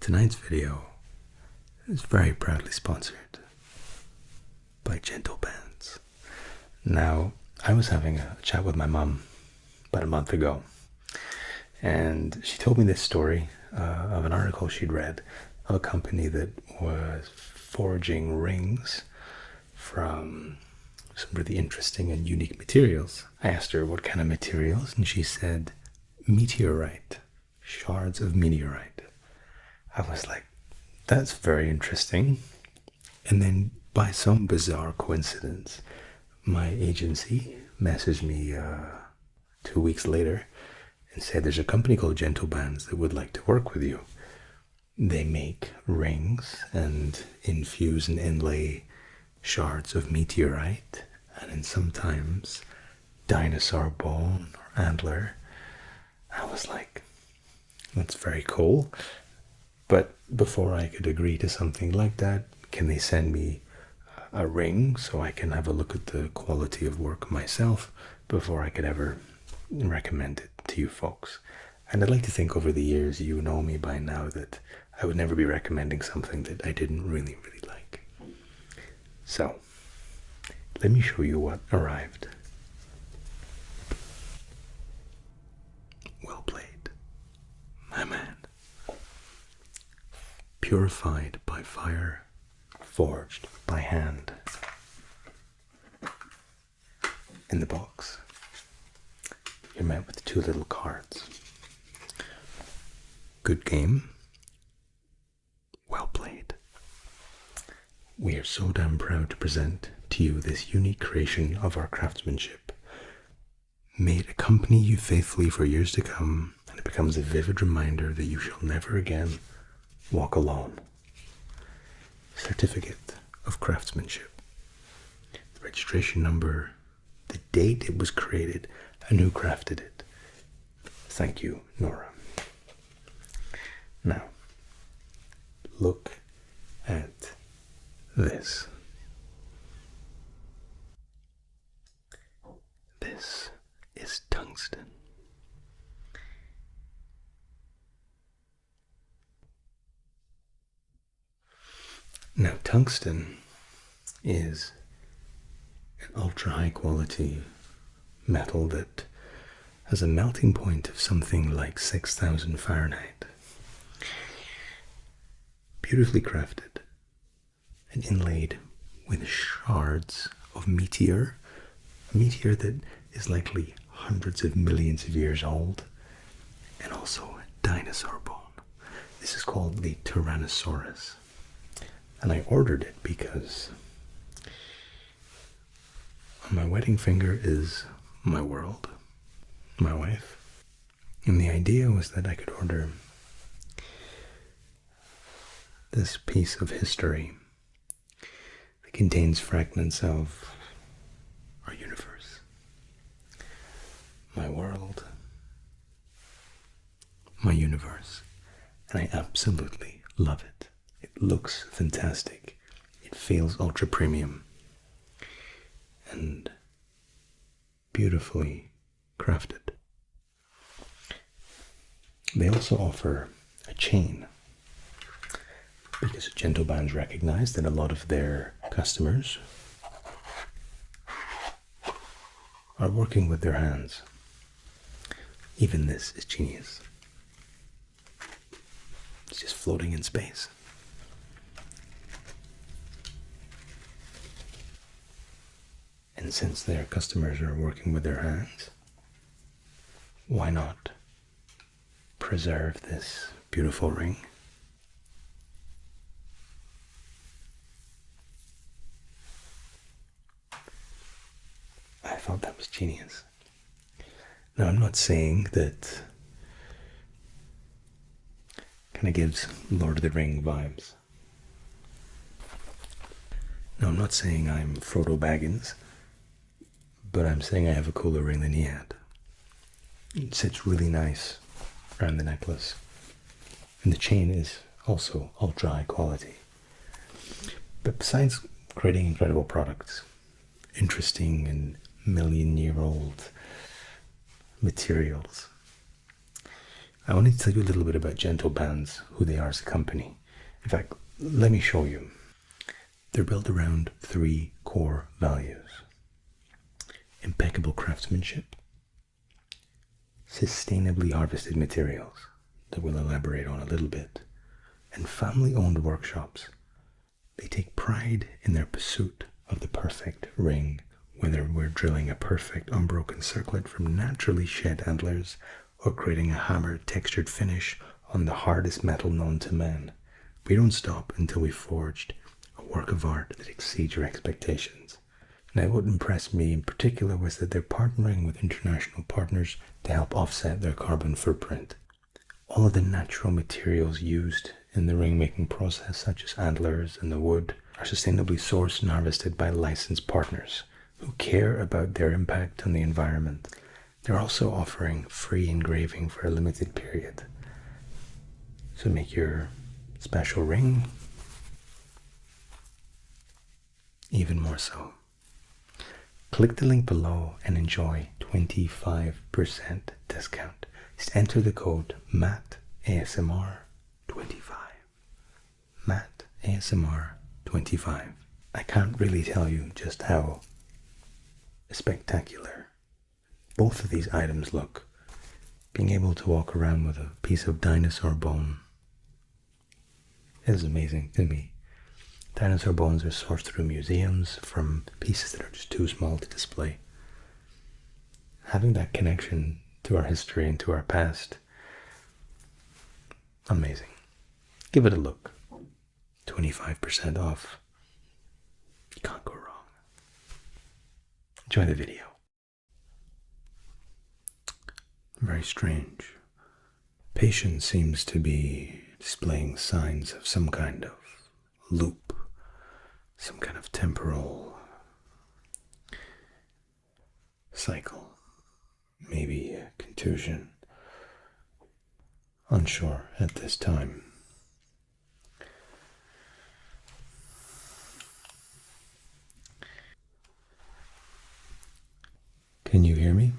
Tonight's video is very proudly sponsored by Gentle Bands. Now, I was having a chat with my mum about a month ago, and she told me this story of an article she'd read of a company that was forging rings from some really interesting and unique materials. I asked her what kind of materials, and she said meteorite, shards of meteorite. I was like, that's very interesting. And then by some bizarre coincidence, my agency messaged me 2 weeks later and said there's a company called Gentle Bands that would like to work with you. They make rings and infuse and inlay shards of meteorite and then sometimes dinosaur bone or antler. I was like, that's very cool. But before I could agree to something like that, can they send me a ring so I can have a look at the quality of work myself before I could ever recommend it to you folks? And I'd like to think over the years you know me by now that I would never be recommending something that I didn't really like. So, let me show you what arrived. Well played, my man. Purified by fire, forged by hand. In the box, you're met with 2 little cards. Good game. Well played. We are so damn proud to present to you this unique creation of our craftsmanship. May it accompany you faithfully for years to come, and it becomes a vivid reminder that you shall never again walk alone. Certificate of craftsmanship. The registration number, the date it was created, and who crafted it. Thank you, Nora. Now, look at this. This is tungsten. Now, tungsten is an ultra high quality metal that has a melting point of something like 6,000 Fahrenheit. Beautifully crafted and inlaid with shards of meteor, a meteor that is likely hundreds of millions of years old, and also dinosaur bone. This is called the Tyrannosaurus. And I ordered it because on my wedding finger is my world, my wife. And the idea was that I could order this piece of history that contains fragments of our universe, my world, my universe. And I absolutely love it. It looks fantastic. It feels ultra premium and beautifully crafted. They also offer a chain because Gentle Bands recognize that a lot of their customers are working with their hands. Even this is genius. It's just floating in space. And since their customers are working with their hands, why not preserve this beautiful ring? I thought that was genius. Now, I'm not saying that kind of gives Lord of the Ring vibes. No, I'm not saying I'm Frodo Baggins, but I'm saying I have a cooler ring than he had. It sits really nice around the necklace. And the chain is also ultra high quality. But besides creating incredible products, interesting and million-year-old materials, I wanted to tell you a little bit about gentle bands, who they are as a company. In fact, let me show you. They're built around 3 core values: impeccable craftsmanship, sustainably harvested materials that we'll elaborate on a little bit, and family-owned workshops. They take pride in their pursuit of the perfect ring, whether we're drilling a perfect unbroken circlet from naturally shed antlers or creating a hammered textured finish on the hardest metal known to man. We don't stop until we've forged a work of art that exceeds your expectations. Now, what impressed me in particular was that they're partnering with international partners to help offset their carbon footprint. All of the natural materials used in the ring making process, such as antlers and the wood, are sustainably sourced and harvested by licensed partners who care about their impact on the environment. They're also offering free engraving for a limited period. So make your special ring even more so. Click the link below and enjoy 25% discount. Just enter the code MATTASMR25. MATTASMR25. I can't really tell you just how spectacular both of these items look. Being able to walk around with a piece of dinosaur bone is amazing to me. Dinosaur bones are sourced through museums from pieces that are just too small to display. Having that connection to our history and to our past, amazing. Give it a look. 25% off. You can't go wrong. Enjoy the video. Very strange. Patient seems to be displaying signs of some kind of loop, some kind of temporal cycle, maybe a contusion. Unsure at this time. Can you hear me?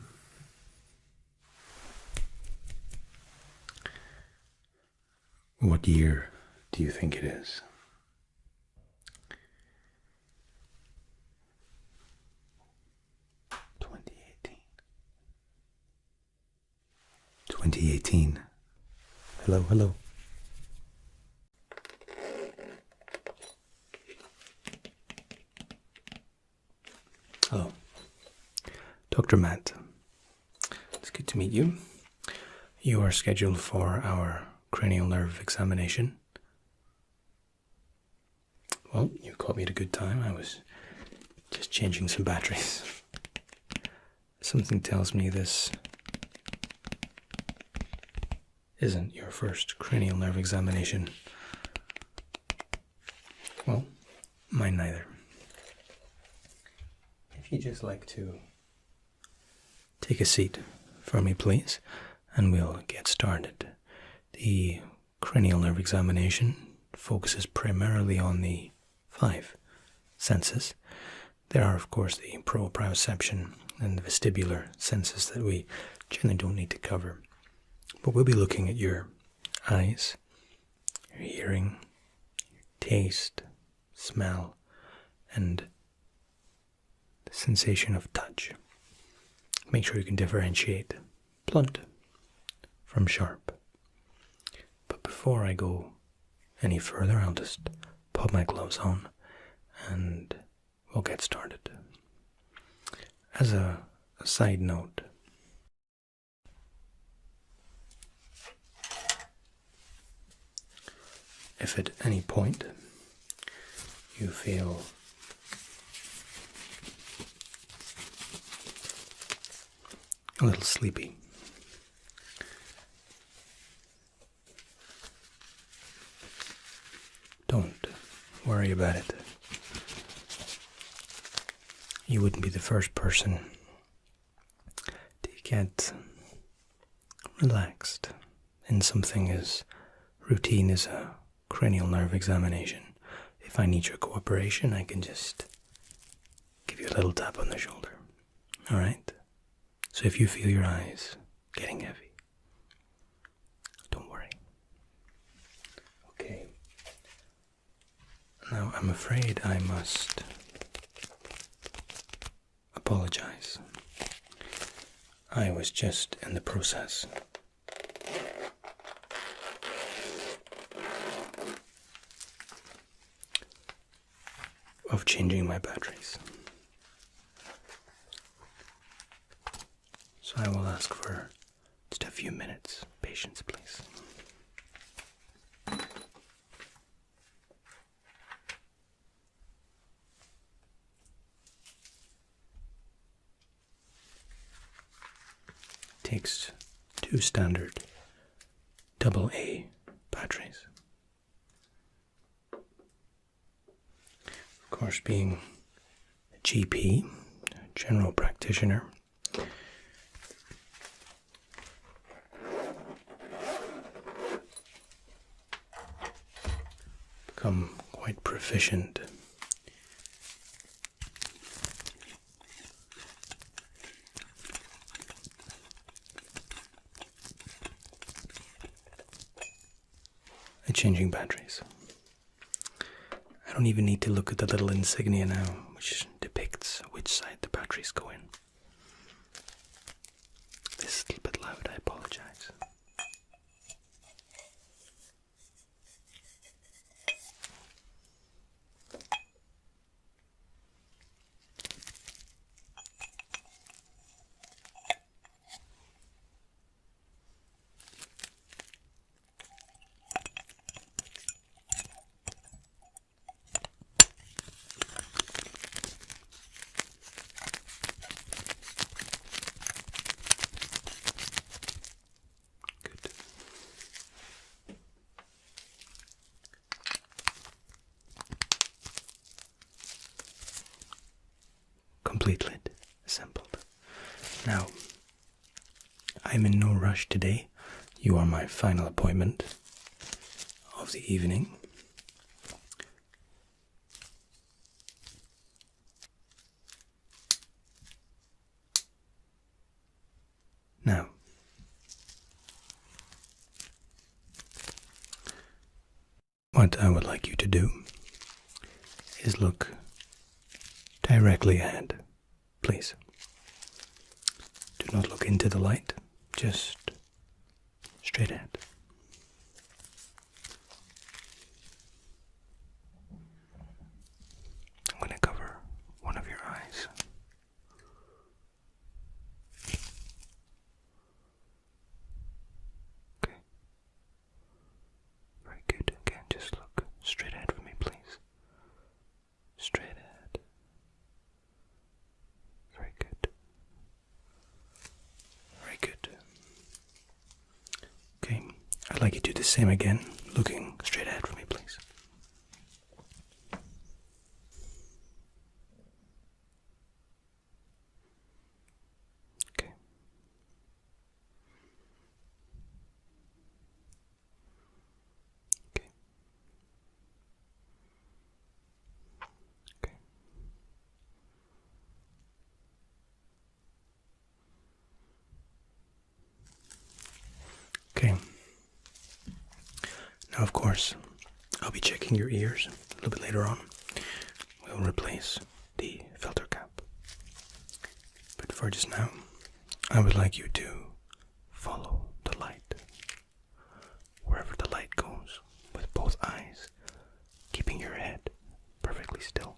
What year do you think it is? 2018. Hello, hello. Hello. Dr. Matt. It's good to meet you. You are scheduled for our cranial nerve examination. Well, you caught me at a good time. I was just changing some batteries. Something tells me this isn't your first cranial nerve examination. Well, mine neither. If you'd just like to take a seat for me, please, and we'll get started. The cranial nerve examination focuses primarily on the 5 senses. There are, of course, the proprioception and the vestibular senses that we generally don't need to cover. But we'll be looking at your eyes, your hearing, your taste, smell, and the sensation of touch. Make sure you can differentiate blunt from sharp. But before I go any further, I'll just put my gloves on and we'll get started. As a side note, if at any point you feel a little sleepy, don't worry about it. You wouldn't be the first person to get relaxed in something as routine as a cranial nerve examination. If I need your cooperation, I can just give you a little tap on the shoulder. Alright? So if you feel your eyes getting heavy, Now, I'm afraid I must apologize. I was just in the process of changing my batteries. So I will ask for just a few minutes patience, please. Takes 2 standard AA batteries. Of course, being a GP, general practitioner, become quite proficient at changing batteries. I don't even need to look at the little insignia now, which depicts which side the batteries go in. This is a little bit loud, I apologize. Complete lid assembled. Now, I'm in no rush today. You are my final appointment of the evening. Now, what I would like you to do is look directly ahead, please. Do not look into the light, just straight ahead. I'm going to cover one of your eyes. Okay. Very good. Again, just look straight ahead for me, please. Straight ahead. Very good. Very good. Okay, I'd like you to do the same again, looking straight ahead for me, please. Okay. Okay. Okay. Okay. Now, of course, I'll be checking your ears a little bit later on. We'll replace the filter cap. But for just now, I would like you to follow the light. Wherever the light goes, with both eyes, keeping your head perfectly still.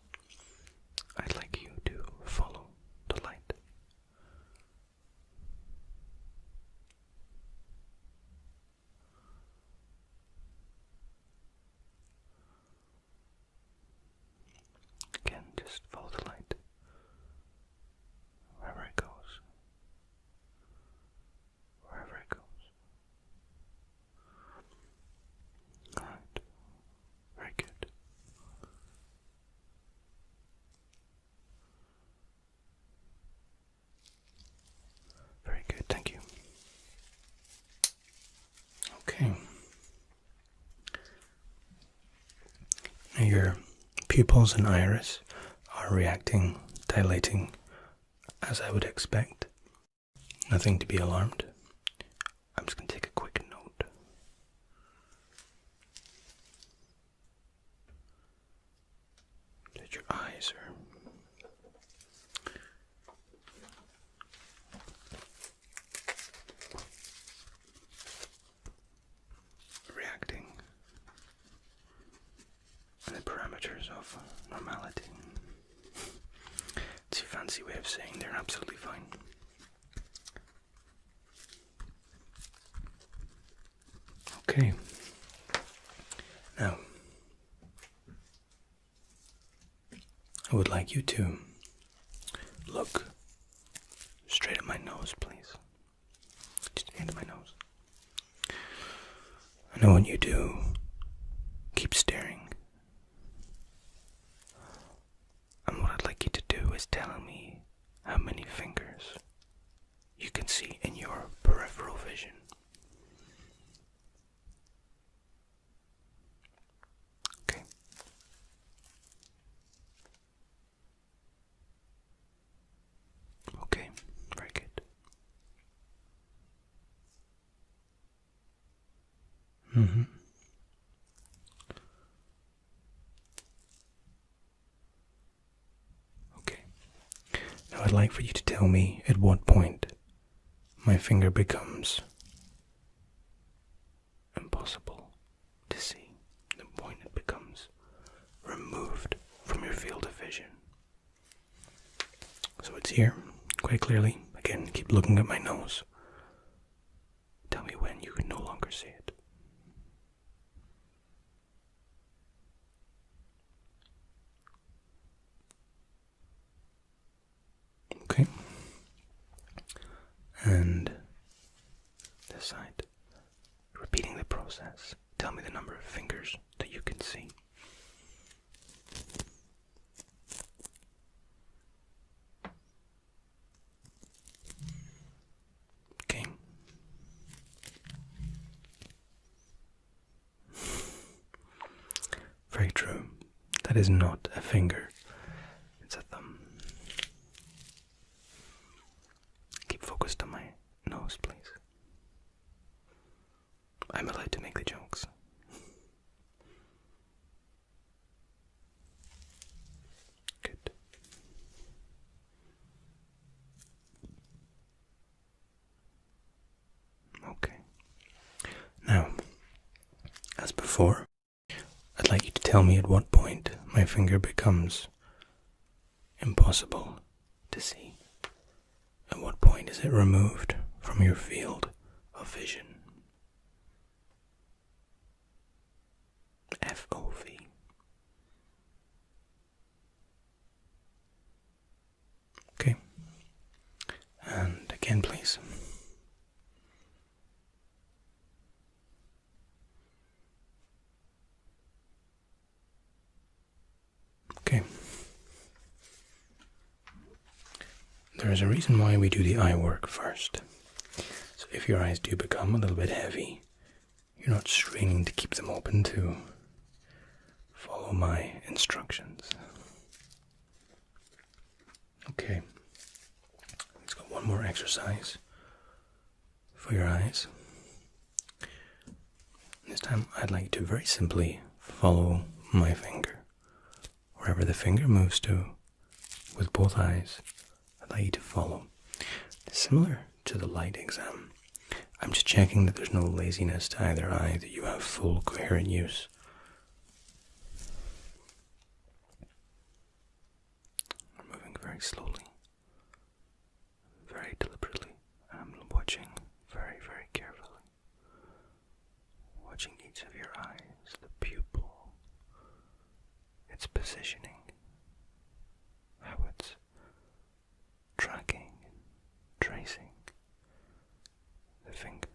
I'd like you to follow the light. Again, just follow the light. Wherever it goes. Wherever it goes. Alright. Very good. Very good, thank you. Okay. Now your pupils and iris are reacting, dilating, as I would expect. Nothing to be alarmed. I'm just going to take a quick note. razor. Reacting in the parameters of normality. It's a fancy way of saying they're absolutely fine. Okay. Now, I would like you to look straight at my nose, please. Just into my nose. And I want you to keep staring. And what I'd like you to do is tell me how many fingers you can see in your peripheral vision. Okay. Okay, very good. Mm-hmm. Okay. Now I'd like for you to tell me at what point my finger becomes impossible to see. The point it becomes removed from your field of vision. So it's here, quite clearly. Again, keep looking at my nose. Tell me when you can no longer see it. Okay. And this side. Repeating the process. Tell me the number of fingers that you can see. Okay. Very true. That is not a finger. It's a thumb. Keep focused on my nose, please. I'm allowed to make the jokes. Good. Okay. Now, as before, I'd like you to tell me at what point my finger becomes impossible to see. At what point is it removed from your field of vision? FOV. Okay. And again, please. Okay. There is a reason why we do the eye work first. So if your eyes do become a little bit heavy, you're not straining to keep them open to follow my instructions. Okay. Let's go one more exercise for your eyes. This time I'd like you to very simply follow my finger. Wherever the finger moves to with both eyes, I'd like you to follow. Similar to the light exam, I'm just checking that there's no laziness to either eye, that you have full coherent use. I'm moving very slowly, very deliberately, and I'm watching very, very carefully. Watching each of your eyes, the pupil, its positioning, how it's tracking and tracing the finger,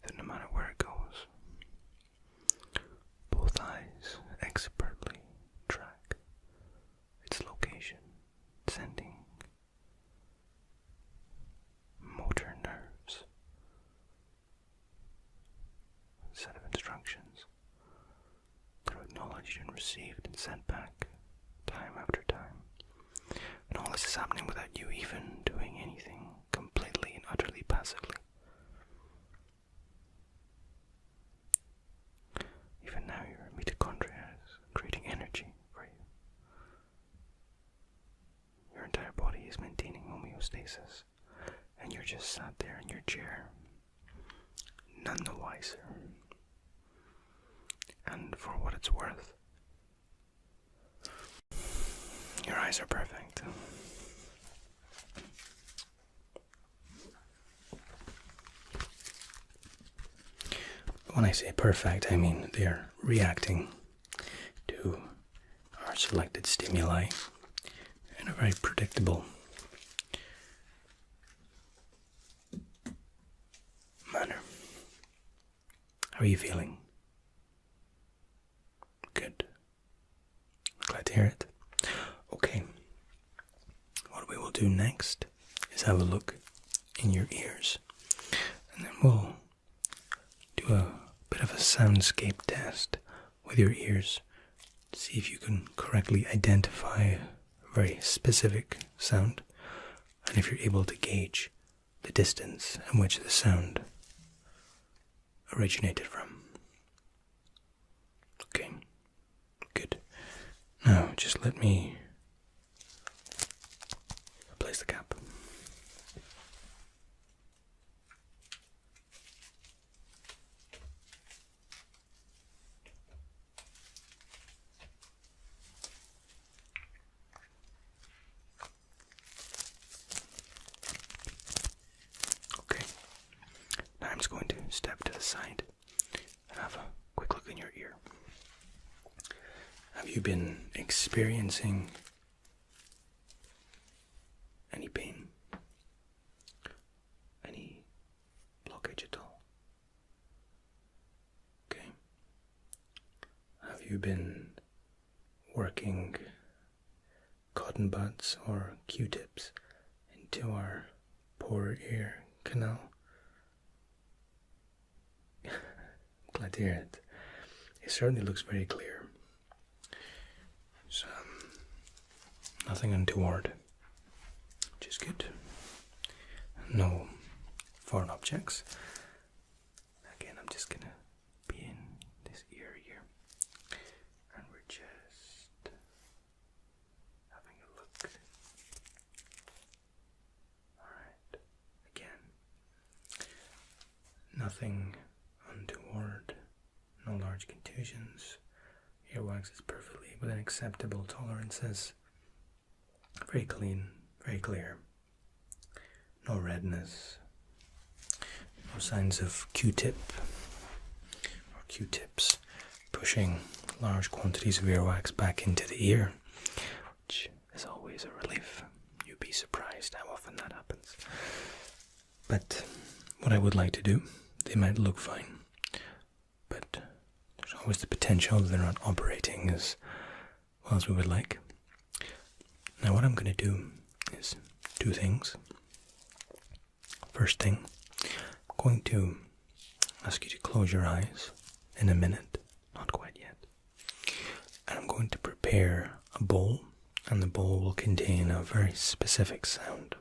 that no matter where it goes, both eyes expertly track its location, sending motor nerves, a set of instructions that are acknowledged and received and sent back time after time. And all this is happening without you even doing anything, completely and utterly passively. Even now your mitochondria is creating energy for you. homeostasis, and you're just sat there in your chair, none the wiser. And for what it's worth, your eyes are perfect. When I say perfect, I mean they're reacting to our selected stimuli in a very predictable manner. How are you feeling? Good. Glad to hear it. Okay. What we will do next is have a look in your ears, and then we'll do a bit of a soundscape test with your ears to see if you can correctly identify a very specific sound, and if you're able to gauge the distance in which the sound originated from. Okay, good. Now just let me replace the cap. I'm just going to step to the side and have a quick look in your ear. Have you been experiencing any pain? Any blockage at all? Okay. Have you been working cotton buds or Q-tips into our poor ear canal? Glad to hear it. It certainly looks very clear. So, nothing untoward, which is good. No foreign objects. Again, I'm just gonna be in this ear here, and we're just having a look. Alright, again, nothing untoward, no large contusions. Earwax is perfectly within acceptable tolerances. Very clean, very clear. No redness. No signs of Q-tip or Q-tips pushing large quantities of earwax back into the ear, which is always a relief. You'd be surprised how often that happens. But what I would like to do, they might look fine, but there's always the potential that they're not operating as well as we would like. Now what I'm going to do is two things. First thing, I'm going to ask you to close your eyes in a minute, not quite yet. And I'm going to prepare a bowl, and the bowl will contain a very specific sound.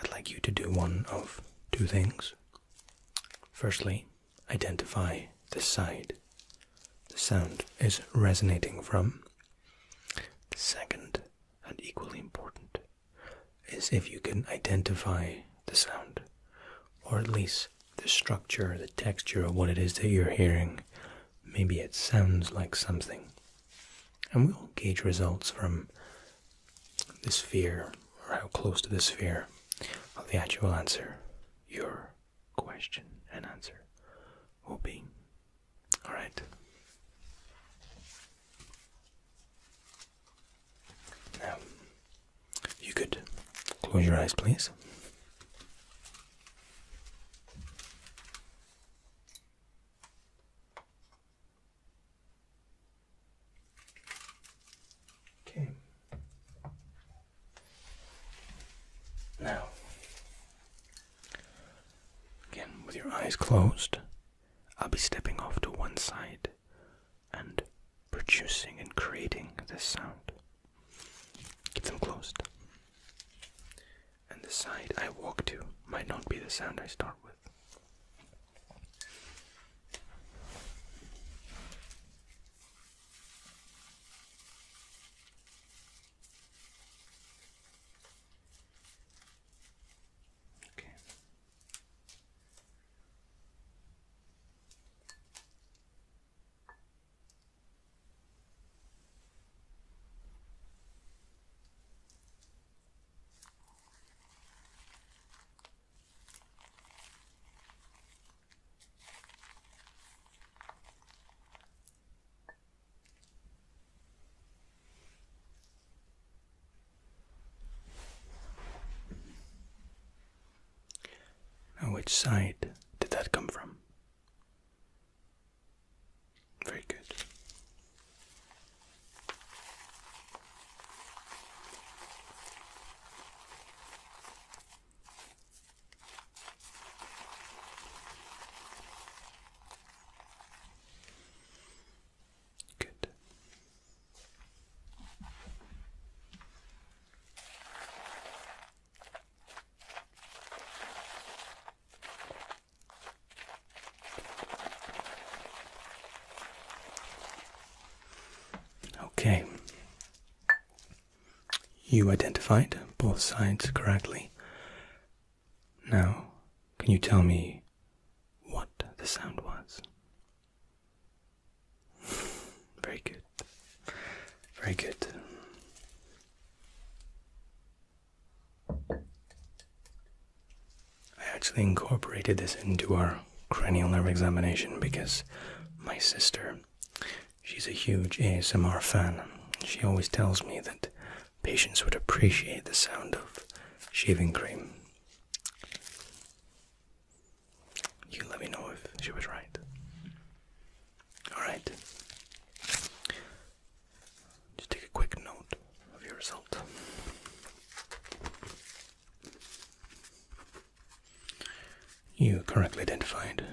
I'd like you to do one of two things. Firstly, identify the side the sound is resonating from. Second, and equally important, is if you can identify the sound, or at least the structure, the texture of what it is that you're hearing. Maybe it sounds like something. And we'll gauge results from the sphere, or how close to the sphere of the actual answer your question and answer will be. Alright. Now, if you could close your eyes, please. Okay. Now, again, with your eyes closed, I'll be stepping off to one side and producing and creating this sound. Keep them closed. And the side I walk to might not be the sound I start with. Which side did that come from? Very good. Good. Okay. You identified both sides correctly. Now, can you tell me what the sound was? Very good. Very good. I actually incorporated this into our cranial nerve examination because my sister, she's a huge ASMR fan. She always tells me that patients would appreciate the sound of shaving cream. You let me know if she was right. Alright. Just take a quick note of your result. You correctly identified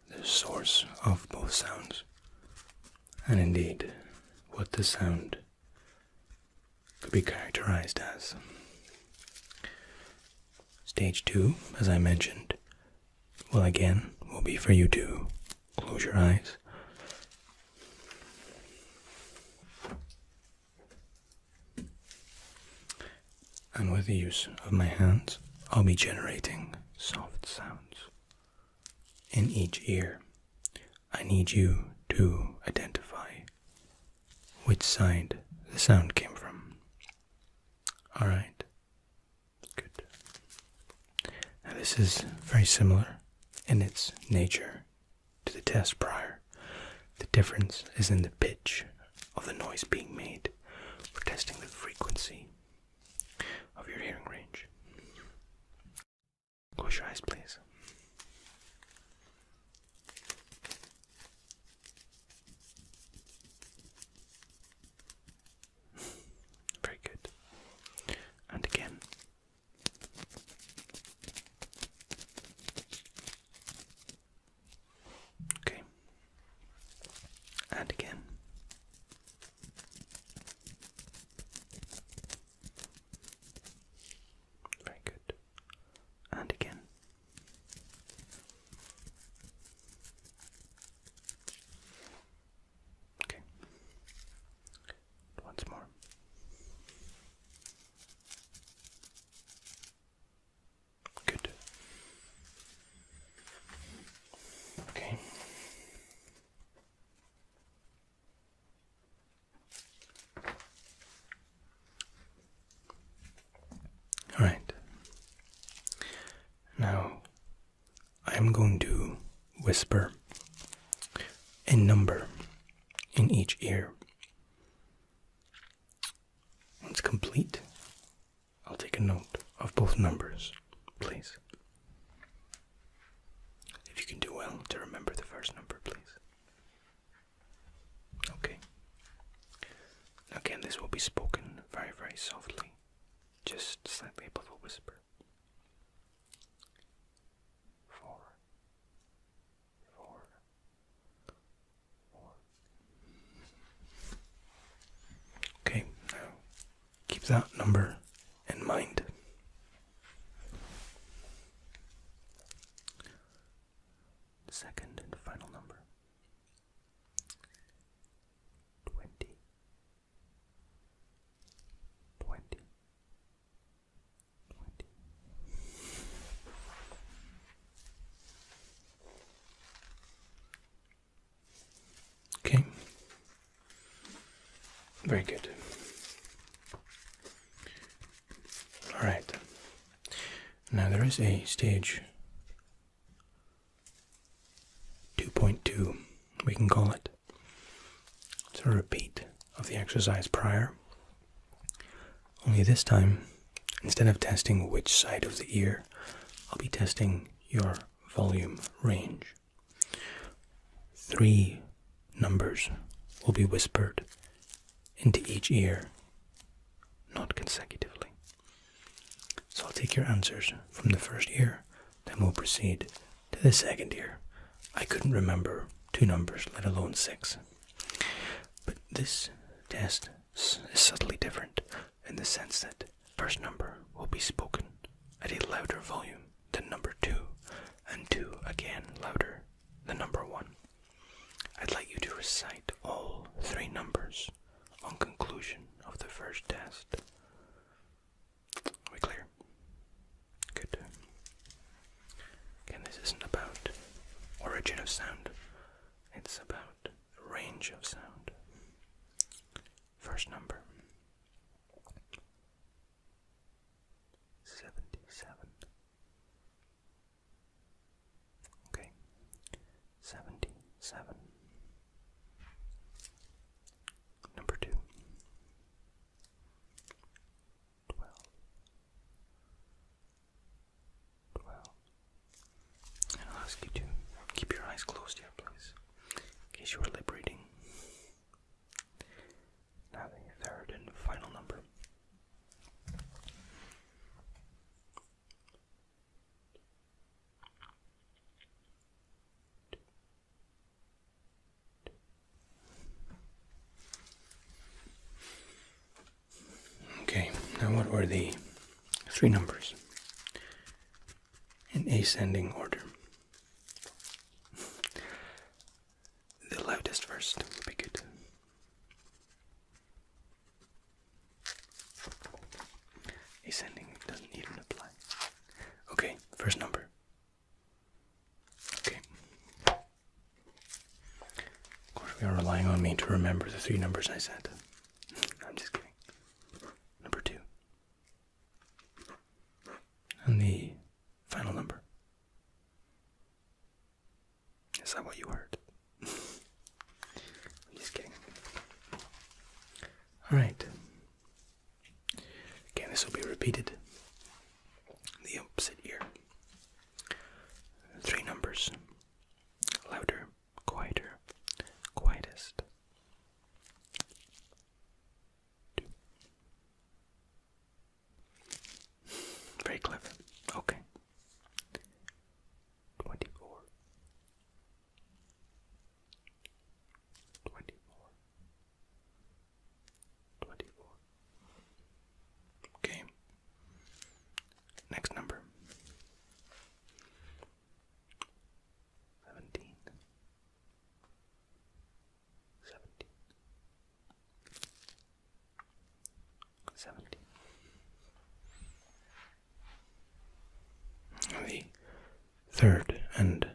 the source of both sounds, and indeed what the sound could be characterized as. Stage 2, as I mentioned, will be for you to close your eyes. And with the use of my hands, I'll be generating soft sounds in each ear. I need you to identify which side the sound came from. Alright, good. Now this is very similar in its nature to the test prior. The difference is in the pitch of the noise being made. We're testing the frequency of your hearing range. Close your eyes, please. Very good. And again. Okay. And again. Very good. And again. Okay. Once more. Good. Okay. All right. Now, I'm going to whisper a number in each ear. Once complete, I'll take a note of both numbers, please. If you can do well to remember the first number, please. Okay. Again, this will be spoken very, very softly, just slightly above a whisper. 4, 4, 4. Okay, now keep that number in mind. The second and final number. 20, 20, 20. Okay. Very good. All right. Now there is a stage 2.2, we can call it. It's a repeat of the exercise prior. Only this time, instead of testing which side of the ear I'll be testing your volume range. 3 numbers will be whispered into each ear, not consecutively. So I'll take your answers from the first ear, then we'll proceed to the second ear. I couldn't remember 2 numbers, let alone 6. But this test is subtly different in the sense that first number will be spoken at a louder volume than number 2, and 2 again louder than number 1. I'd like you to recite all 3 numbers on conclusion of the first test. Are we clear? Good. Again, this isn't about origin of sound. It's about range of sound. First number. 77. Okay. 77. Number 2. 12. 12. And I'll ask you to keep your eyes closed here, please, in case you are lip reading. Now the third and final number. 2. Okay, now what were the 3 numbers in ascending order? The loudest first would be good. Ascending doesn't even apply. Okay, first number. Okay. Of course, we are relying on me to remember the 3 numbers I said. I'm just kidding. Number 2. And the final number. Is that what you heard? I'm just kidding. Alright. Again, this will be repeated. The opposite ear. 3 numbers. Louder, quieter, quietest. 2. Very clever. Okay. 24. 24. 24. Okay. Next number. 17. 17. 17. The third and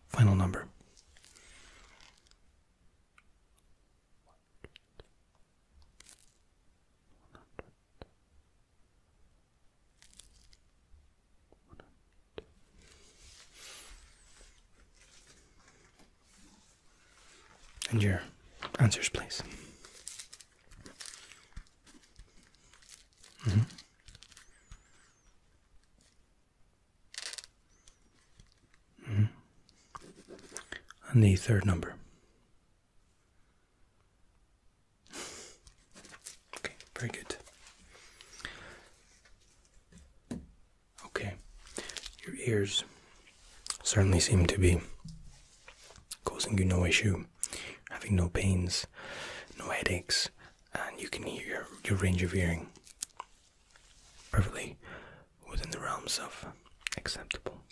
final number. 100. And your answers, please. Mm-hmm. Mm-hmm. And the third number. Okay, very good. Okay, your ears certainly seem to be causing you no issue, having no pains, no headaches, and you can hear your range of hearing perfectly within the realms of acceptable.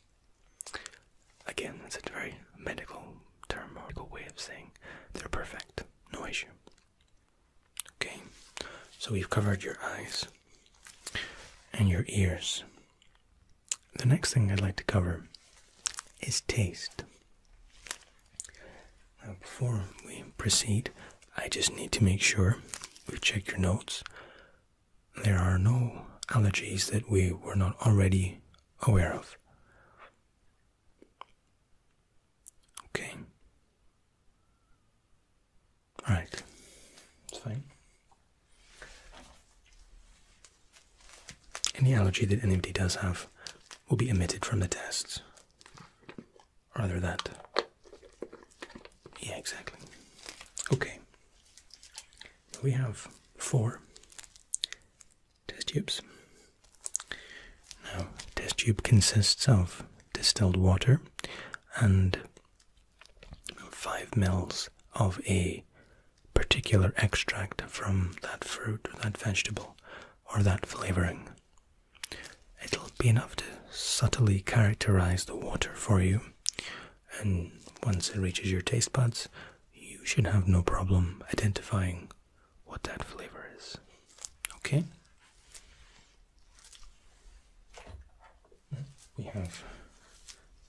Again, that's a very medical term, or medical way of saying they're perfect, no issue. Okay, so we've covered your eyes and your ears. The next thing I'd like to cover is taste. Now, before we proceed, I just need to make sure we've checked your notes. There are no allergies that we were not already aware of. Okay. Alright. It's fine. Any allergy that anybody does have will be emitted from the tests. Rather that. Yeah, exactly. Okay. We have 4 test tubes. Now, test tube consists of distilled water and 5 mils of a particular extract from that fruit or that vegetable or that flavoring. It'll be enough to subtly characterize the water for you, and once it reaches your taste buds, you should have no problem identifying what that flavor is. Okay? We have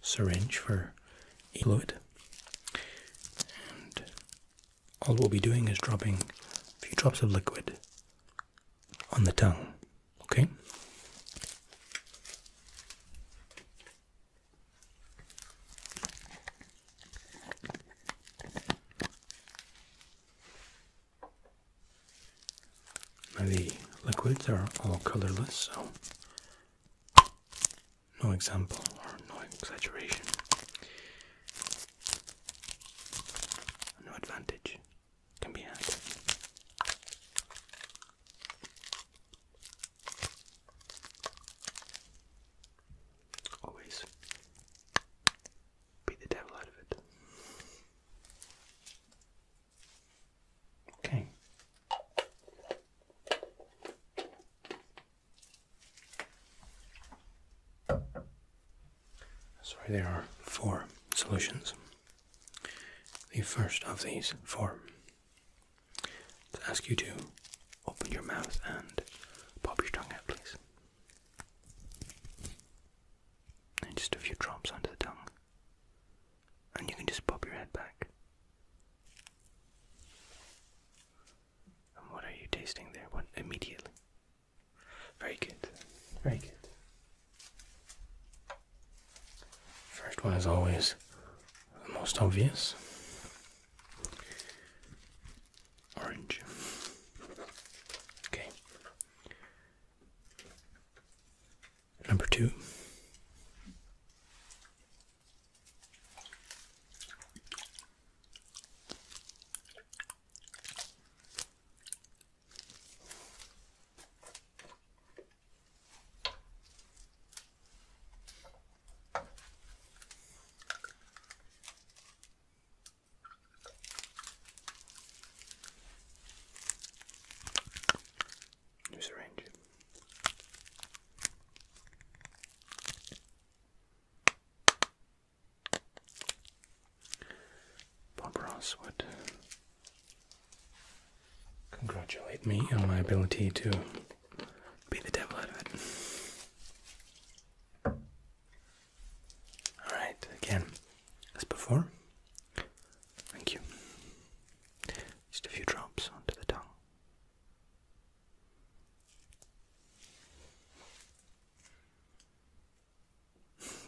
syringe for fluid, and all we'll be doing is dropping a few drops of liquid on the tongue. Okay? Now the liquids are all colorless, so no example or no exaggeration. No advantage can be had. Always beat the devil out of it. Okay. Sorry, there are 4 solutions. The first of these 4 to ask you to open your mouth and pop your tongue out, please. And just a few drops onto the tongue. And you can just pop your head back. And what are you tasting there? What immediately? Very good. Very good. First one is always the most obvious. Orange. Okay. Number 2. New syringe. Bob Ross would congratulate me on my ability to beat the devil out of it. Alright, again, as before. Thank you. Just a few drops onto the tongue.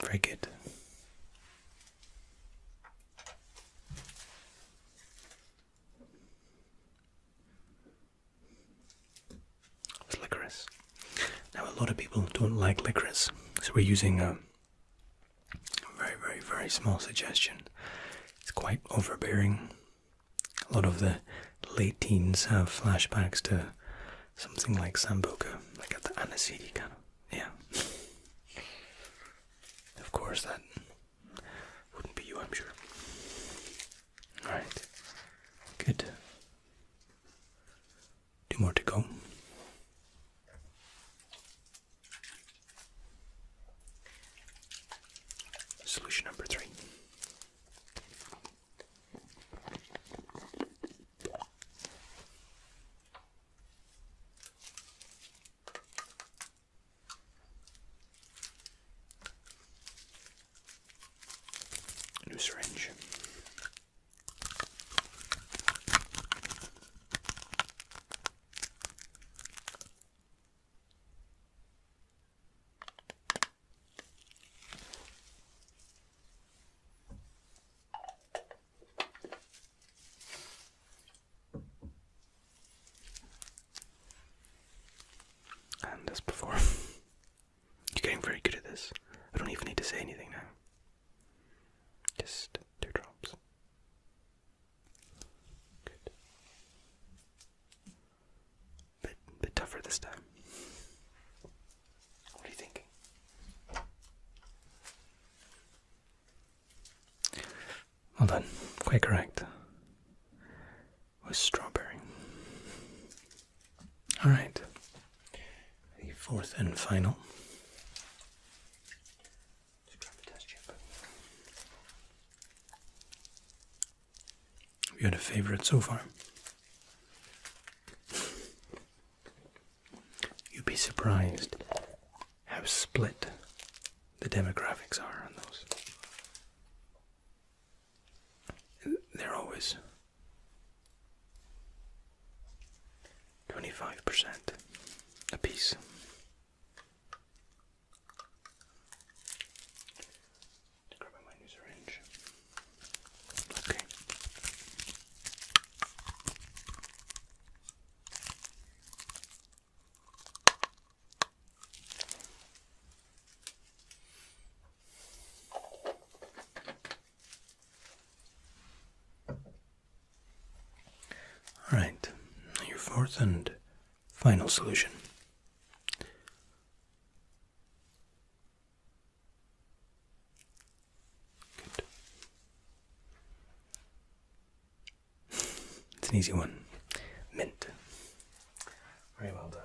Very good. It's licorice. Now, a lot of people don't like licorice, so we're using a very small suggestion. It's quite overbearing. A lot of the late teens have flashbacks to something like Sambuca, like at the aniseed kind of. Yeah. Of course, that wouldn't be you, I'm sure. Alright. Good. 2 more to go. Solution number 3. New syringe. And as before, you're getting very good at this. Well done. Quite correct. With strawberry. Alright. The fourth and final. Let's grab the test chip. Have you had a favorite so far? You'd be surprised how split the demographics are on those. They're always 25% a piece. Grabbing my new syringe. Okay. All right. Your fourth and final solution. Good. It's an easy one. Mint. Very well done.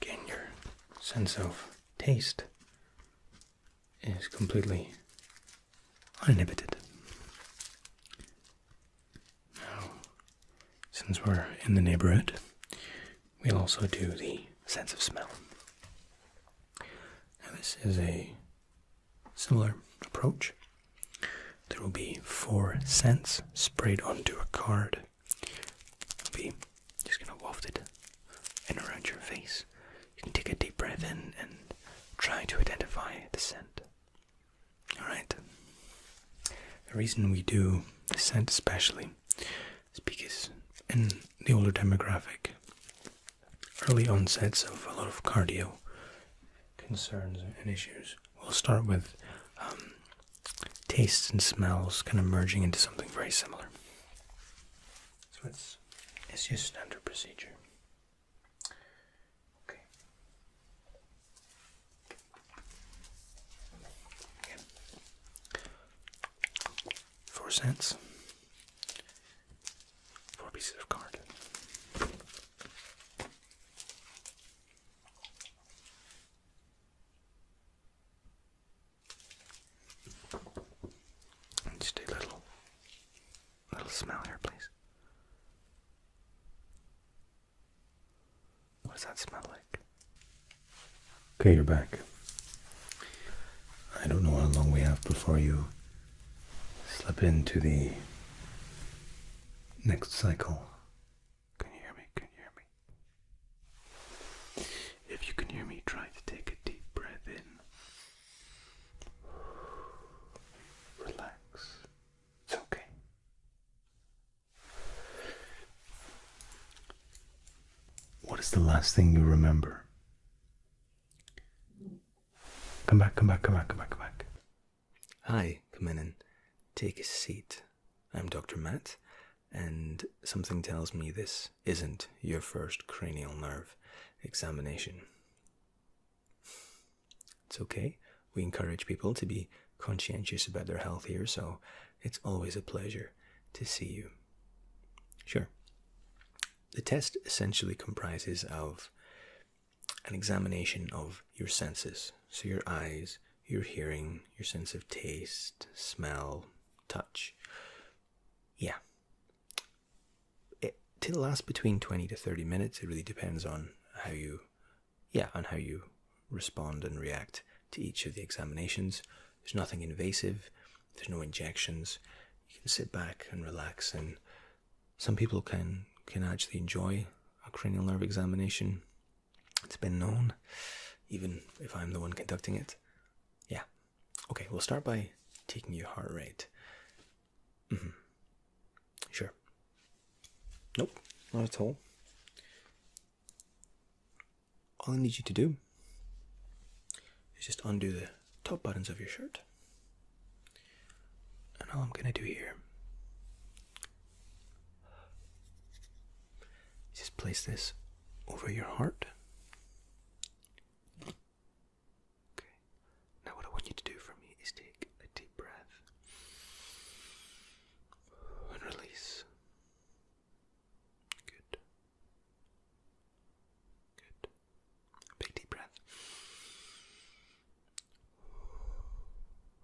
Again, your sense of taste is completely uninhibited. Now, since we're in the neighborhood, we'll also do the sense of smell. Now, this is a similar approach. There will be 4 scents sprayed onto a card. It'll be just going to waft it in around your face. You can take a deep breath in and try to identify the scent. Alright. The reason we do the scent especially is because in the older demographic, early onsets of a lot of cardio concerns and issues, we'll start with tastes and smells kind of merging into something very similar. So it's just standard procedure. Okay. Again. 4 cents. 4 pieces of card. Just a little smell here, please. What does that smell like? Okay, you're back. I don't know how long we have before you slip into the next cycle. Can you hear me? Can you hear me? If you can hear me, try to take a deep breath in. Relax. It's okay. What is the last thing you remember? Come back. Hi, come in and take a seat. I'm Dr. Matt, and something tells me this isn't your first cranial nerve examination. It's okay. We encourage people to be conscientious about their health here, so it's always a pleasure to see you. Sure. The test essentially comprises of an examination of your senses. So your eyes, your hearing, your sense of taste, smell, touch. Yeah. It'll last between 20 to 30 minutes. It really depends on how you respond and react to each of the examinations. There's nothing invasive. There's no injections. You can sit back and relax, and some people can actually enjoy a cranial nerve examination. It's been known, even if I'm the one conducting it. Yeah. Okay, we'll start by taking your heart rate. Sure. Nope, not at all. all I need you to do is just undo the top buttons of your shirt. And all I'm going to do here is just place this over your heart. Okay. Now what I want you to do for me is take a deep breath and release. Good. Good. Big deep breath.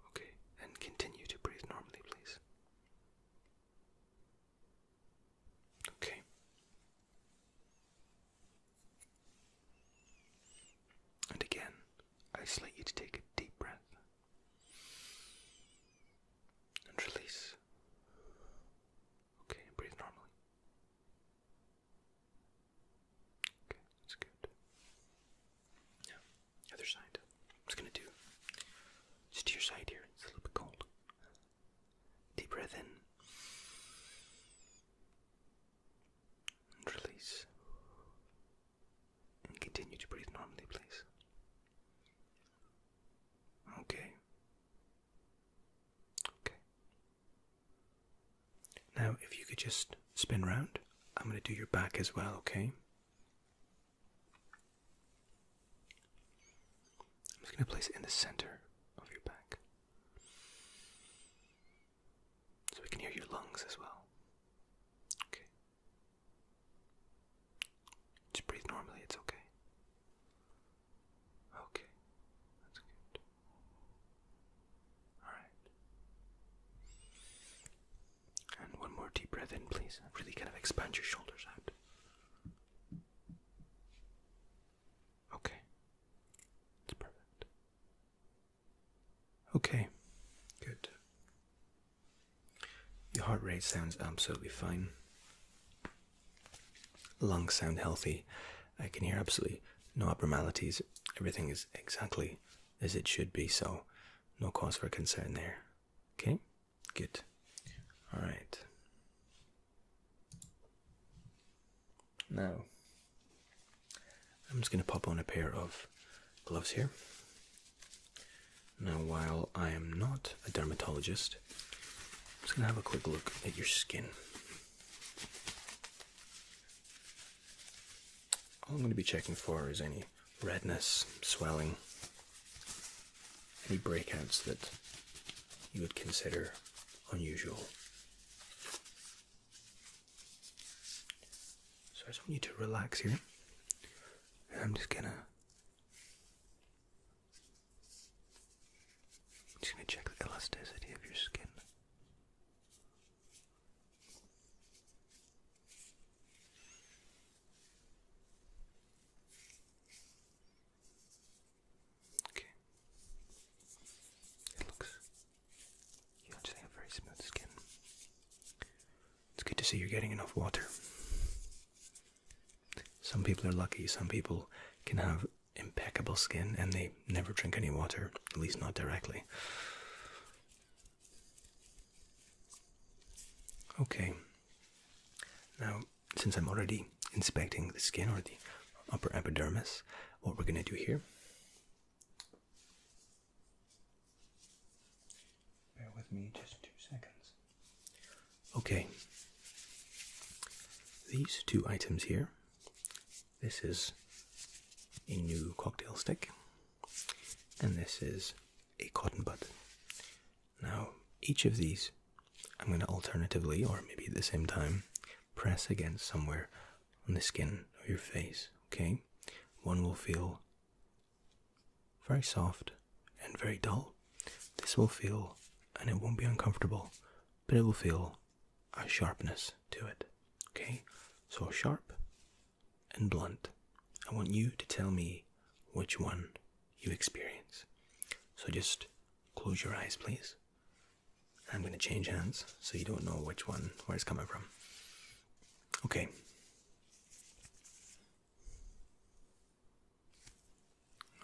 Okay, and continue to breathe normally, please. Okay. And again, I just like you to take a deep breath and release. Okay, breathe normally. Okay, that's good. Now, other side. I'm just going to do just to your side here. It's a little bit cold. Deep breath in and release. And continue to breathe normally, please. Okay. Okay. Now, if you could just spin round, I'm going to do your back as well, okay? I'm just going to place it in the center of your back, so we can hear your lungs as well. Okay. Just breathe normally, it's okay. Okay. That's good. Alright. And one more deep breath in, please. Really kind of expand your shoulders out. Okay. That's perfect. Okay. Good. Your heart rate sounds absolutely fine. Lungs sound healthy. I can hear absolutely no abnormalities. Everything is exactly as it should be, so no cause for concern there. Okay? Good. Alright. Now, I'm just going to pop on a pair of gloves here. Now, while I am not a dermatologist, I'm just going to have a quick look at your skin. All I'm going to be checking for is any redness, swelling, any breakouts that you would consider unusual. So I just want you to relax here. And I'm just gonna check the elasticity of your skin. Okay. It looks, you actually have very smooth skin. It's good to see you're getting enough water. Some people are lucky, some people can have impeccable skin and they never drink any water, at least not directly. Okay, now since I'm already inspecting the skin or the upper epidermis, what we're going to do here, bear with me just 2 seconds. Okay, these 2 items here, this is a new cocktail stick, and this is a cotton bud. Now, each of these, I'm going to alternatively, or maybe at the same time, press against somewhere on the skin of your face, okay? One will feel very soft and very dull. This will feel, and it won't be uncomfortable, but it will feel a sharpness to it, okay? So sharp and blunt. I want you to tell me which one you experience. So just close your eyes, please. I'm going to change hands so you don't know which one, where it's coming from. Okay.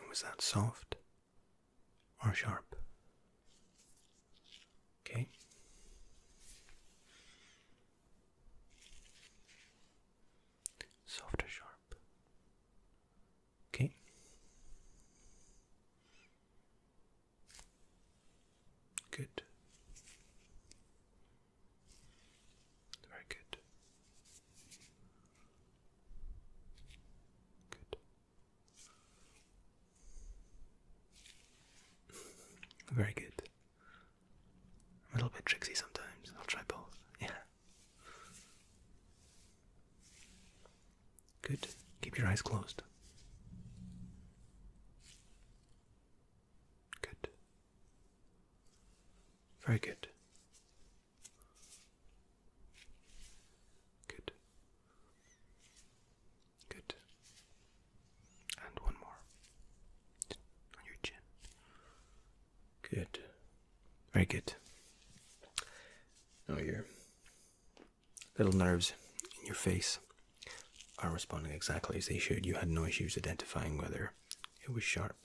Was that soft or sharp? Okay. Soft or sharp? Okay. Very good. I'm a little bit tricksy sometimes. I'll try both. Yeah. Good. Keep your eyes closed. Good. Very good. Good. Good. And one more. On your chin. Good. Very good. Now your little nerves in your face are responding exactly as they should. You had no issues identifying whether it was sharp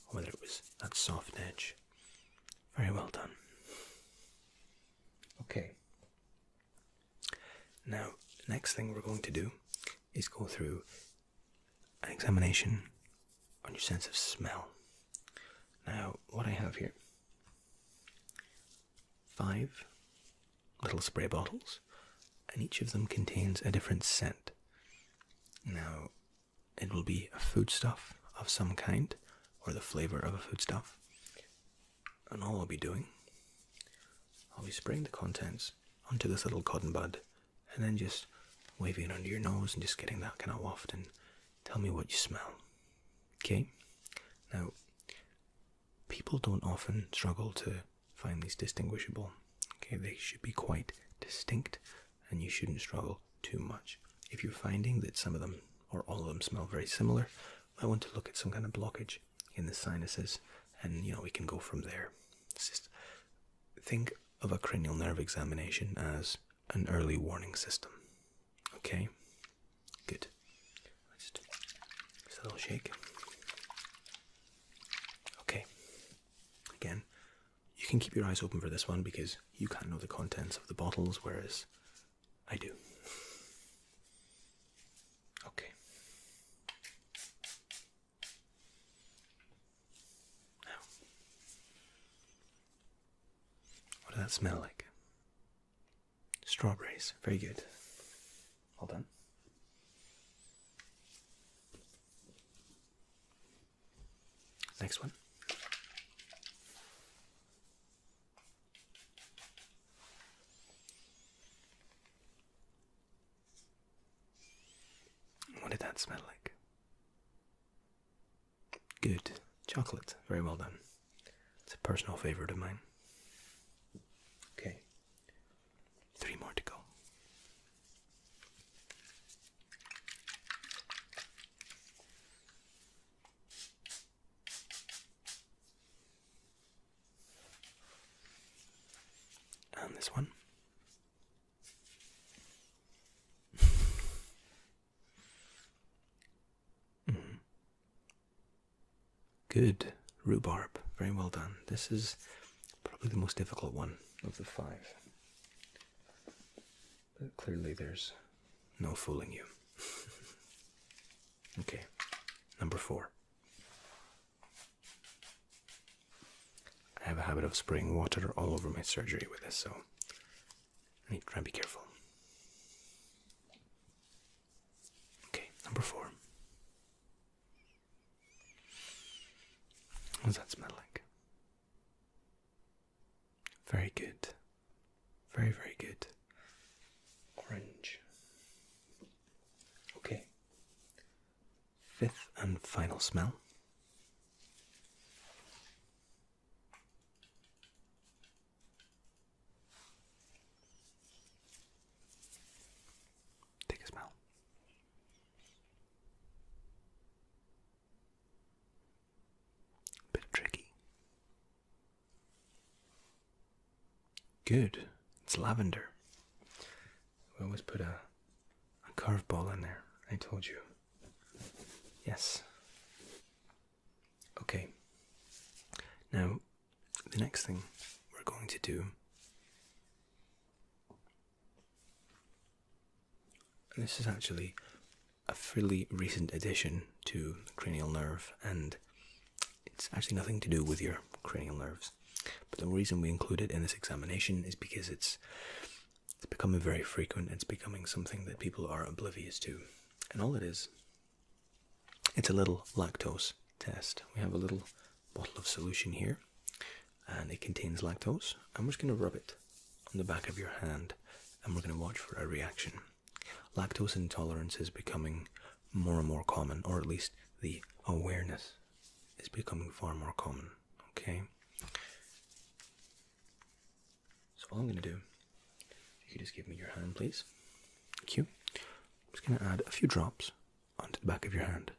or whether it was that soft edge. Very well done. Okay. Now, the next thing we're going to do is go through an examination on your sense of smell. Now, what I have here, 5 little spray bottles, and each of them contains a different scent. Now, it will be a foodstuff of some kind, or the flavor of a foodstuff, and all I'll be doing, I'll be spraying the contents onto this little cotton bud, and then just waving it under your nose and just getting that kind of waft, and tell me what you smell. Okay? Now, people don't often struggle to find these distinguishable. Okay, they should be quite distinct, and you shouldn't struggle too much. If you're finding that some of them or all of them smell very similar, I want to look at some kind of blockage in the sinuses, and we can go from there. Just think of a cranial nerve examination as an early warning system. Okay? Good. Just a little shake. Okay. Again, you can keep your eyes open for this one because you can't know the contents of the bottles, whereas I do. Okay. Now, what does that smell like? Strawberries. Very good. Well done. Next one. What did that smell like? Good. Chocolate. Very well done. It's a personal favorite of mine. Okay. 3 more to go. And this one. Good. Rhubarb. Very well done. This is probably the most difficult one of the 5. But clearly there's no fooling you. Okay. Number 4. I have a habit of spraying water all over my surgery with this, so I need to try and be careful. Okay, number 4. What does that smell like? Very good. Very, very good. Orange. Okay. 5th and final smell. Take a smell. Bit tricky. Good. It's lavender. We always put a curveball in there. I told you. Yes. Okay. Now, the next thing we're going to do, and this is actually a fairly recent addition to the cranial nerve, and it's actually nothing to do with your cranial nerves. But the reason we include it in this examination is because it's becoming very frequent. It's becoming something that people are oblivious to. And all it is, it's a little lactose test. We have a little bottle of solution here, and it contains lactose, and we're just going to rub it on the back of your hand, and we're going to watch for a reaction. Lactose intolerance is becoming more and more common, or at least the awareness is becoming far more common, okay? So all I'm going to do, if you could just give me your hand, please. Thank you. I'm just going to add a few drops onto the back of your hand.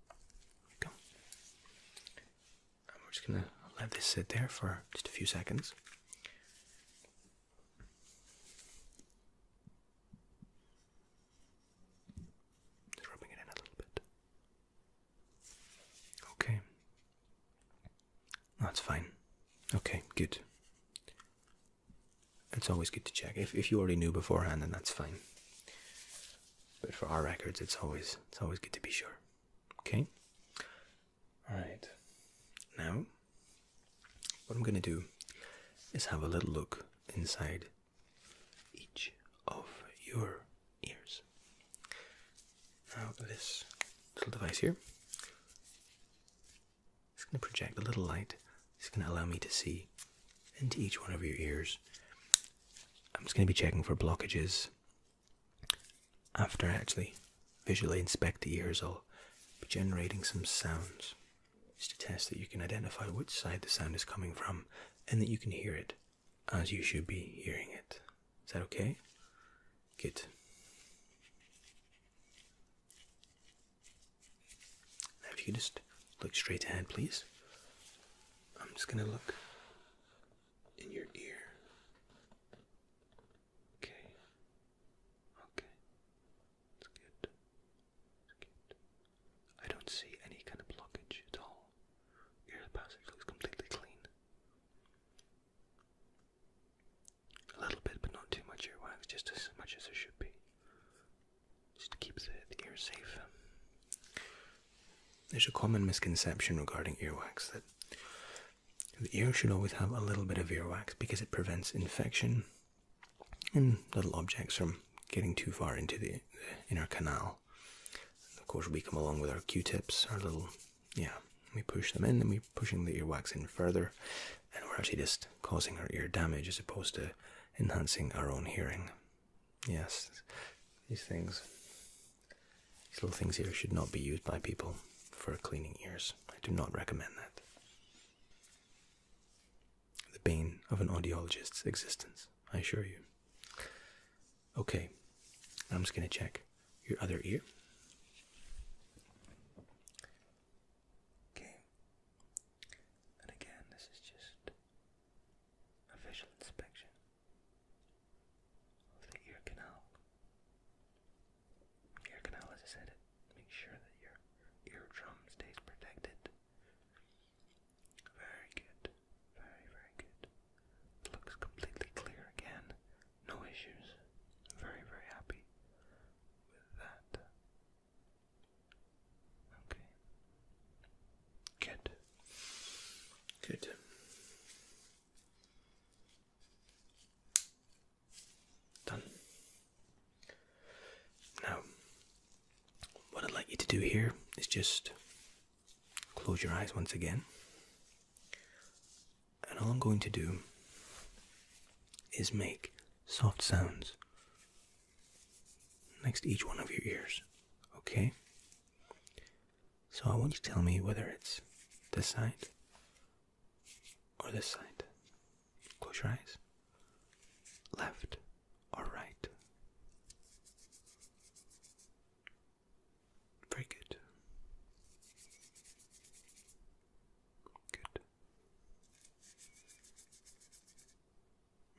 There we go. And we're just going to let this sit there for just a few seconds. Just rubbing it in a little bit. Okay. That's fine. Okay, good. It's always good to check. If you already knew beforehand, then that's fine. But for our records, it's always good to be sure. Okay? Alright. Now, what I'm going to do is have a little look inside each of your ears. Now, this little device here is going to project a little light. It's going to allow me to see into each one of your ears. I'm just going to be checking for blockages. After I actually visually inspect the ears, I'll be generating some sounds just to test that you can identify which side the sound is coming from and that you can hear it as you should be hearing it. Is that okay? Good. Now if you could just look straight ahead, please. I'm just going to look in your ear. I don't see any kind of blockage at all. Ear passage looks completely clean. A little bit, but not too much earwax, just as much as there should be. Just to keep the ear safe. There's a common misconception regarding earwax that the ear should always have a little bit of earwax because it prevents infection and little objects from getting too far into the inner canal. Of course, we come along with our Q-tips, our little, we push them in and we're pushing the earwax in further, and we're actually just causing our ear damage as opposed to enhancing our own hearing. Yes, these little things here should not be used by people for cleaning ears. I do not recommend that. The bane of an audiologist's existence, I assure you. Okay, I'm just going to check your other ear. Okay, and again, this is just a visual inspection of the ear canal. Ear canal, as I said, it makes sure that your eardrum stays protected. Very good, very, very good. It looks completely clear again, no issues. Very, very happy with that. Okay. Good. Good. Done. Now, what I'd like you to do here is just close your eyes once again. And all I'm going to do is make soft sounds next to each one of your ears, okay? So I want you to tell me whether it's this side or this side. Close your eyes. Left or right. Very good. Good.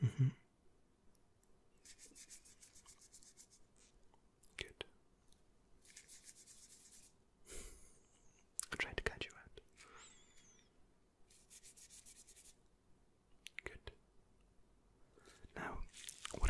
Mm-hmm. Good. I tried to catch you out. Good. Now, what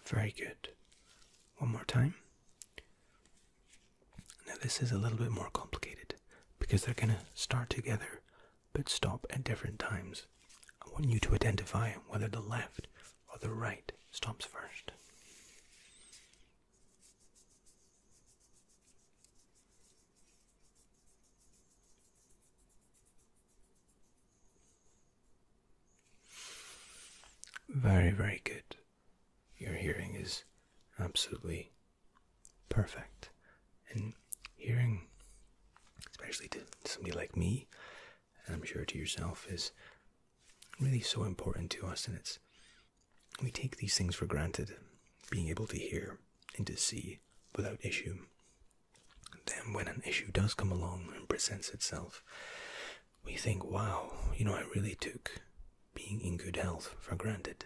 Very good. One more time. Now this is a little bit more complicated because they're going to start together but stop at different times. I want you to identify whether the left or the right stops first. Very, very good. Your hearing is absolutely perfect. And hearing, especially to somebody like me, and I'm sure to yourself, is really so important to us. And we take these things for granted, being able to hear and to see without issue. And then when an issue does come along and presents itself, we think, wow, I really took being in good health for granted.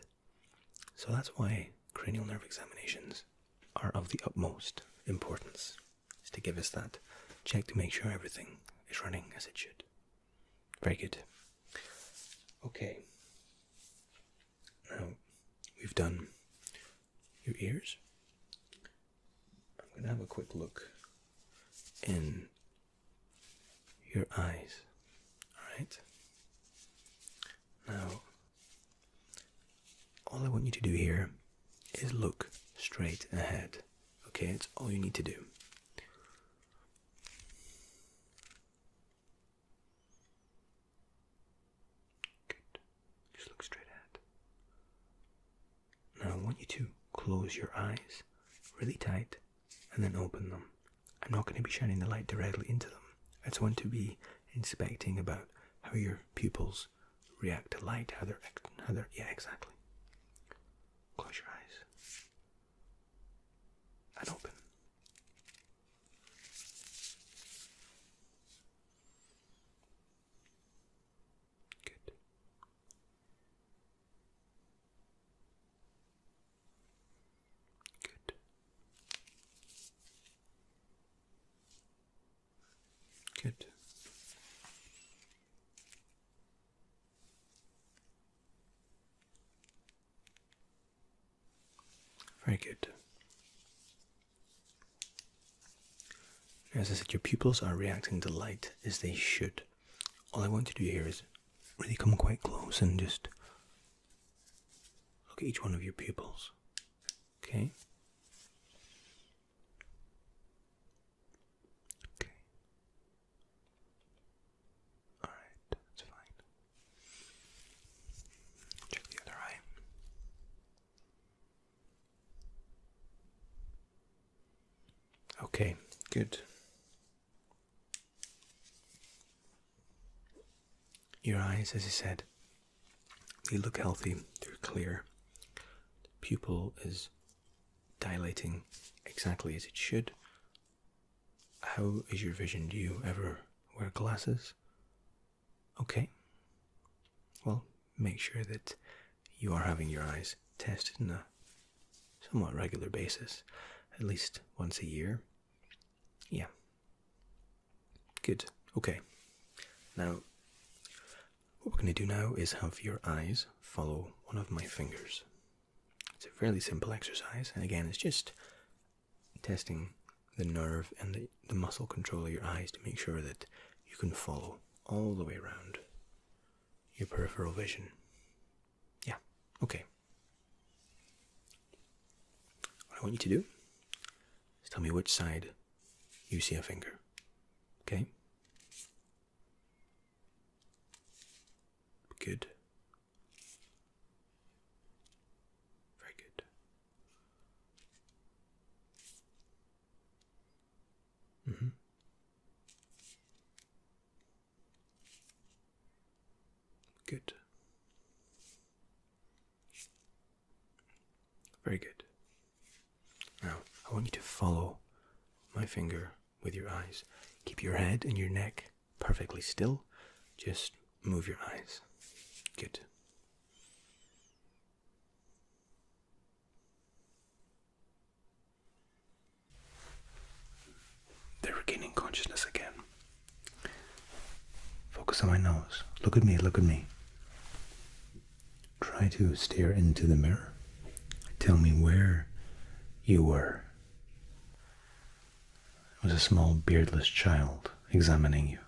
So that's why cranial nerve examinations are of the utmost importance, is to give us that check to make sure everything is running as it should. Very good. Okay. Now, we've done your ears. I'm going to have a quick look in your eyes. Alright? Now, all I want you to do here is look straight ahead. Okay, it's all you need to do. Good. Just look straight ahead. Now I want you to close your eyes really tight and then open them. I'm not going to be shining the light directly into them. I just want to be inspecting about how your pupils react to light, how they're, yeah, exactly. Close your eyes and open. Good. Good. Good. Very good. As I said, your pupils are reacting to light as they should. All I want to do here is really come quite close and just look at each one of your pupils. Okay? Okay. Alright, that's fine. Check the other eye. Okay, good. Your eyes, as I said, they look healthy, they're clear. The pupil is dilating exactly as it should. How is your vision? Do you ever wear glasses? Okay. Well, make sure that you are having your eyes tested on a somewhat regular basis, at least once a year. Yeah. Good. Okay. Now, what we're going to do now is have your eyes follow one of my fingers. It's a fairly simple exercise, and again, it's just testing the nerve and the muscle control of your eyes to make sure that you can follow all the way around your peripheral vision. Yeah, okay. What I want you to do is tell me which side you see a finger. Okay? Good. Very good. Mm-hmm. Good. Very good. Now, I want you to follow my finger with your eyes. Keep your head and your neck perfectly still. Just move your eyes. Good. They're regaining consciousness again. Focus on my nose. Look at me, look at me. Try to stare into the mirror. Tell me where you were. It was a small beardless child examining you.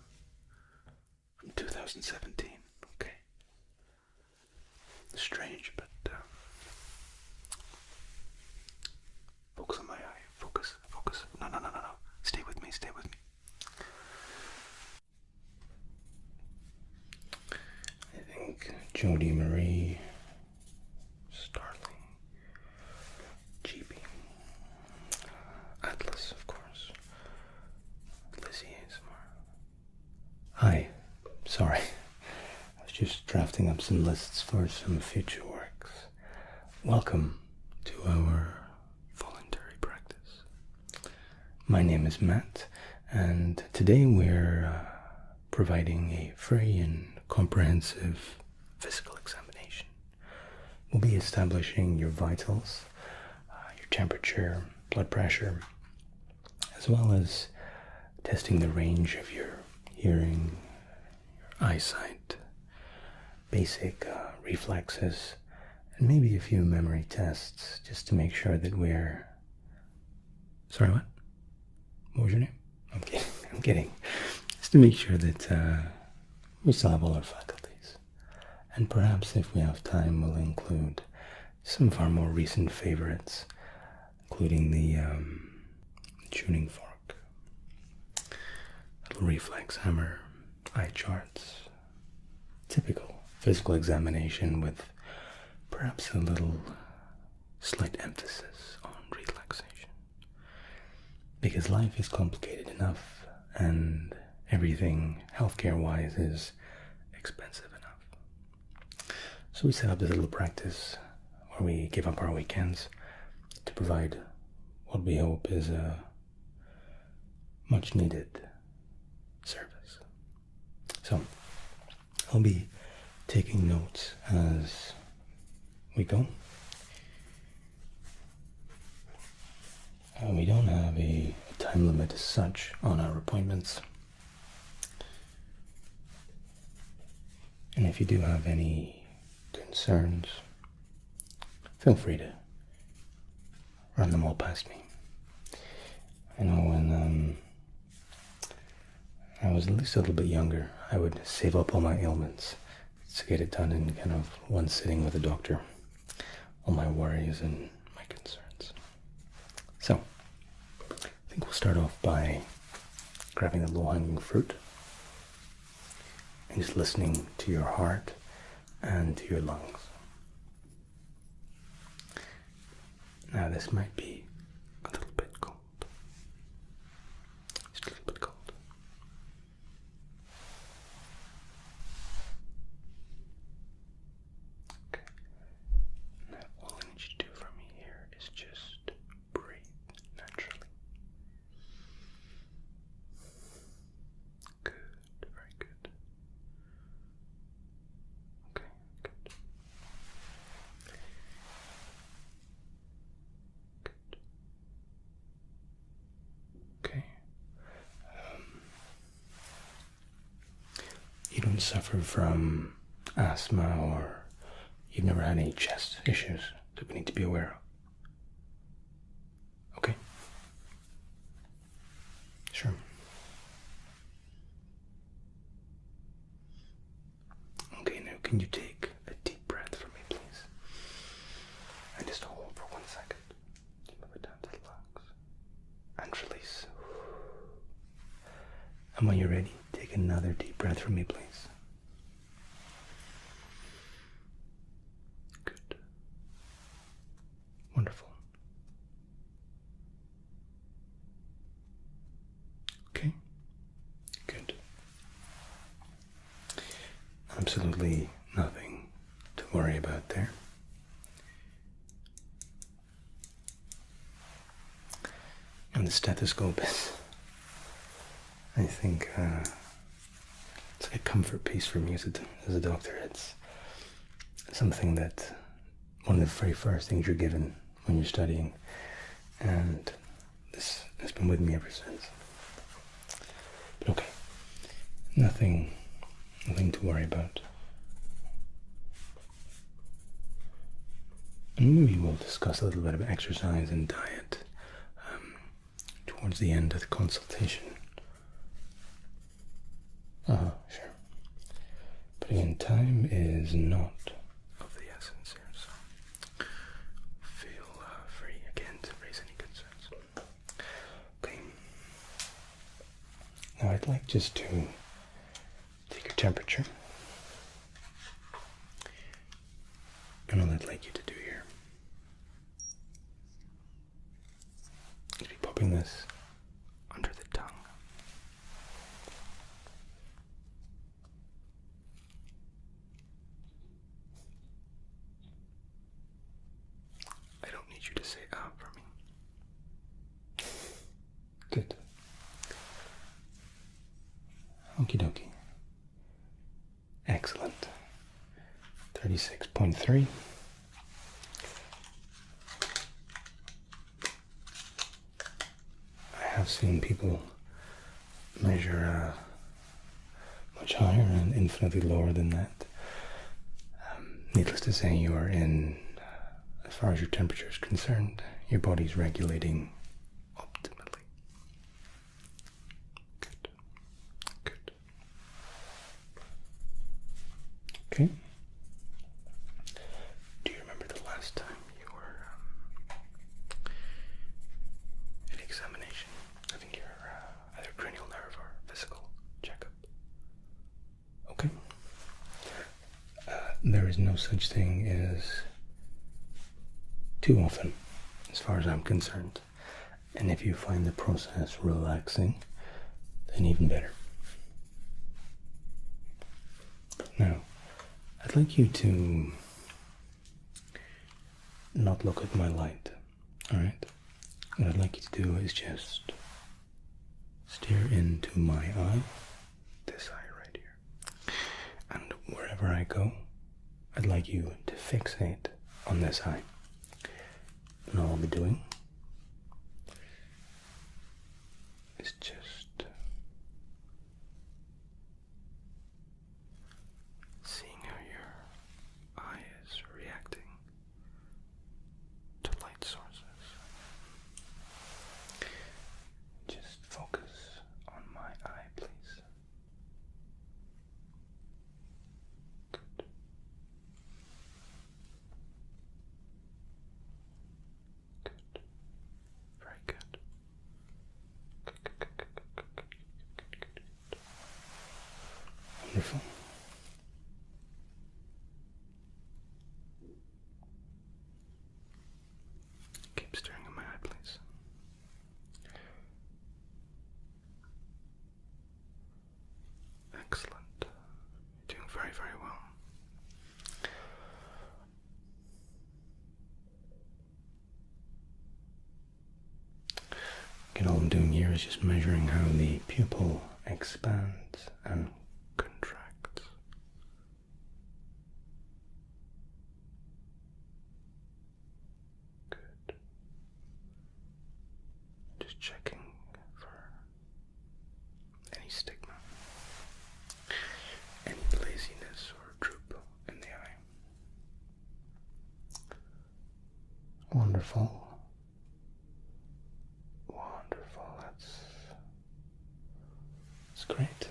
From 2017. Okay. Strange, but focus on my eye. Focus. No. Stay with me. I think Jody Marie, Starling, GB, Atlas, of course, Lizzie ASMR. Hi, sorry. I was just drafting up some lists for some future works. Welcome to our voluntary practice. My name is Matt, and today we're providing a free and comprehensive physical examination. We'll be establishing your vitals, your temperature, blood pressure, as well as testing the range of your hearing, your eyesight, basic reflexes, and maybe a few memory tests just to make sure that we're... Sorry, what? What was your name? I'm kidding. Just to make sure that we still have all our faculties. And perhaps if we have time, we'll include some of our more recent favorites, including the tuning fork, little reflex hammer, eye charts, typical physical examination with perhaps a little slight emphasis on relaxation. Because life is complicated enough, and everything healthcare-wise is expensive enough. So we set up this little practice where we give up our weekends to provide what we hope is a much needed service. So I'll be taking notes as we go. We don't have a time limit as such on our appointments. And if you do have any concerns, feel free to run them all past me. I know when I was at least a little bit younger, I would save up all my ailments to get it done in kind of one sitting with a doctor. All my worries and my concerns. So, I think we'll start off by grabbing the low-hanging fruit and just listening to your heart and to your lungs. Now this might be a little bit cold. Just a little bit cold. Okay. Now all I need you to do for me here is just breathe naturally. Good, very good. Okay, good. Okay. You don't suffer from asthma, or you've never had any chest issues that we need to be aware of? Okay. Sure. Okay, now can you take a deep breath for me, please? And just hold for 1 second. Move it down to the lungs. And release. And when you're ready, take another deep breath for me, please. Good. Wonderful. Okay. Good. Absolutely nothing to worry about there. And the stethoscope is, I think, it's like a comfort piece for me as a doctor. It's something that, one of the very first things you're given when you're studying, and this has been with me ever since. But okay, nothing to worry about. And maybe we'll discuss a little bit of exercise and diet towards the end of the consultation. Sure. But again, time is not of the essence here, so feel free again to raise any concerns. Okay. Now I'd like just to take your temperature. And all I'd like you to do here is be popping this under the tongue. I don't need you to say ah for me. Good. Okie dokie. Excellent. 36.3. I have seen people measure much higher and infinitely lower than that. Needless to say, you are in, as far as your temperature is concerned, your body's regulating optimally. Good. Good. Okay. Do you remember the last time you were in examination? I think your either cranial nerve or physical checkup. Okay. There is no such thing as too often, as far as I'm concerned. And if you find the process relaxing, then even better. Now, I'd like you to not look at my light, alright? What I'd like you to do is just stare into my eye, this eye right here. And wherever I go, I'd like you to fixate on this eye. And all I'll be doing is just seeing how your eye is reacting to light sources. Just focus on my eye, please. Good. Good. Very good. Wonderful. Keep staring at my eye, please. Excellent. You're doing very, very well. Again, all I'm doing here is just measuring how the pupil expands and contracts. Good. Just checking for any stigma, any laziness or droop in the eye. Wonderful. Wonderful. That's great.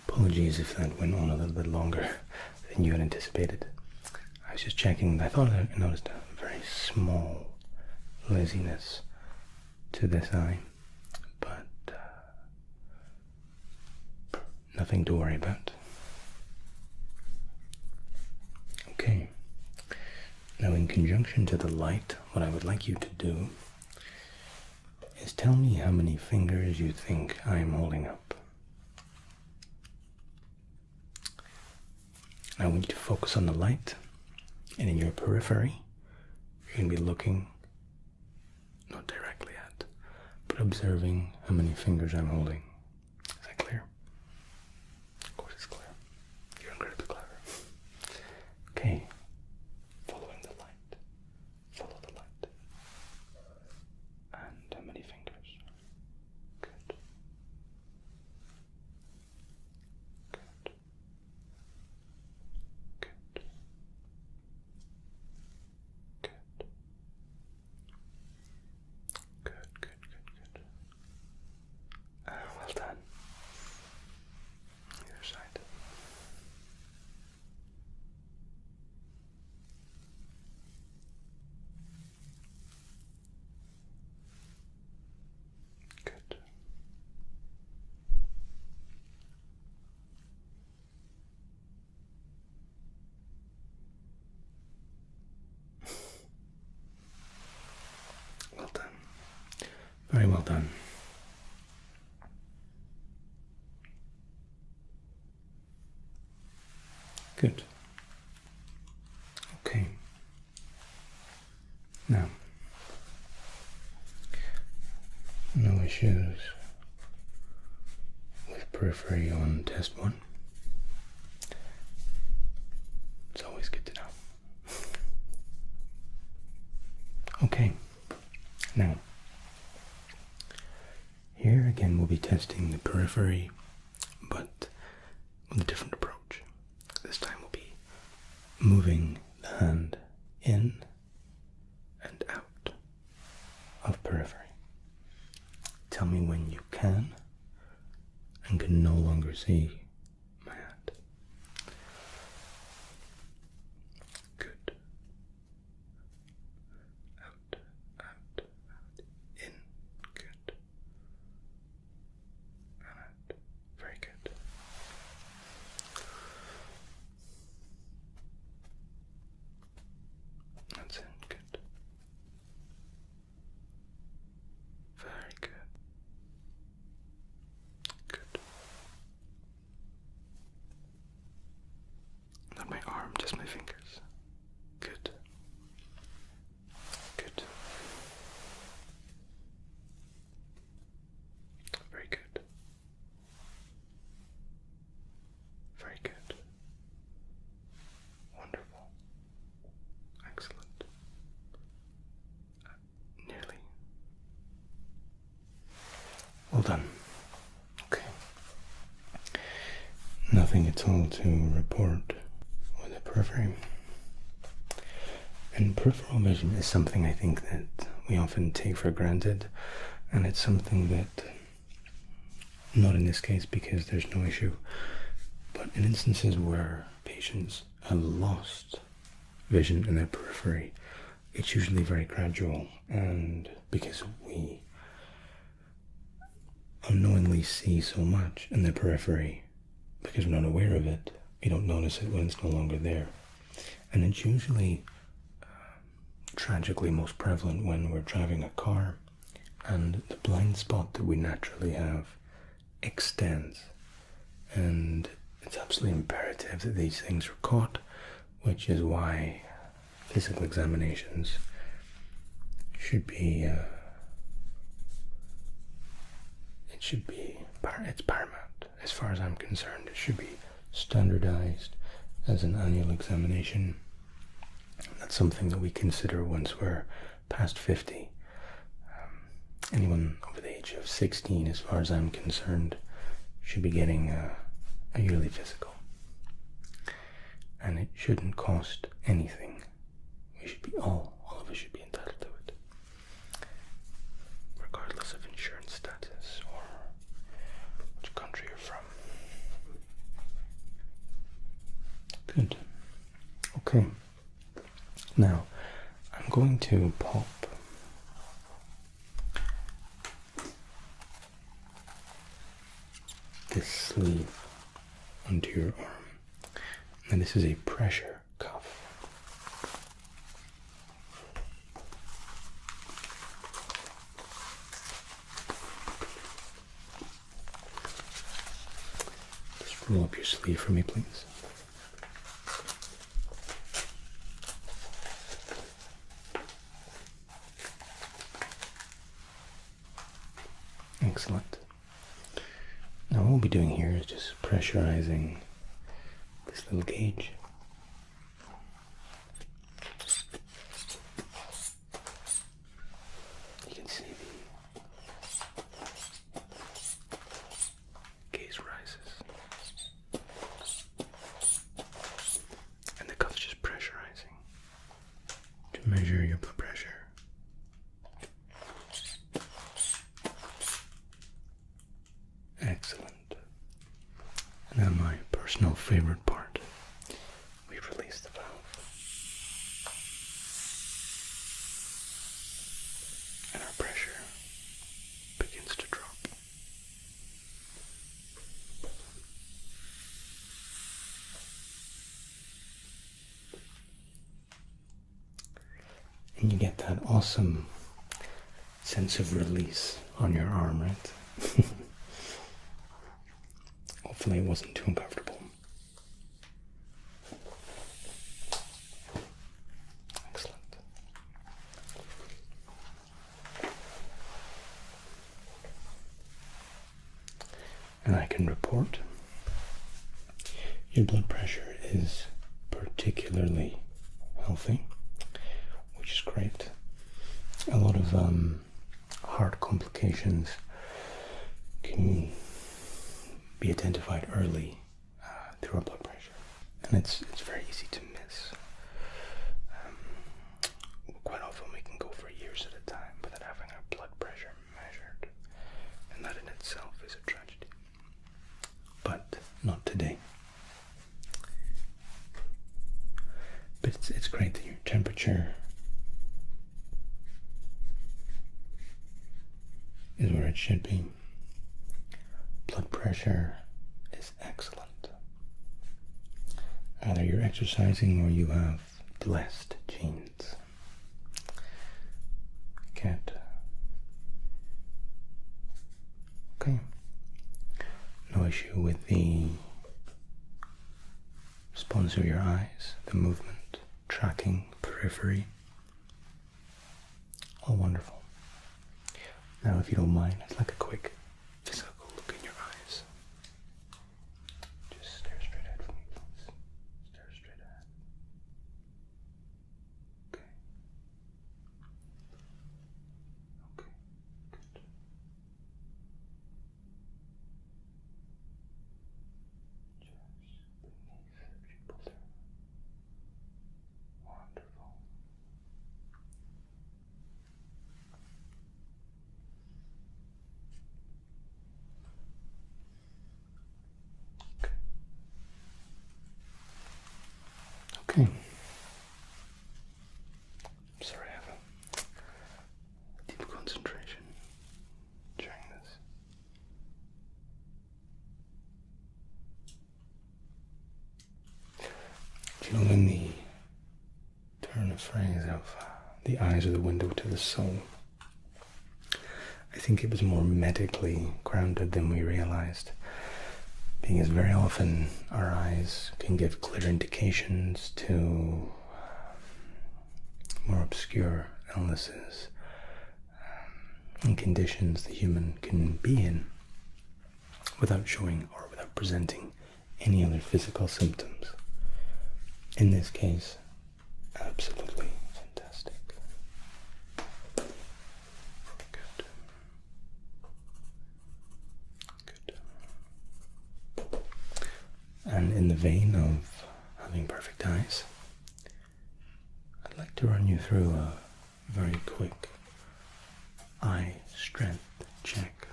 Apologies if that went on a little bit longer than you had anticipated. I was just checking. I thought I noticed a very small laziness to this eye, but nothing to worry about. Okay. Now, in conjunction to the light, what I would like you to do is tell me how many fingers you think I am holding up. I want you to focus on the light, and in your periphery, you're going to be looking, not directly at, but observing how many fingers I'm holding. Is that clear? Of course it's clear. You're incredibly clever. Okay. Following the light. Follow the light. And how many fingers? Good. Good. Good. Very well done. Good. Okay. Now, no issues with periphery on test 1. It's always good to know. Okay. Now, here again we'll be testing the periphery, but with a different approach. This time we'll be moving the hand in and out of periphery. Tell me when you can and can no longer see my hand. Good. Out, out, out, in. Good. And out. Very good. That's it. Good. Very good. Good. Not my arm, just my fingers. Good. Good. Very good. Very good. Wonderful. Excellent. Nearly. Well done. Okay. Nothing at all to report with the periphery. And peripheral vision is something I think that we often take for granted, and it's something that, not in this case because there's no issue, but in instances where patients have lost vision in their periphery, it's usually very gradual, and because we unknowingly see so much in the periphery, because we're not aware of it, we don't notice it when it's no longer there. And it's usually tragically most prevalent when we're driving a car and the blind spot that we naturally have extends, and it's absolutely imperative that these things are caught, which is why physical examinations should be it's paramount as far as I'm concerned. It should be standardized as an annual examination. That's something that we consider once we're past 50. Anyone over the age of 16, as far as I'm concerned, should be getting a yearly physical. And it shouldn't cost anything. We should be all of us should be entitled to it, regardless of insurance status or which country you're from. Good. Okay. Now, I'm going to pop this sleeve onto your arm, and this is a pressure cuff. Just roll up your sleeve for me, please. Excellent. Now what we'll be doing here is just pressurizing this little gauge. You can see the gaze rises, and the cuff's just pressurizing to measure your blood pressure. Excellent. Now my personal favorite part. We release the valve. And our pressure begins to drop. And you get that awesome sense of release on your arm, right? Hopefully it wasn't too uncomfortable. Excellent. And I can report your blood pressure is particularly healthy, which is great. A lot of heart complications can be identified early through our blood pressure, and it's very easy to miss. Quite often we can go for years at a time without having our blood pressure measured, and that in itself is a tragedy. But not today. But it's great that your temperature is where it should be. Blood pressure is excellent. Either you're exercising or you have blessed genes. Good. Okay. No issue with the response of your eyes, the movement, tracking, periphery. All wonderful. Now, if you don't mind, I'd like a quick physical look in your eyes. Just stare straight ahead for me, please. Stare straight ahead. Okay. Okay, good. Just beneath the pupil there. Wonderful. Okay. Sorry, I have a deep concentration during this. Do you know in the turn of phrase of the eyes are the window to the soul, I think it was more medically grounded than we realized. Being as very often our eyes can give clear indications to more obscure illnesses and conditions the human can be in without showing or without presenting any other physical symptoms. In this case, absolutely fantastic. Good. Good. And in the vein of having perfect eyes, I'd like to run you through a very quick eye strength check.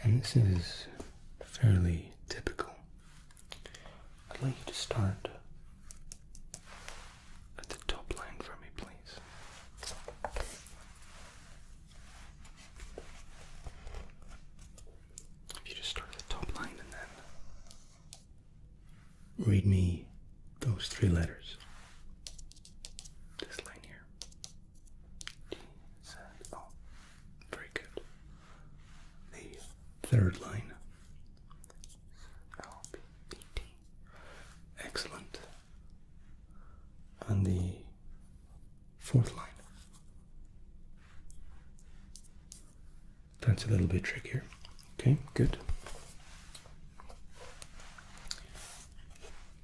And this is fairly typical. I'd like you to start at the top line for me, please. If you just start at the top line and then read me those three letters. This line here. D, Z, O. Very good. The third line. L, P, E, T. Excellent. And the fourth line. That's a little bit trickier. Okay, good.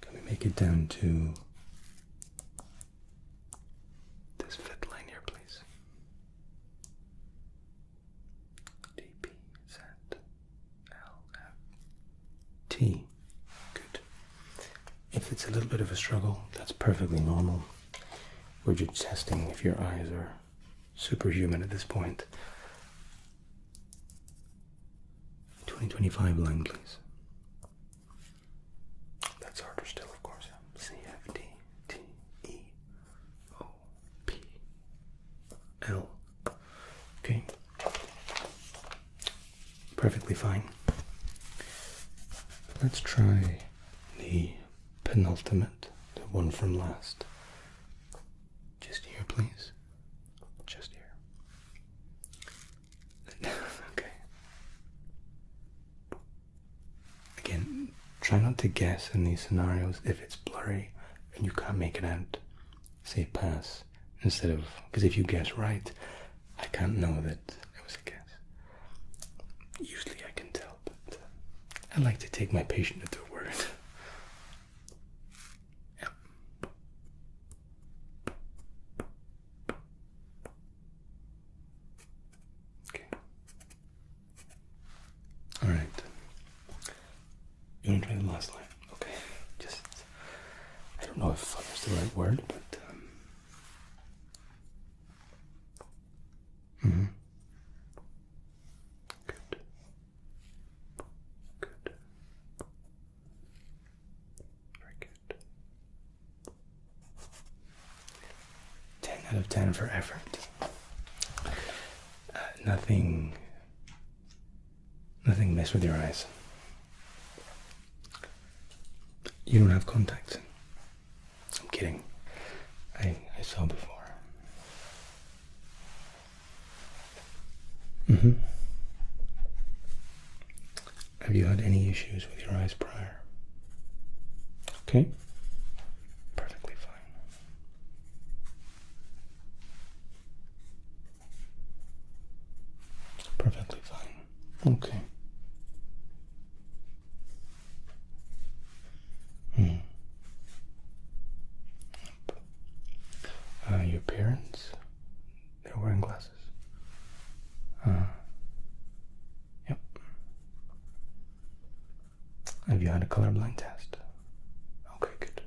Can we make it down to this fifth line here, please? D, P, Z, L, F, T. Good. If it's a little bit of a struggle, that's perfectly normal. We're just testing if your eyes are superhuman at this point. 2025 line, please. That's harder still, of course. C, F, D, T, E, O, P, L. Okay. Perfectly fine. Let's try the penultimate, the one from last. Just here, please. try not to guess in these scenarios if it's blurry and you can't make it out. Say pass instead of, because if you guess right, I can't know that it was a guess. Usually I can tell, but I like to take my patient at their word. Yeah. Okay. All right. You want to try the last line? Okay. Just, I don't know if fun is the right word, but good. Good. Very good. 10 out of 10 for effort. Nothing mess with your eyes. You don't have contacts. I'm kidding. I saw before. Have you had any issues with your eyes prior? Okay. Perfectly fine. Perfectly fine. Okay. Your parents, they're wearing glasses. Yep. Have you had a colorblind test? Okay, good.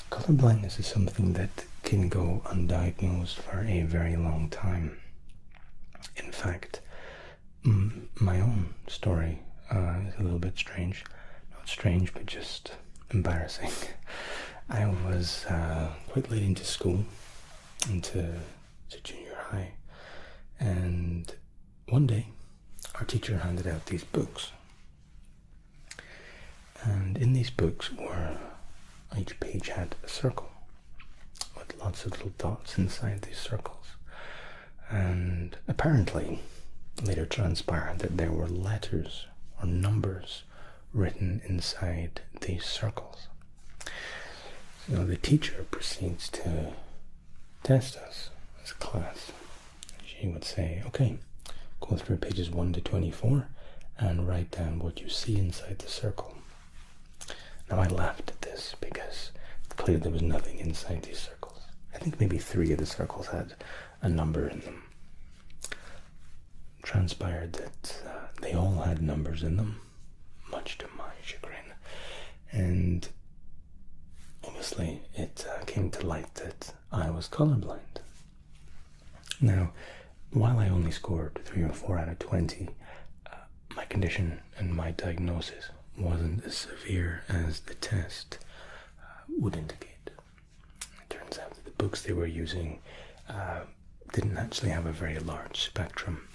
Colorblindness is something that can go undiagnosed for a very long time. In fact, my own story is a little bit strange. Not strange, but just embarrassing. I was quite late into school, into junior high, and one day our teacher handed out these books. And in these books were, each page had a circle with lots of little dots inside these circles. And apparently, later transpired that there were letters or numbers written inside these circles. So the teacher proceeds to test us as a class. She would say, okay, go through pages 1 to 24 and write down what you see inside the circle. Now I laughed at this because clearly there was nothing inside these circles. I think maybe 3 of the circles had a number in them. Transpired that they all had numbers in them, much to my chagrin. And obviously it came to light that I was colorblind. Now, while I only scored 3 or 4 out of 20, my condition and my diagnosis wasn't as severe as the test would indicate. It turns out that the books they were using didn't actually have a very large spectrum.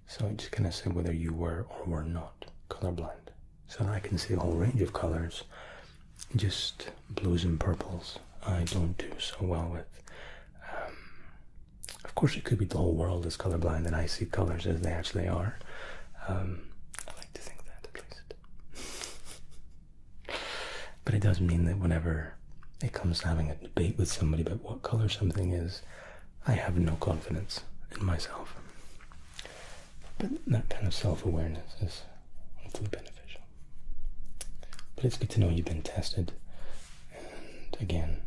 So it just kind of said whether you were or were not colorblind. So I can see a whole range of colors, just blues and purples I don't do so well with. Of course it could be the whole world is colorblind and I see colors as they actually are. I like to think that at least. But it does mean that whenever it comes to having a debate with somebody about what color something is, I have no confidence in myself. But that kind of self-awareness is hopefully beneficial. But it's good to know you've been tested. And again,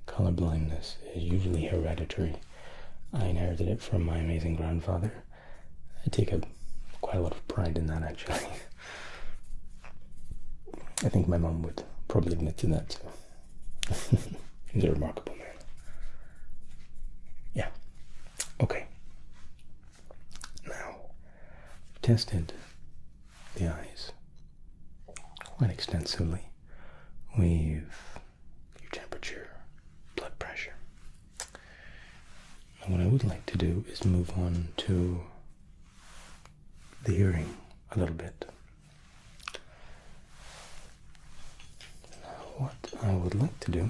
colorblindness is usually hereditary. I inherited it from my amazing grandfather. I take quite a lot of pride in that, actually. I think my mum would probably admit to that too. He's a remarkable man. Yeah. Okay. Now, I've tested the eyes quite extensively. We've your temperature, blood pressure. And what I would like to do is move on to the hearing a little bit. Now, what I would like to do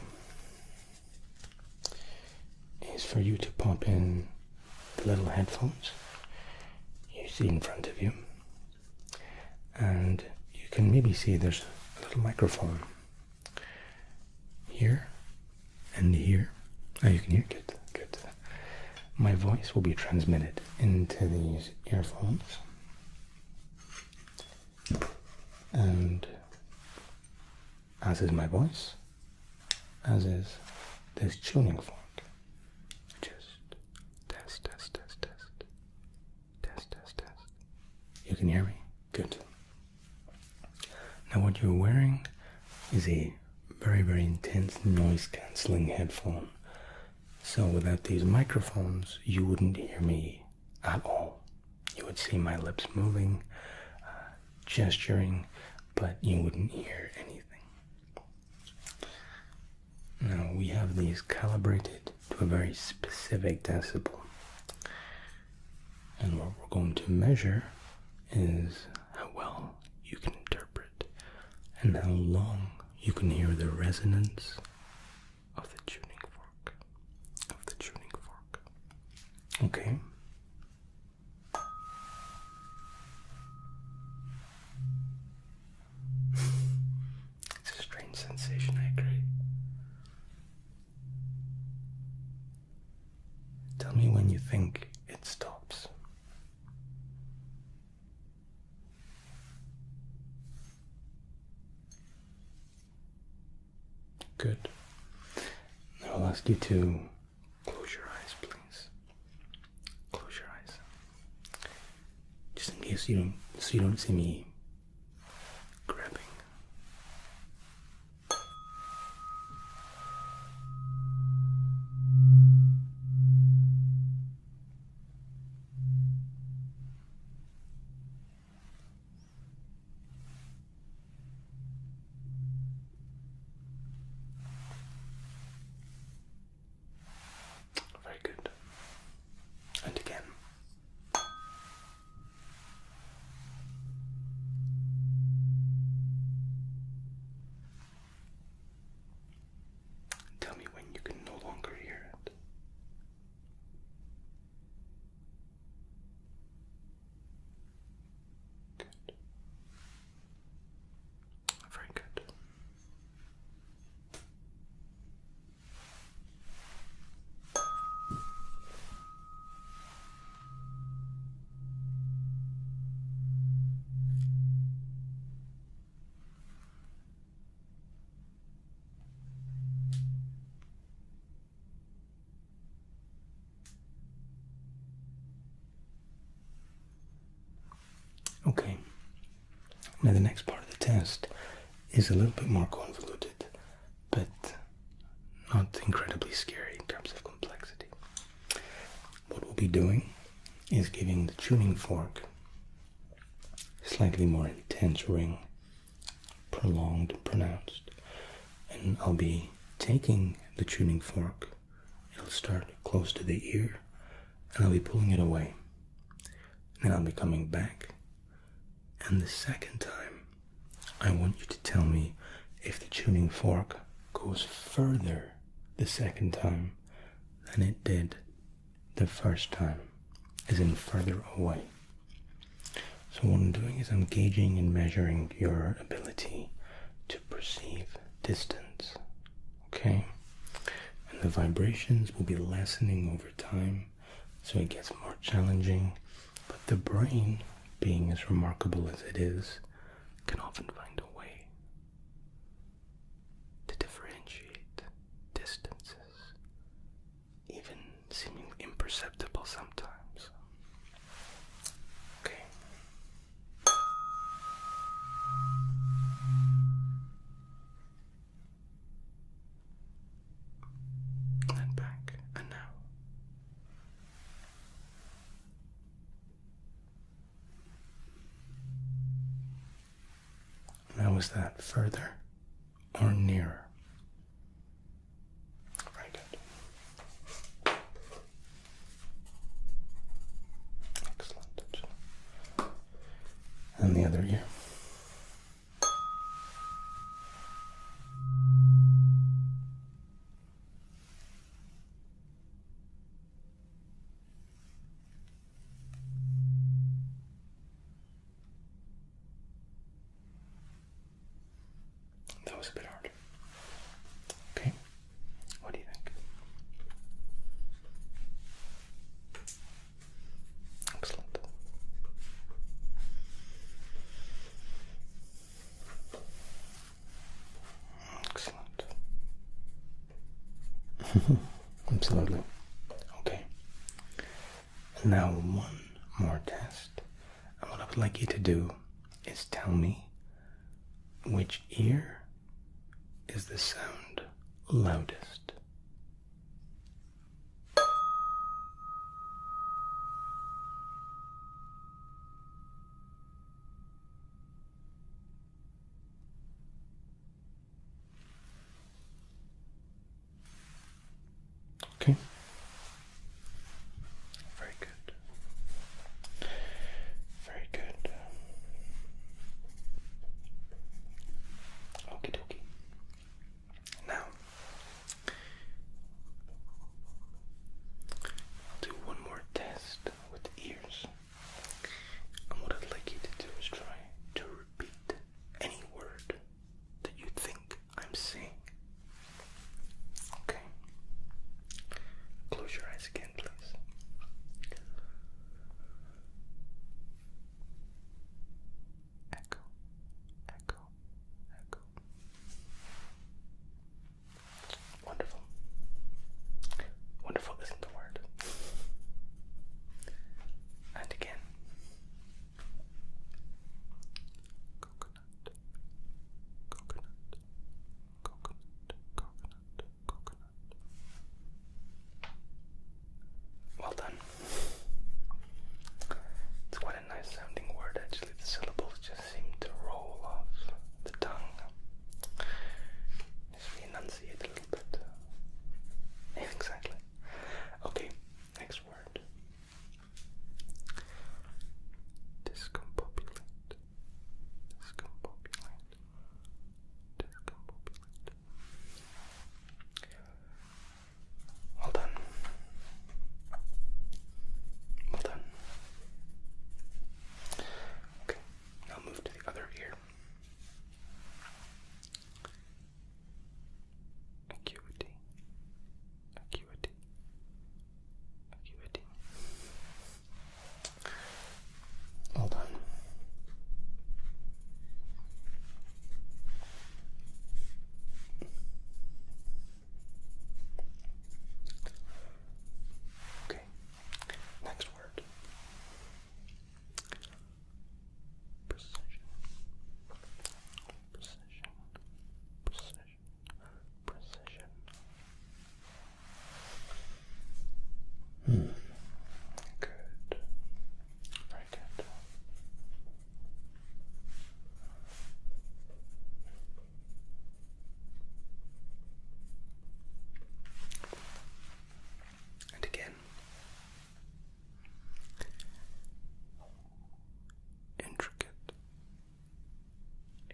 is for you to pop in the little headphones you see in front of you, And you can maybe see there's a little microphone here and here. Oh, you can hear it. Good. My voice will be transmitted into these earphones. And as is my voice, as is this tuning fork. Just test, test, test, test. Test, test, test. You can hear me? Good. Now what you're wearing is a very, very intense noise-cancelling headphone. So without these microphones, you wouldn't hear me at all. You would see my lips moving, gesturing, but you wouldn't hear anything. Now we have these calibrated to a very specific decibel. And what we're going to measure is how well you can interpret and how long you can hear the resonance of the tuning fork. Okay? It's a strange sensation, I agree. Tell me when you think it stops. Good. Now I'll ask you to close your eyes, please. Close your eyes. Just in case you don't see me grabbing. Very good. And again. Tell me when you can no longer hear it. Good. Very good. Okay. Now the next part of the test is a little bit more convoluted, but not incredibly scary in terms of complexity. What we'll be doing is giving the tuning fork a slightly more intense ring, prolonged and pronounced. And I'll be taking the tuning fork, it'll start close to the ear, and I'll be pulling it away. Then I'll be coming back, and the second time, I want you to tell me if the tuning fork goes further the second time than it did the first time, as in further away. So what I'm doing is I'm gauging and measuring your ability to perceive distance, okay? And the vibrations will be lessening over time, so it gets more challenging, but the brain, being as remarkable as it is, can often find a way to differentiate distances, even seemingly imperceptible sometimes. Okay. And then back, and now. Now is that further or nearer? Very good. Excellent. And the other ear. That was a bit hard. Okay, what do you think? Excellent. Excellent. Absolutely. Okay. And now one more test. And what I would like you to do is tell me which ear is the sound loudest. Okay. Very good. Very good. Okie dokie. Now, I'll do one more test with the ears. And what I'd like you to do is try to repeat any word that you think I'm saying. Okay. Close your eyes again, please. Echo, echo, echo. Wonderful. Wonderful isn't the word. And again. Coconut, coconut, coconut, coconut, coconut. Well done. It's quite a nice sounding word, actually. The syllables just seem to roll off the tongue. Just enunciate a little bit. Exactly. Okay, next word. Discombobulate. Discombobulate. Discombobulate. Well done. Well done. Okay, now move to the other ear. Acuity. Acuity. Acuity. Well done. Okay, next word. Precision. Precision. Precision. Precision. Good. Very good. And again. Intricate.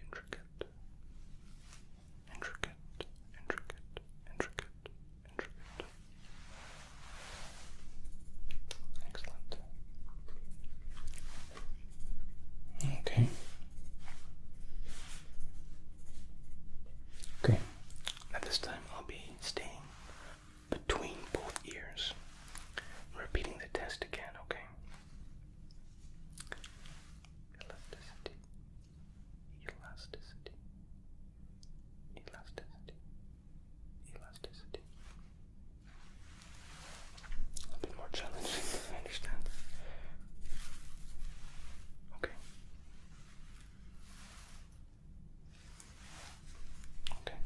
Intricate. Intricate. Intricate. Intricate. Intricate. Excellent. Okay. Okay. Now this time I'll be staying between both ears. Repeating the test again, okay? Elasticity. Elasticity. Elasticity. Elasticity. A bit more challenging, I understand. Okay. Okay.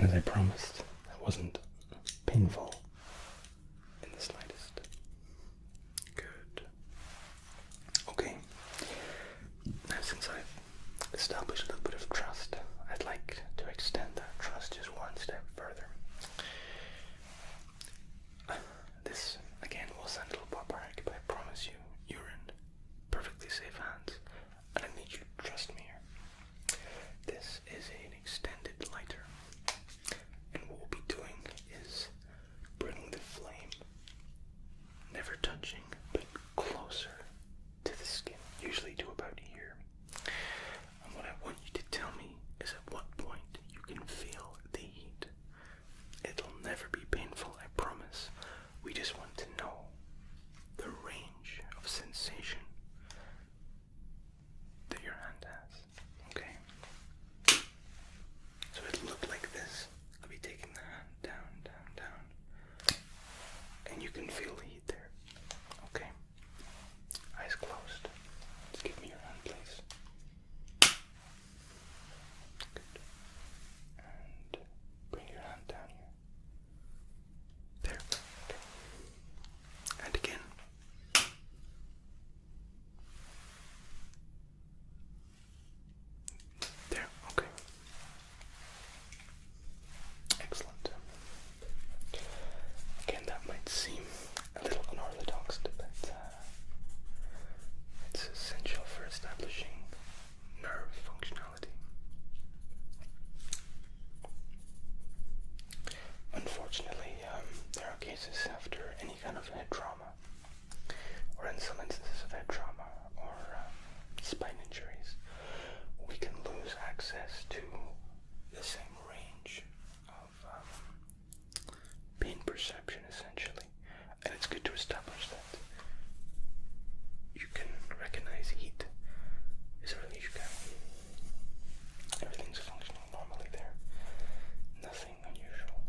And as I promised, it wasn't painful in the slightest. Good. Okay. Now, since I've established a little bit of trust, I'd like to extend that trust just one step further. This, again, will sound a little barbaric, but I promise you, you're in perfectly safe hands, and I need you to trust me here. This is an extended lighter, and what we'll be doing is bringing the flame, never touching, but closer to the skin, usually to about here. And what I want you to tell me is at what point you can feel the heat. It'll never be painful, I promise. We just want to know the range of sensation that your hand has. Okay? So it'll look like this. I'll be taking the hand down, down, down. And you can feel the heat there. Okay? Eyes closed. Just give me your hand, please. Good. And bring your hand down here. There. Okay. And again. There. Okay. Excellent. Again, that might seem a little unorthodox, but it's essential for establishing nerve functionality. Unfortunately, there are cases after any kind of head trauma, or in some instances of head trauma, or spine injuries, we can lose access to the same range of pain perception, essentially. And it's good to establish that you can recognize heat as early as you can. Everything's functioning normally there. Nothing unusual.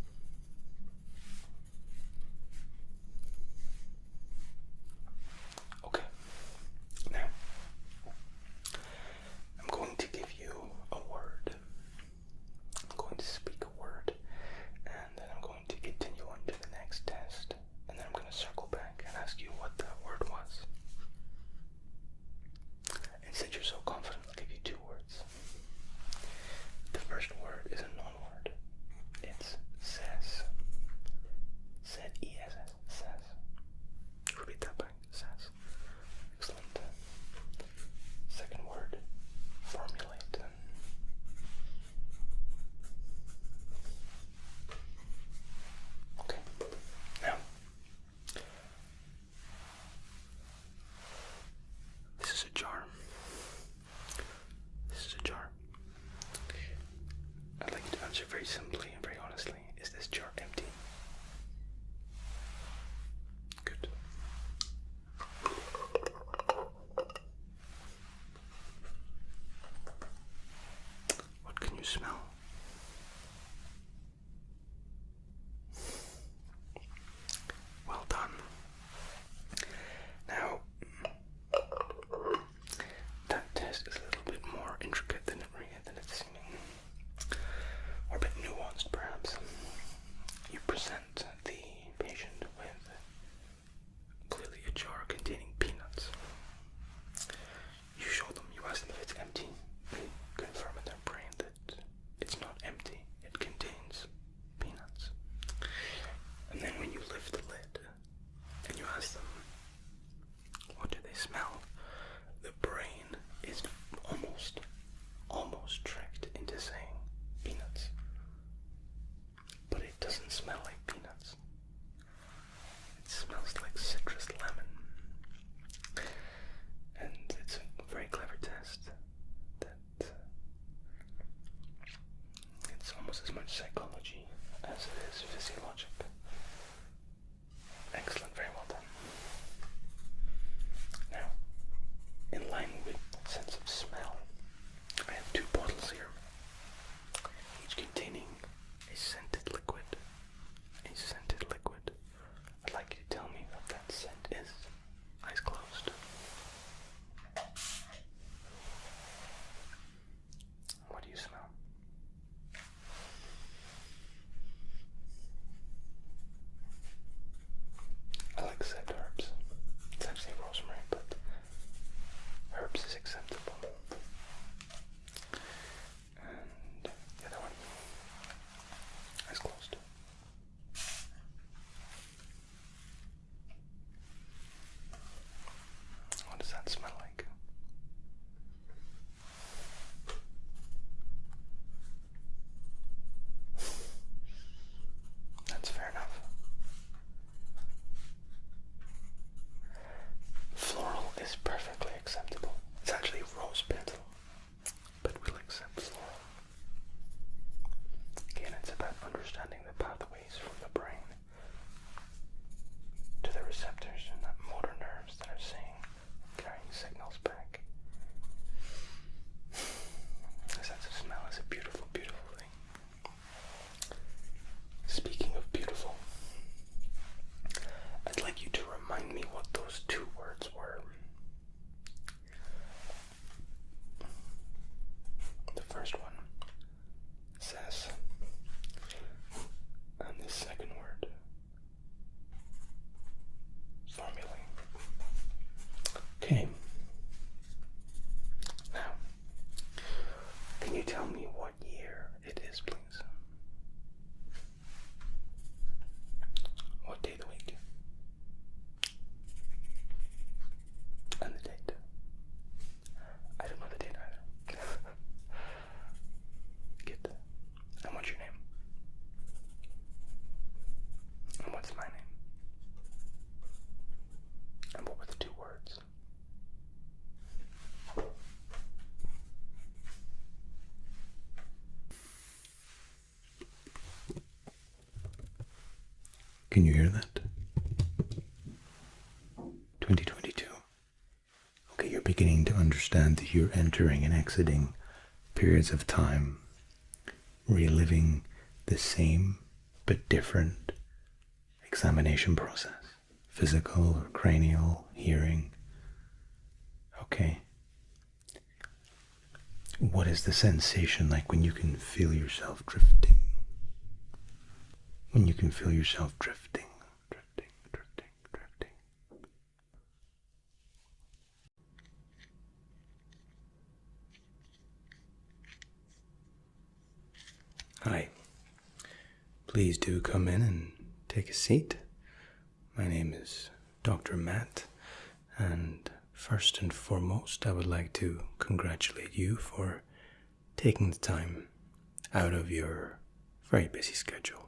Okay. Now, I'm going to give you a word. I'm going to speak a word, and then I'm going to continue on to the next test, and then I'm going to circle back and ask you what that word was. And since you're so confident, I'll give you two words. The first word is a non-word. It's says. Z-E-S-S. Says. Repeat that back. Says. Excellent. Second word, formulate. Okay. Now, this is a jar. This is a jar. I'd like you to answer very simply and very honestly. Is this jar empty? Good. What can you smell? Well done. Now, that test is a little bit more intricate than it's seeming, or a bit nuanced perhaps. You present the patient with clearly a jar containing peanuts. You show them, you ask them if it's empty. They confirm in their brain that it's what year it is, please? What day of the week? And the date? I don't know the date either. Get that. And what's your name? And what's my name? And what were the 2 words? Can you hear that? 2022. Okay, you're beginning to understand that you're entering and exiting periods of time, reliving the same but different examination process. Physical or cranial, hearing. Okay. What is the sensation like when you can feel yourself drifting? When you can feel yourself drifting, drifting, drifting, drifting. Hi. Please do come in and take a seat. My name is Dr. Matt, and first and foremost, I would like to congratulate you for taking the time out of your very busy schedule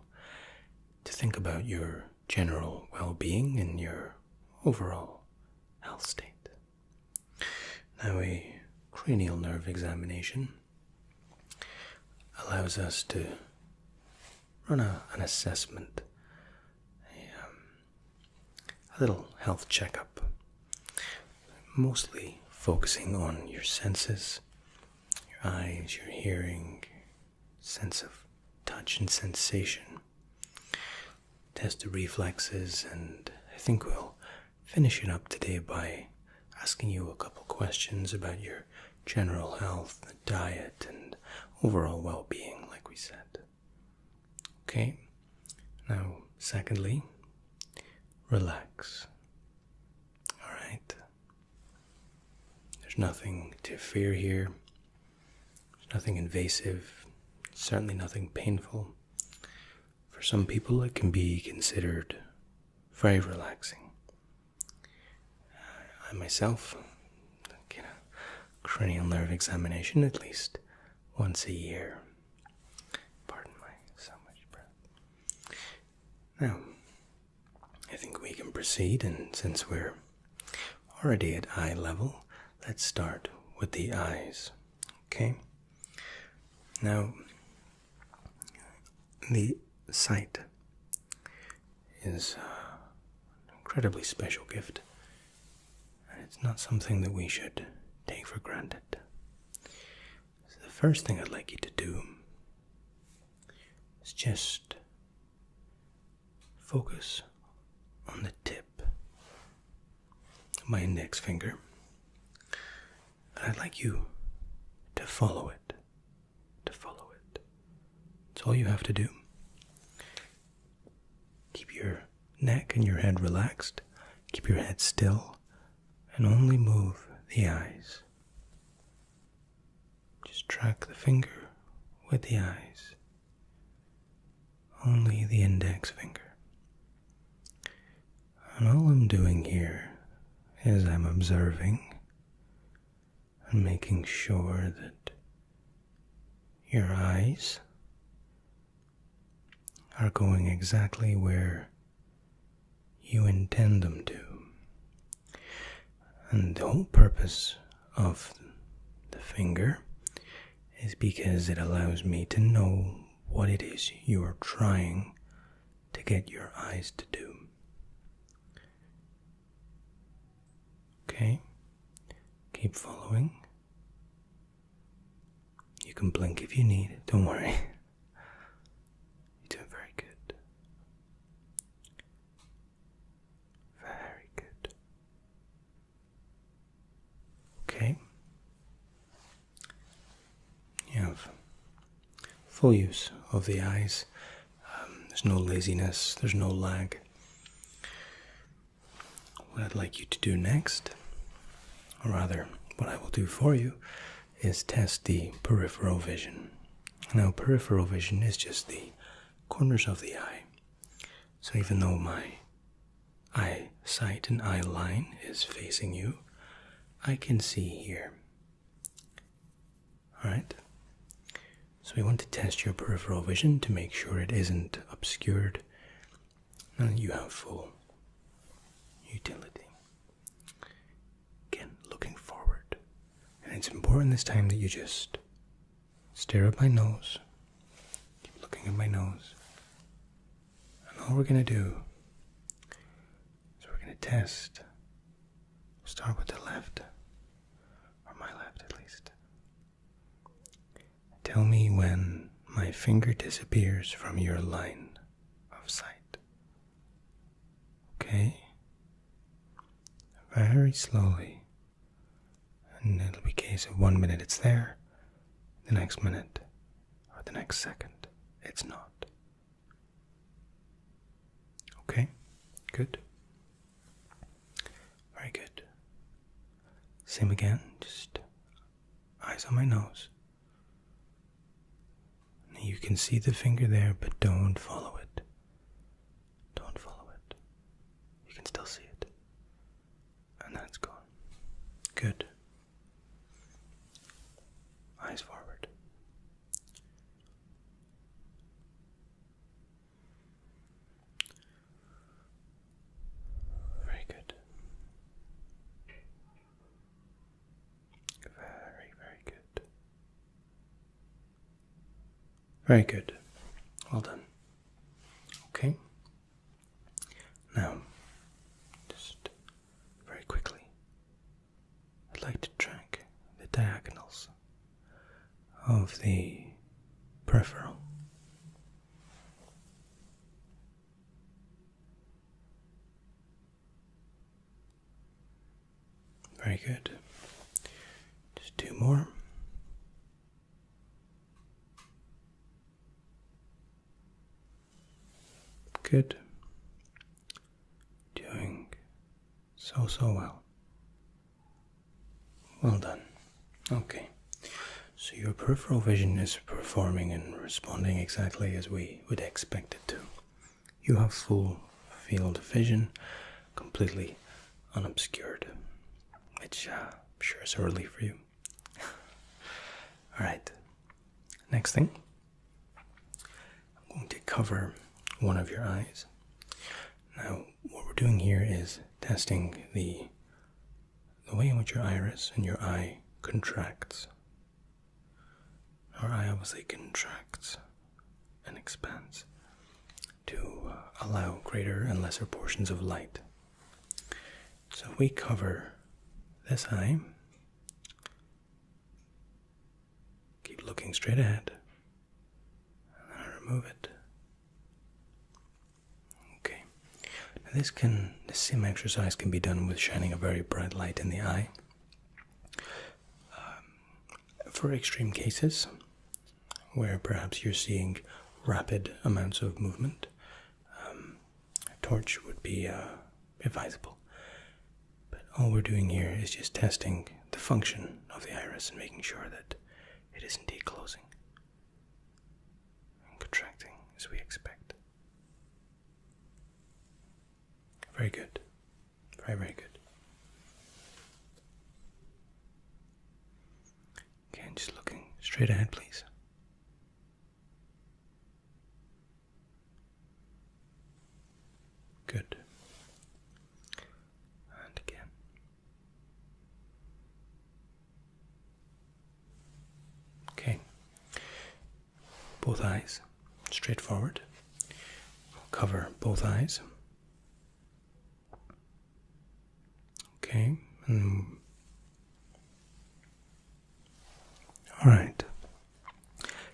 to think about your general well-being and your overall health state. Now, a cranial nerve examination allows us to run an assessment, a little health checkup, mostly focusing on your senses, your eyes, your hearing, sense of touch and sensation. Test the reflexes, and I think we'll finish it up today by asking you a couple questions about your general health, diet, and overall well-being, like we said. Okay? Now, secondly, relax. Alright? There's nothing to fear here. There's nothing invasive. Certainly nothing painful. For some people, it can be considered very relaxing. I myself get a cranial nerve examination at least once a year. Pardon my so much breath. Now, I think we can proceed, and since we're already at eye level, let's start with the eyes. Okay? Now, the sight is an incredibly special gift, and it's not something that we should take for granted. So the first thing I'd like you to do is just focus on the tip of my index finger, and I'd like you to follow it. That's all you have to do. Keep your neck and your head relaxed. Keep your head still, and only move the eyes. Just track the finger with the eyes. Only the index finger. And all I'm doing here is I'm observing and making sure that your eyes are going exactly where you intend them to. And the whole purpose of the finger is because it allows me to know what it is you are trying to get your eyes to do. Okay? Keep following. You can blink if you need, don't worry. You're doing very good. Very good. Okay. You have full use of the eyes. There's no laziness, there's no lag. What I'd like you to do next, or rather, what I will do for you, is test the peripheral vision. Now, peripheral vision is just the corners of the eye. So even though my eyesight and eye line is facing you, I can see here. Alright? So we want to test your peripheral vision to make sure it isn't obscured and that you have full utility. Again, looking forward. And it's important this time that you just stare at my nose. Keep looking at my nose. And all we're going to do is we're going to test. We'll start with the left, or my left at least. Tell me when my finger disappears from your line of sight. Okay? Very slowly. And it'll be a case of 1 minute it's there, the next minute, or the next second, it's not. Okay? Good. Very good. Same again, just eyes on my nose. You can see the finger there, but don't follow it. Don't follow it. You can still see it. And that's gone. Good. Eyes forward. Very good. Very, very good. Very good. Well done. Okay. Now, just very quickly, I'd like to track the diagonals of the peripheral. Very good. Just 2 more. Good. Doing so well. Well done. Okay. So your peripheral vision is performing and responding exactly as we would expect it to. You have full field of vision, completely unobscured, which I'm sure is a relief for you. Alright. Next thing. I'm going to cover one of your eyes. Now, what we're doing here is testing the way in which your iris and your eye contracts. Our eye obviously contracts and expands to allow greater and lesser portions of light. So if we cover this eye, keep looking straight ahead, and then I remove it. This same exercise can be done with shining a very bright light in the eye. For extreme cases, where perhaps you're seeing rapid amounts of movement, a torch would be advisable. But all we're doing here is just testing the function of the iris and making sure that it is indeed closing and contracting as we expect. Very good. Very, very good. Okay, just looking straight ahead, please. Good. And again. Okay. Both eyes, straight forward. Cover both eyes. Okay. All right.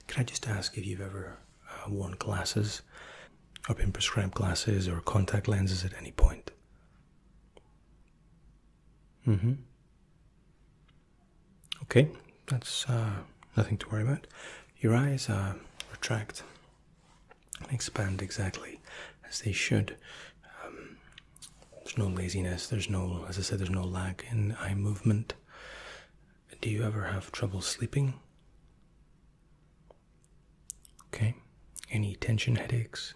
Can I just ask if you've ever worn glasses or been prescribed glasses or contact lenses at any point? Okay, that's nothing to worry about. Your eyes retract and expand exactly as they should. There's no laziness, there's no, as I said, there's no lag in eye movement. Do you ever have trouble sleeping? tension, headaches?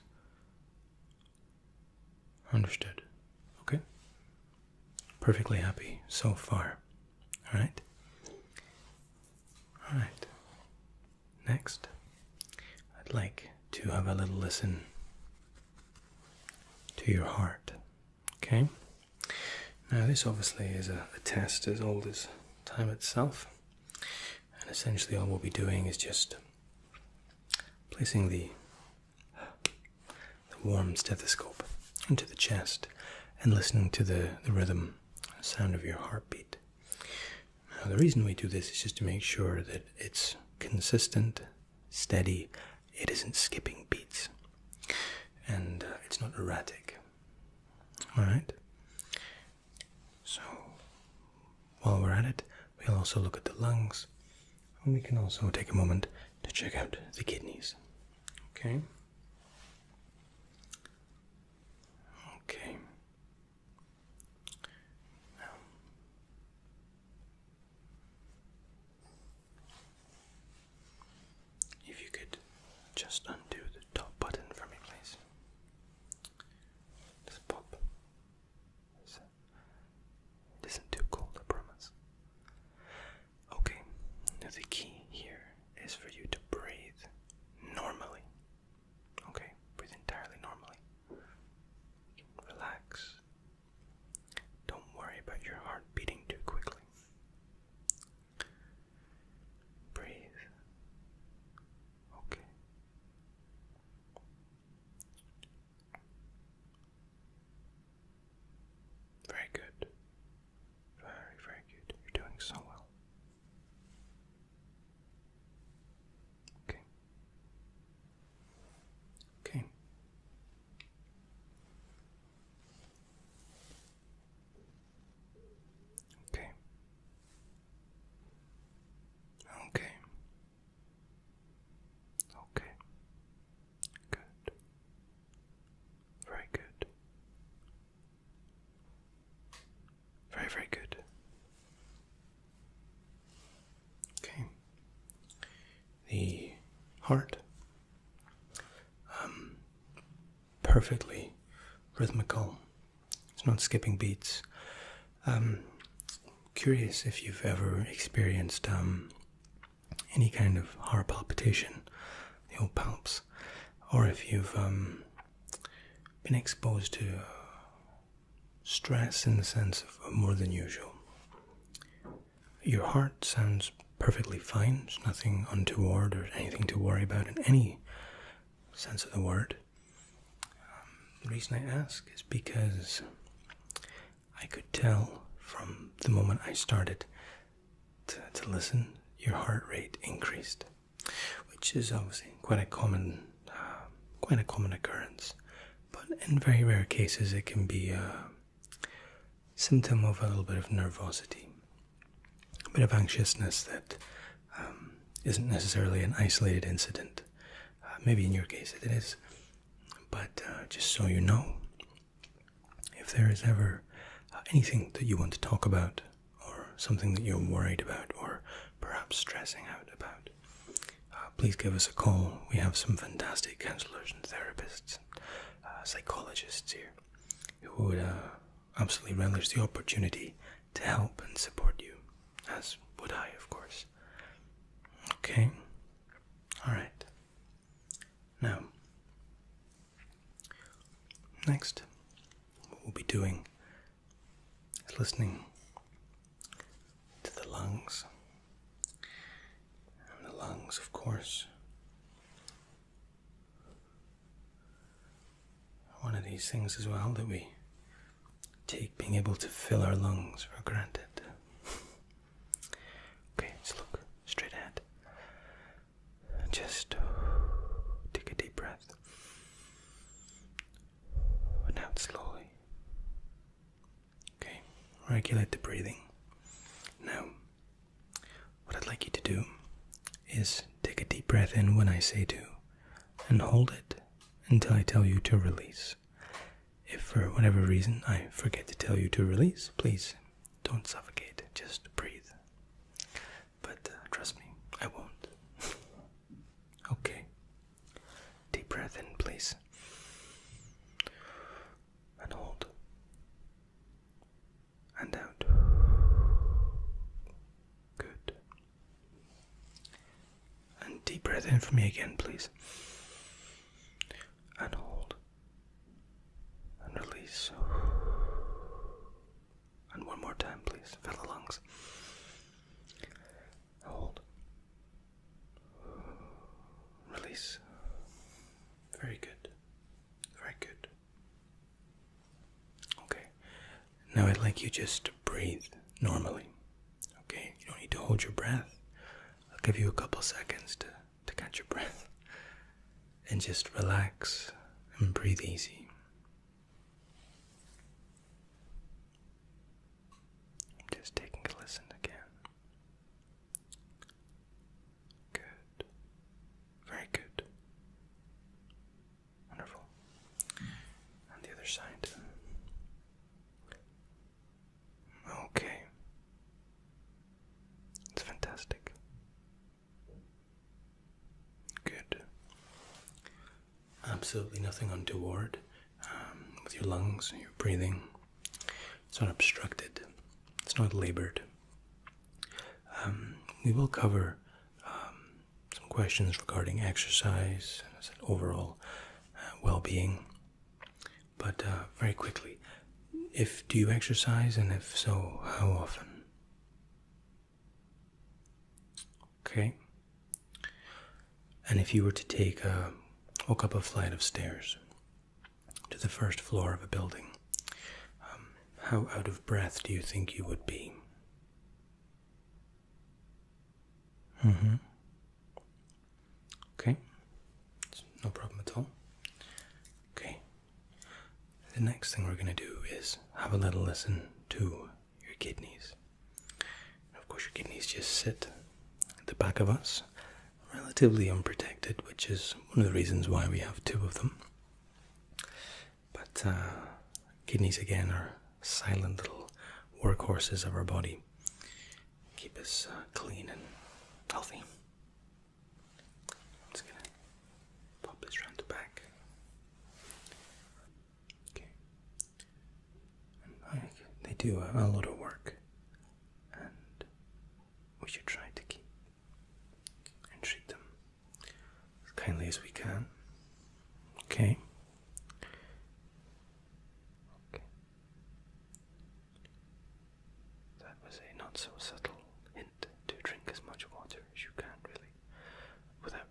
Understood. Okay. Perfectly happy so far. Alright? Alright. Next, I'd like to have a little listen to your heart. Okay? Now, this obviously is a test as old as time itself. And essentially, all we'll be doing is just placing the warm stethoscope into the chest and listening to the rhythm, sound of your heartbeat. Now, the reason we do this is just to make sure that it's consistent, steady, it isn't skipping beats, and it's not erratic. Alright? So, while we're at it, we'll also look at the lungs, and we can also take a moment to check out the kidneys. Okay? Okay. Now, if you could just undo the top button for me, please. Just pop. It isn't too cold, I promise. Okay, now the key here is for you to breathe normally. Okay, breathe entirely normally. Relax. Don't worry about your heart beating too quickly. Breathe. Okay. Very good. Very, very good. You're doing so well. Okay. Okay. Okay. Okay. Okay. Good. Very good. Very, very good. Okay. The heart. Perfectly rhythmical. It's not skipping beats. Curious if you've ever experienced any kind of heart palpitation, the old palps, or if you've been exposed to stress in the sense of more than usual. Your heart sounds perfectly fine. There's nothing untoward or anything to worry about in any sense of the word. The reason I ask is because I could tell from the moment I started to listen, your heart rate increased, which is obviously quite a common occurrence. But in very rare cases, it can be a symptom of a little bit of nervosity, a bit of anxiousness that isn't necessarily an isolated incident. Maybe in your case it is, but just so you know, if there is ever anything that you want to talk about, or something that you're worried about, or perhaps stressing out about, please give us a call. We have some fantastic counselors and therapists, psychologists here, who would absolutely relish the opportunity to help and support you, as would I, of course. Okay? Alright. Now, next, what we'll be doing is listening to the lungs. And the lungs, of course, are one of these things as well that we take being able to fill our lungs for granted. Okay, let's look straight ahead. Just take a deep breath. And out slowly. Okay, regulate the breathing. Now, what I'd like you to do is take a deep breath in when I say to, and hold it until I tell you to release. If for whatever reason I forget to tell you to release, please don't suffocate, just breathe. But trust me, I won't. Okay. Deep breath deep breath in for me again, please. And hold. And release. And one more time, please. Fill the lungs. Hold. Release. Very good. Very good. Okay. Now I'd like you just to breathe normally. Okay? You don't need to hold your breath. I'll give you a couple seconds to catch your breath. And just relax and breathe easy. Just taking a listen again. Good. Very good. Wonderful. On the other side. Okay. It's fantastic. Good. Absolutely nothing untoward with your lungs and your breathing. It's not obstructed. It's not labored. We will cover some questions regarding exercise and overall well-being. But very quickly, do you exercise, and if so, how often? Okay. And if you were to walk up a flight of stairs to the first floor of a building, how out of breath do you think you would be? Okay. No problem at all. Okay. The next thing we're going to do is have a little listen to your kidneys. And of course, your kidneys just sit at the back of us, relatively unprotected, which is one of the reasons why we have two of them. But kidneys, again, are silent little workhorses of our body. Keep us clean and healthy. I'm just going to pop this around the back. Okay. And they do a lot of work, and we should try to keep and treat them as kindly as we can. Okay. That was a not so subtle hint to drink as much water as you can, really, without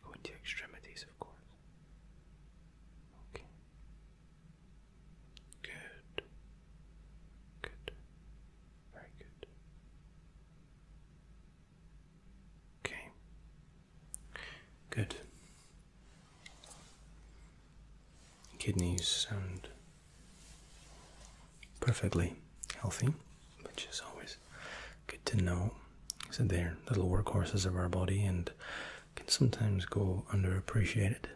going to extremities, of course. Okay. Good. Good. Very good. Okay. Good. Kidneys sound perfectly healthy, which is always good to know. So they're little workhorses of our body and can sometimes go underappreciated.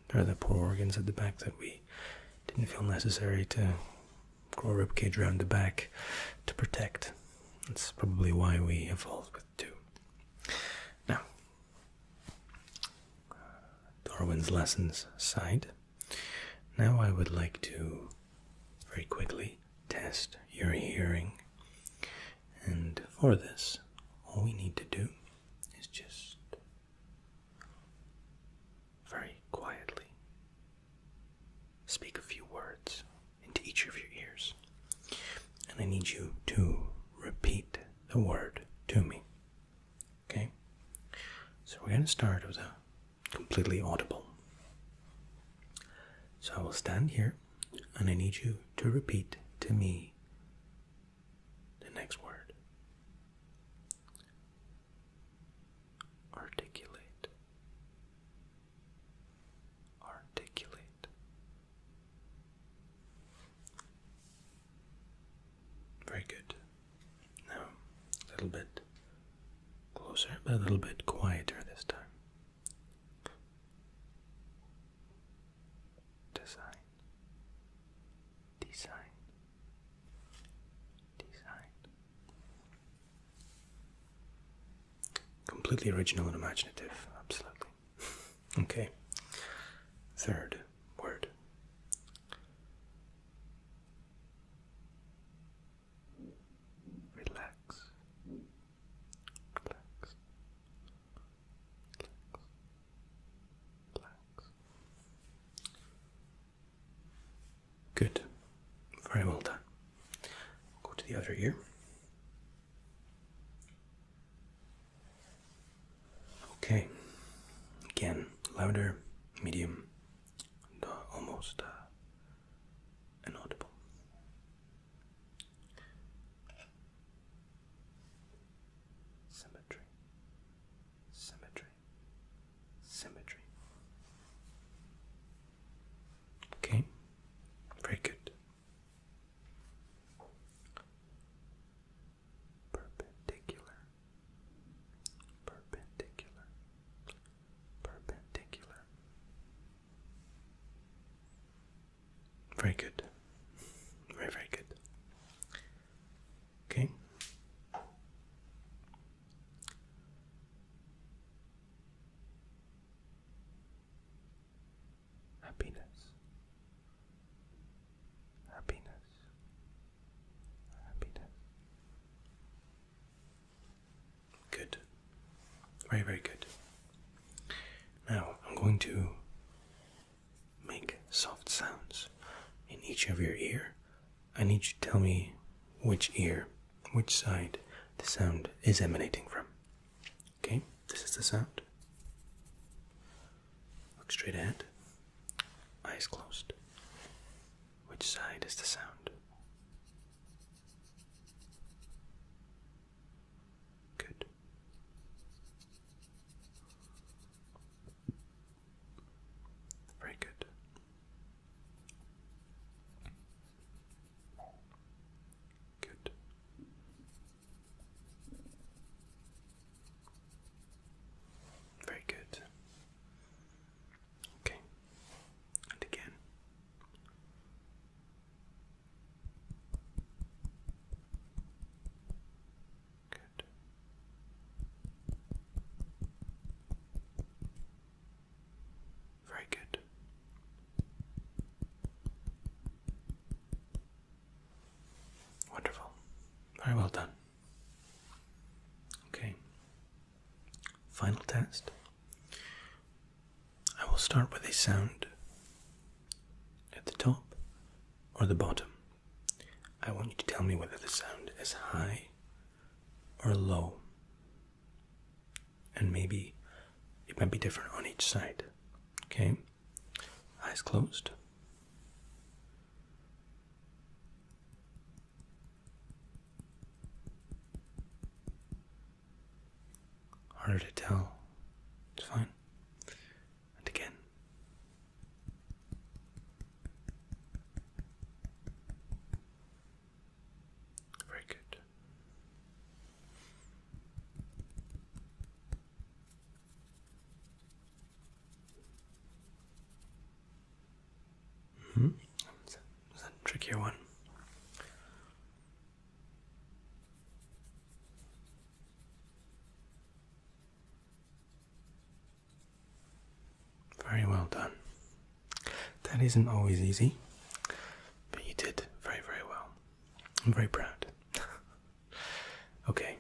They're the poor organs at the back that we didn't feel necessary to grow a ribcage around the back to protect. That's probably why we evolved with two. Now, Darwin's lessons aside, now I would like to very quickly test your hearing. And for this, all we need to do is just very quietly speak a few words into each of your ears. And I need you to repeat the word to me. Okay? So we're going to start with a completely audible. So I will stand here, and I need you to repeat to me the next word. Articulate. Articulate. Very good. Now, a little bit closer, but a little bit quieter this time. Design. Design. Design. Completely original and imaginative, absolutely. Okay. Third word. Relax. Relax. Good. Very well done. Go to the other ear. Okay. Again, louder, medium, and almost inaudible. Symmetry. Symmetry. Symmetry. Okay. Very good. Perpendicular. Perpendicular. Perpendicular. Very good. Very, very good. Okay. Happiness. Happiness. Happiness. Good. Very, very good. Now, I'm going to make soft sounds in each of your ear. I need you to tell me which ear, which side the sound is emanating from. Okay, this is the sound. Look straight ahead. Eyes closed. Which side is the sound? Good. Very good. Good. Very good. Okay. And again. Good. Very good. Wonderful. Very well done. Okay. Final test. I will start with a sound at the top or the bottom. I want you to tell me whether the sound is high or low. And maybe it might be different on each side. Okay? Eyes closed. Harder to tell. It's fine. And again. Very good. Is that a trickier one? Very well done. That isn't always easy, but you did very, very well. I'm very proud. Okay,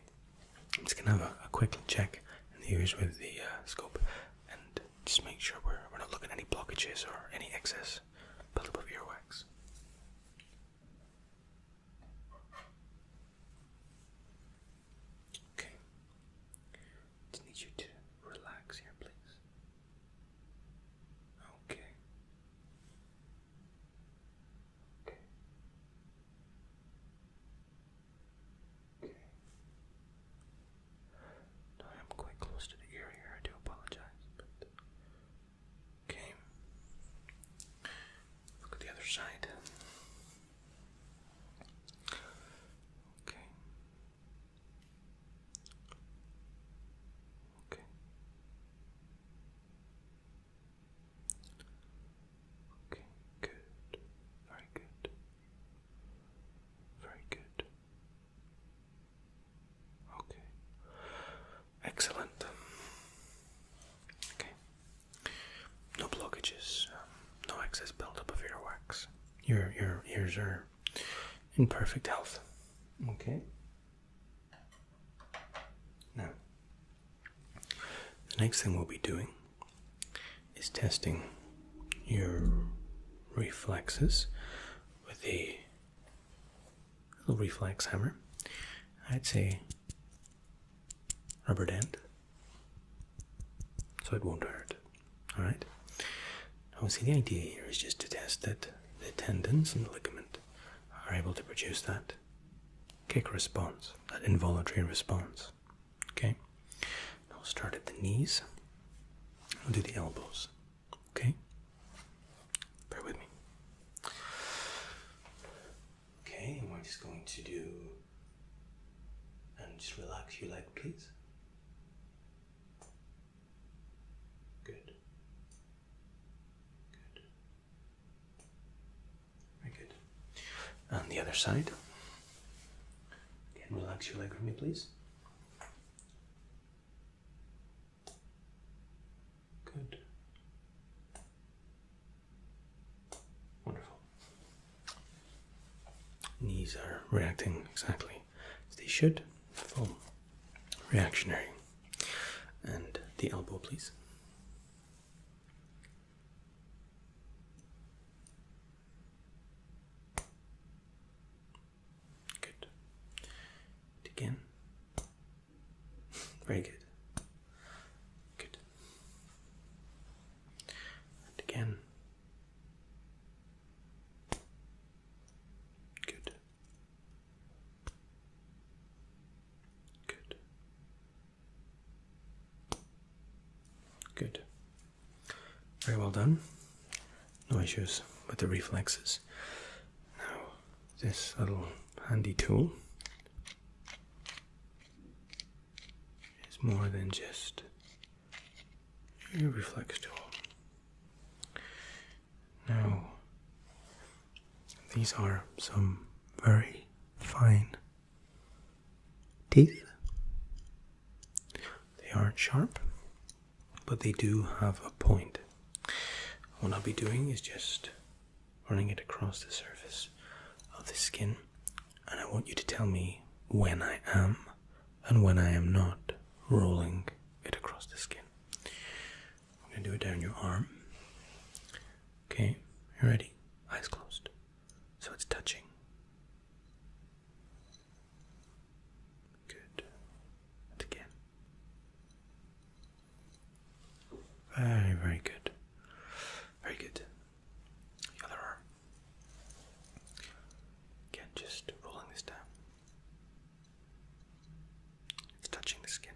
I'm just gonna have a quick check in the ears with the scope and just make sure we're not looking at any blockages or any excess buildup of earwax. Okay, just need you to relax here, please. Okay. Okay. Okay. Now I'm quite close to the ear here. I do apologize, but okay. Look at the other side. Okay. Okay. Okay, good. Very good. Very good. Okay. Excellent. Okay. No blockages, no excess buildup of earwax. Your ears are in perfect health. Okay. Now, the next thing we'll be doing is testing your reflexes with a little reflex hammer. I'd say rubber dent, so it won't hurt. Alright? Now, see, the idea here is just to test that the tendons and the ligament are able to produce that kick response, that involuntary response. Okay? Now we'll start at the knees. We'll do the elbows. Okay? Bear with me. Okay, and we're just going to do, and just relax your leg, please. Good. Good. Very good. And the other side. Again, relax your leg for me, please. Good. Wonderful. Knees are reacting exactly as they should. Full reactionary. And the elbow, please. Good. And again. Very good. Good. And again. Good. Good. Good. Very well done. No issues with the reflexes. Now, this little handy tool is more than just a reflex tool. Now, these are some very fine teeth. They aren't sharp, but they do have a point. What I'll be doing is just running it across the surface of the skin, and I want you to tell me when I am and when I am not rolling it across the skin. I'm going to do it down your arm. Okay, you ready? Eyes closed. So it's touching. Good. And again. Very, very good. Very good. The other arm. Again, just rolling this down. It's touching the skin.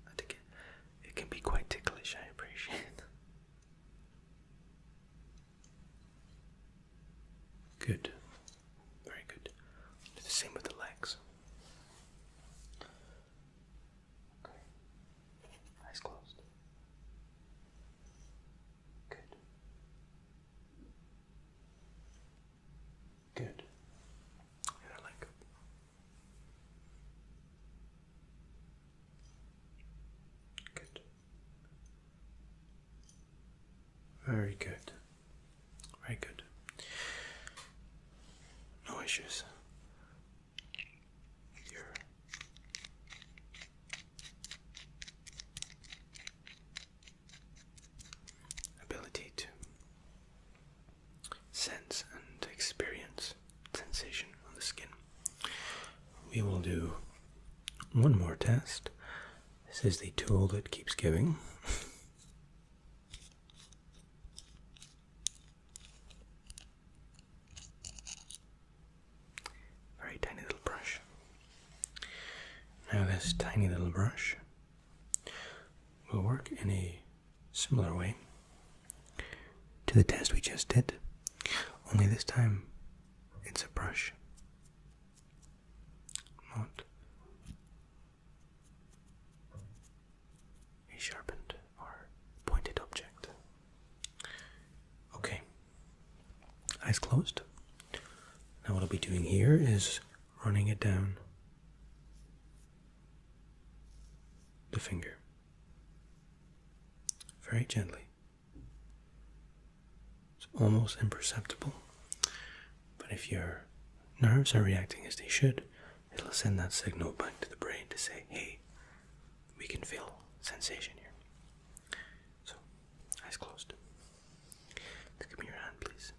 And again, it can be quite ticklish, I appreciate. Good. Very good. Do the same with the legs. Okay. Eyes closed. Good. Good. The other leg. Good. Very good. Very good. No issues. Your ability to sense and experience sensation on the skin. We will do one more test. This is the tool that keeps giving. Very tiny little brush. Now this tiny little brush will work in a similar way to the test we just did, only this time it's a brush, not a sharpened or pointed object. Okay, eyes closed. Now what I'll be doing here is running it down the finger, very gently. It's almost imperceptible, but if your nerves are reacting as they should, it'll send that signal back to the brain to say, hey, we can feel sensation here. So, eyes eyes closed. Give me your hand, please.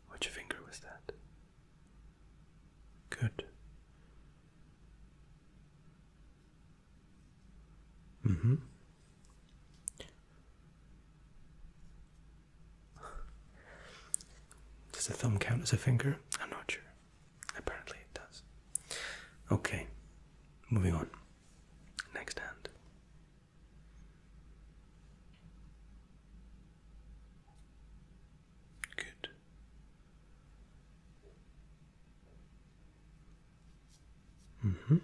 Which finger was that? Good. Mm-hmm. Does the thumb count as a finger? I'm not sure. Apparently it does. Okay, moving on. Next hand. Good. Mm-hmm.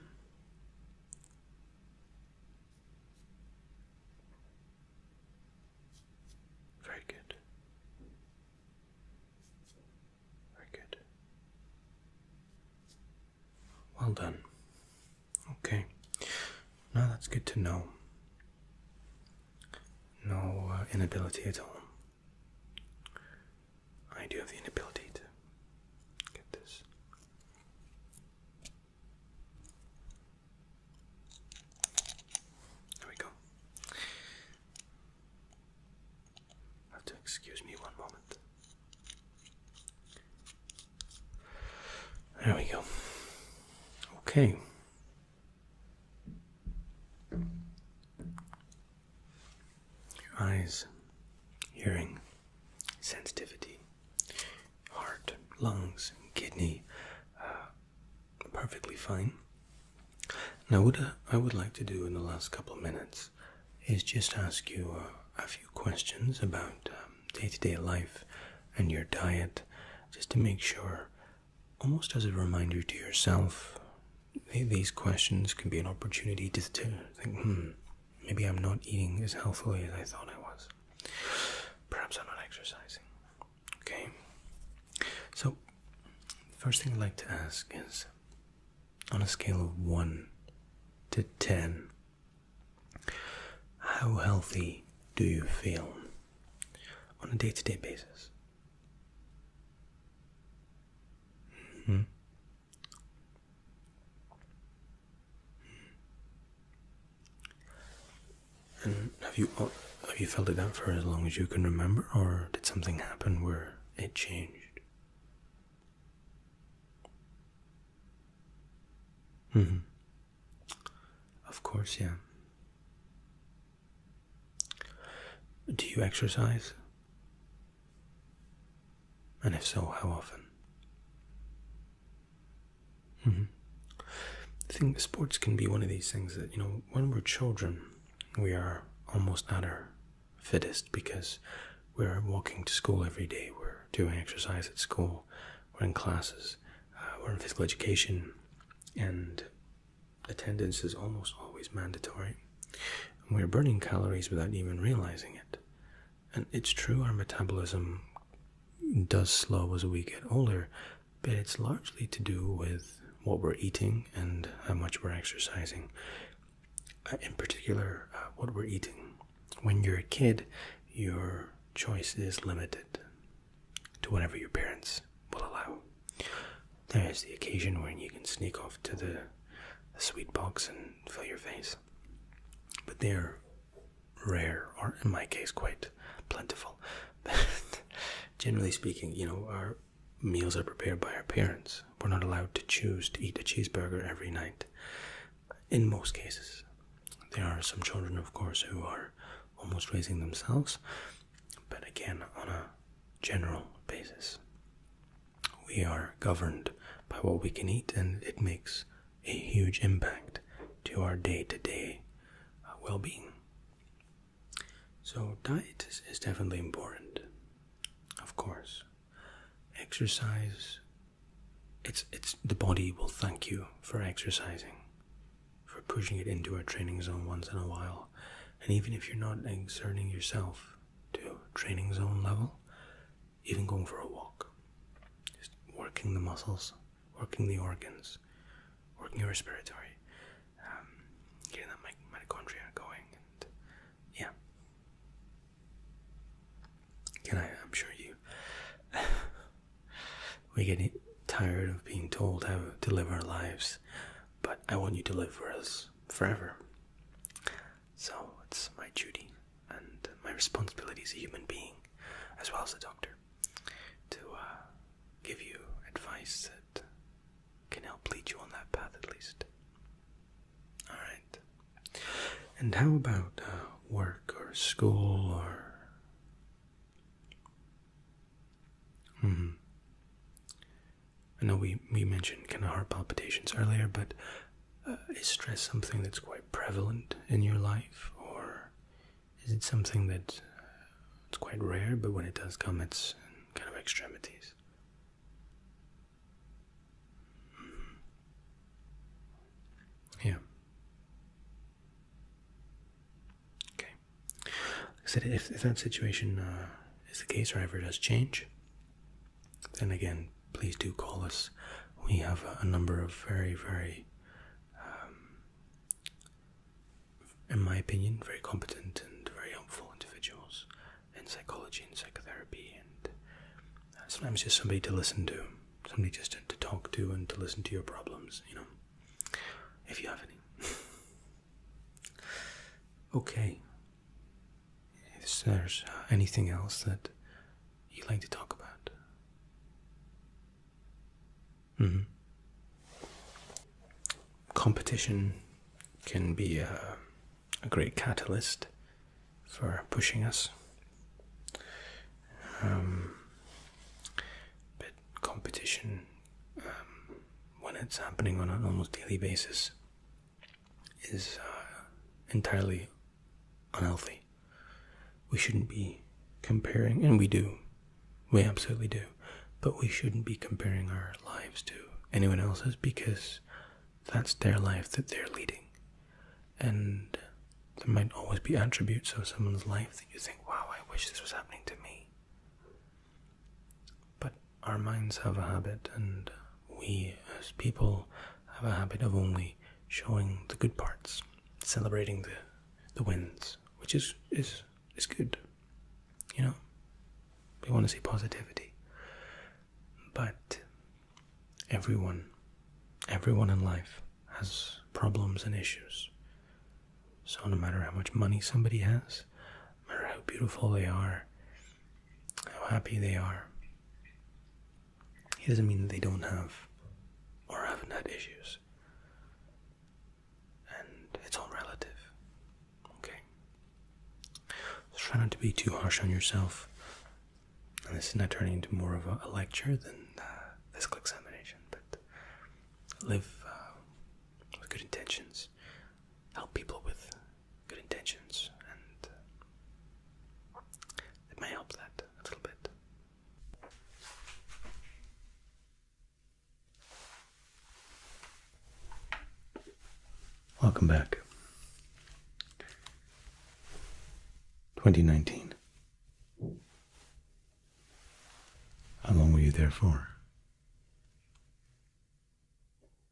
Very good. Very good. Well done. Okay. Now that's good to know. No inability at all. I do have the inability to get this. There we go. Have to excuse me one moment. There we go. Okay. Your eyes, hearing, sensitivity, heart, lungs, kidney, perfectly fine. Now what I would like to do in the last couple of minutes is just ask you a few questions about day-to-day life and your diet, just to make sure, almost as a reminder to yourself, these questions can be an opportunity to think, maybe I'm not eating as healthily as I thought I was. Perhaps I'm not exercising. Okay. So, the first thing I'd like to ask is, on a scale of 1 to 10, how healthy do you feel on a day-to-day basis? Mm-hmm. And have you felt it out for as long as you can remember, or did something happen where it changed? Mm-hmm. Of course, yeah. Do you exercise? And if so, how often? Mm-hmm. I think sports can be one of these things that, when we're children, we are almost at our fittest because we're walking to school every day, we're doing exercise at school, we're in classes, we're in physical education, and attendance is almost always mandatory. And we're burning calories without even realizing it. And it's true, our metabolism does slow as we get older, but it's largely to do with what we're eating and how much we're exercising. In particular, what we're eating. When you're a kid, your choice is limited to whatever your parents will allow. There is the occasion when you can sneak off to the sweet box and fill your face. But they're rare, or in my case, quite plentiful. Generally speaking, our meals are prepared by our parents. We're not allowed to choose to eat a cheeseburger every night. In most cases. There are some children, of course, who are almost raising themselves, but again, on a general basis, we are governed by what we can eat, and it makes a huge impact to our day-to-day well-being. So diet is definitely important, of course. Exercise, it's the body will thank you for exercising, for pushing it into a training zone once in a while. And even if you're not exerting yourself to training zone level, even going for a walk, just working the muscles, working the organs, working your respiratory, getting that mitochondria going, and yeah. I'm sure we get tired of being told how to live our lives, but I want you to live for us forever. So it's my duty and my responsibility as a human being, as well as a doctor, to give you advice that can help lead you on that path at least. Alright. And how about work or school or... I know we mentioned kind of heart palpitations earlier, but is stress something that's quite prevalent in your life, or is it something that it's quite rare, but when it does come, it's in kind of extremities? Yeah. Okay. Like I said, if that situation is the case or ever does change, then again, please do call us. We have a number of very, very, in my opinion, very competent and very helpful individuals in psychology and psychotherapy, and sometimes just somebody to listen to, somebody just to talk to and to listen to your problems, if you have any. Okay. If there's anything else that you'd like to talk about? Competition can be a great catalyst for pushing us. But competition, when it's happening on an almost daily basis, is entirely unhealthy. We shouldn't be comparing, and we absolutely do, but we shouldn't be comparing our lives to anyone else's, because that's their life that they're leading. And there might always be attributes of someone's life that you think, wow, I wish this was happening to me. But our minds have a habit, and we as people have a habit of only showing the good parts, celebrating the wins, which is good. We want to see positivity. But everyone in life has problems and issues. So no matter how much money somebody has, no matter how beautiful they are, how happy they are, it doesn't mean that they don't have or haven't had issues. And it's all relative. Okay? So try not to be too harsh on yourself. And this is not turning into more of a lecture than physical examination, but live with good intentions, help people with good intentions, and it may help that a little bit. Welcome back. 2019. How long were you there for?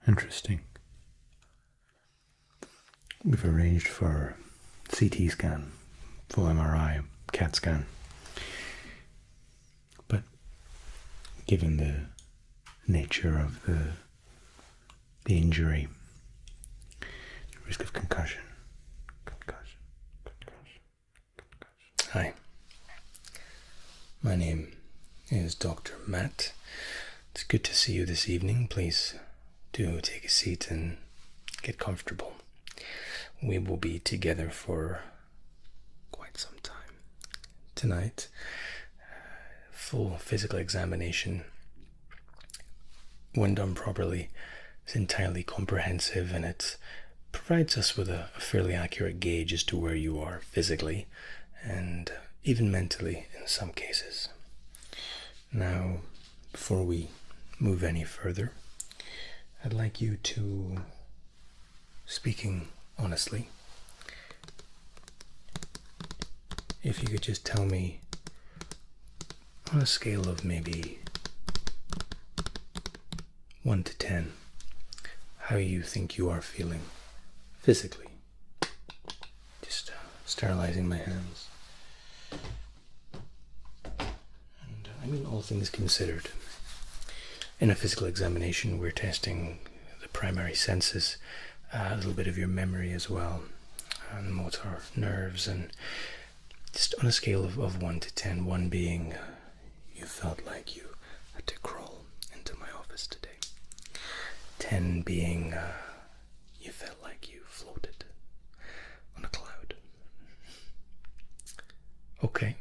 Interesting. We've arranged for CT scan, full MRI, CAT scan. But given the nature of the injury, the risk of concussion. Hi. My name is Dr. Matt. It's good to see you this evening. Please do take a seat and get comfortable. We will be together for quite some time. Tonight, full physical examination, when done properly, is entirely comprehensive, and it provides us with a fairly accurate gauge as to where you are physically and even mentally in some cases. Now, before we move any further, I'd like you to, speaking honestly, if you could just tell me on a scale of maybe 1 to 10 how you think you are feeling physically. Just sterilizing my hands. And I mean, all things considered, in a physical examination we're testing the primary senses, a little bit of your memory as well, and motor nerves, and just on a scale of 1 to 10, 1 being you felt like you had to crawl into my office today, 10 being you felt like you floated on a cloud. Okay,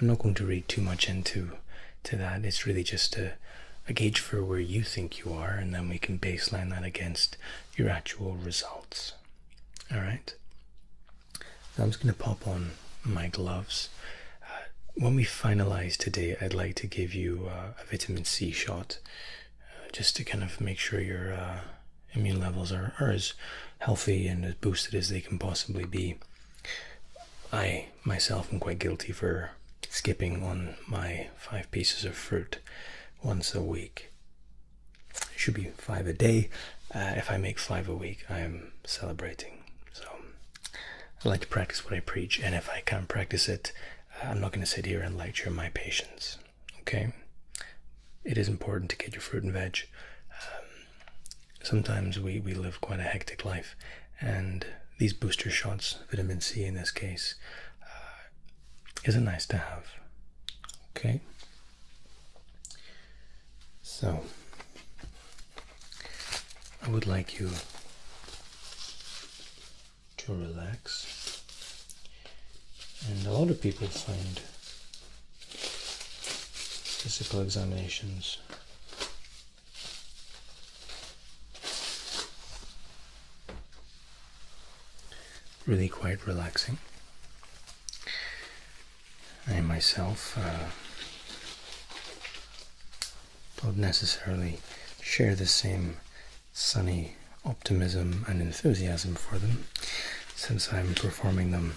I'm not going to read too much into that. It's really just a gauge for where you think you are, and then we can baseline that against your actual results. All right. Now I'm just going to pop on my gloves. When we finalize today, I'd like to give you a vitamin C shot, just to kind of make sure your immune levels are as healthy and as boosted as they can possibly be. I myself am quite guilty for skipping on my 5 pieces of fruit once a week. It should be 5 a day. If I make 5 a week, I'm celebrating. So I like to practice what I preach, and if I can't practice it, I'm not going to sit here and lecture my patients. Okay? It is important to get your fruit and veg. Sometimes we live quite a hectic life, and these booster shots, vitamin C in this case, is a nice to have. Okay? So, I would like you to relax. And a lot of people find physical examinations really quite relaxing. I myself don't necessarily share the same sunny optimism and enthusiasm for them, since I'm performing them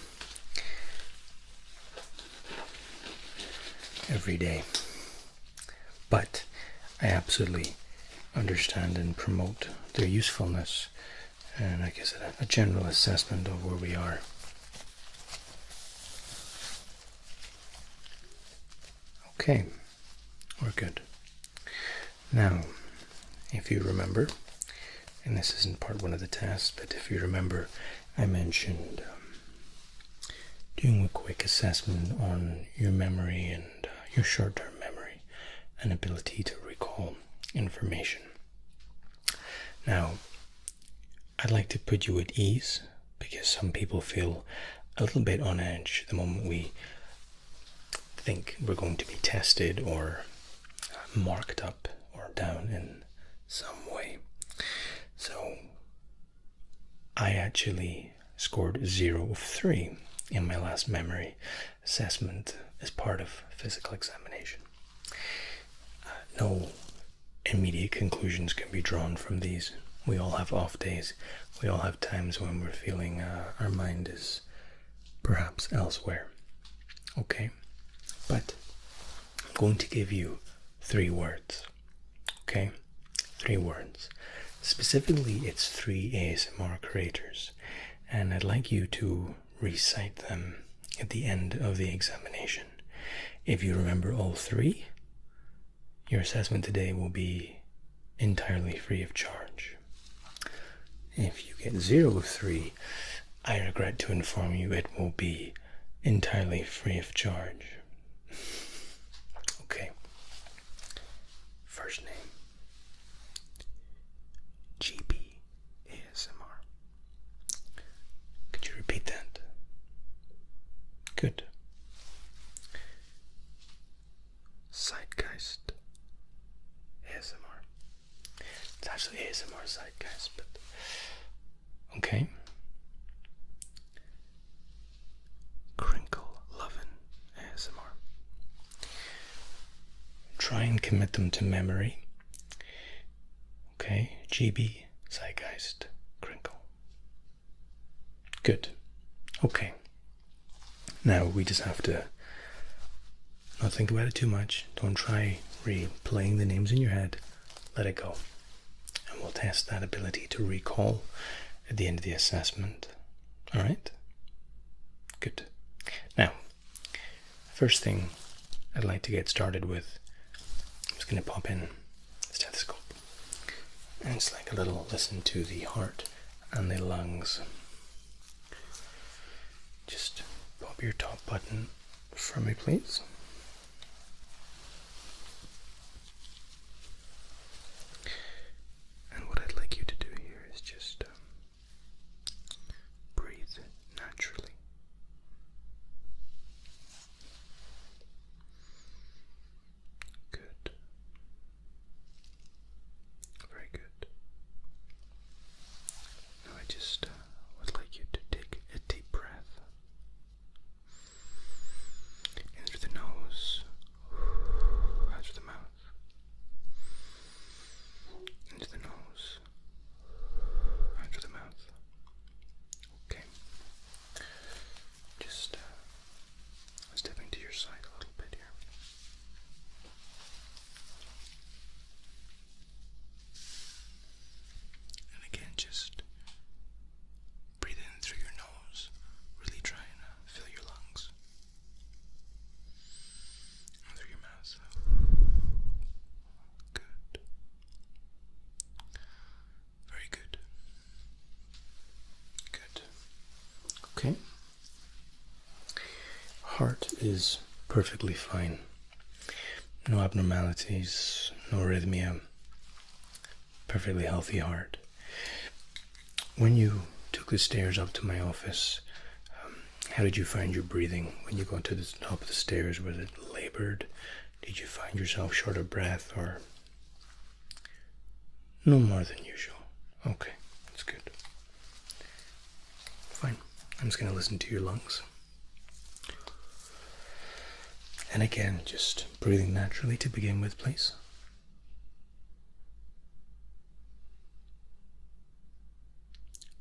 every day. But I absolutely understand and promote their usefulness, and I guess a general assessment of where we are. Okay, we're good. Now, if you remember, and this isn't part 1 of the test, but if you remember, I mentioned doing a quick assessment on your memory and your short-term memory and ability to recall information. Now, I'd like to put you at ease, because some people feel a little bit on edge the moment we think we're going to be tested or marked up or down in some way. So I actually scored 0 of 3 in my last memory assessment as part of physical examination. No immediate conclusions can be drawn from these. We all have off days. We all have times when we're feeling our mind is perhaps elsewhere. Okay? But I'm going to give you 3 words. Okay? 3 words. Specifically, it's 3 ASMR creators, and I'd like you to recite them at the end of the examination. If you remember all 3, your assessment today will be entirely free of charge. If you get 0 of 3, I regret to inform you it will be entirely free of charge. Okay. First name. GB ASMR. Could you repeat that? Good. Zeitgeist ASMR. It's actually ASMR Zeitgeist, but okay. Crinkle Lovin' ASMR. Try and commit them to memory. Okay, GB, Zeitgeist, Crinkle. Good. Okay. Now we just have to not think about it too much. Don't try replaying the names in your head. Let it go. And we'll test that ability to recall at the end of the assessment. Alright? Good. Now, first thing I'd like to get started with, I'm just going to pop in the stethoscope. And it's like a little listen to the heart and the lungs. grab your top button for me, please. And what I'd like you to do here is just breathe naturally. Good. Very good. Now I just would like you to take a deep breath in through the nose, out through the mouth, into the nose, out through the mouth. Okay. Just stepping to your side a little bit here. And again, just breathe in through your nose. Really try and fill your lungs. And through your mouth. Good. Very good. Good. Okay. Heart is perfectly fine. No abnormalities, no arrhythmia. Perfectly healthy heart. When you took the stairs up to my office, how did you find your breathing when you got to the top of the stairs? Was it labored? Did you find yourself short of breath, or no more than usual? Okay, that's good. Fine. I'm just going to listen to your lungs. And again, just breathing naturally to begin with, please.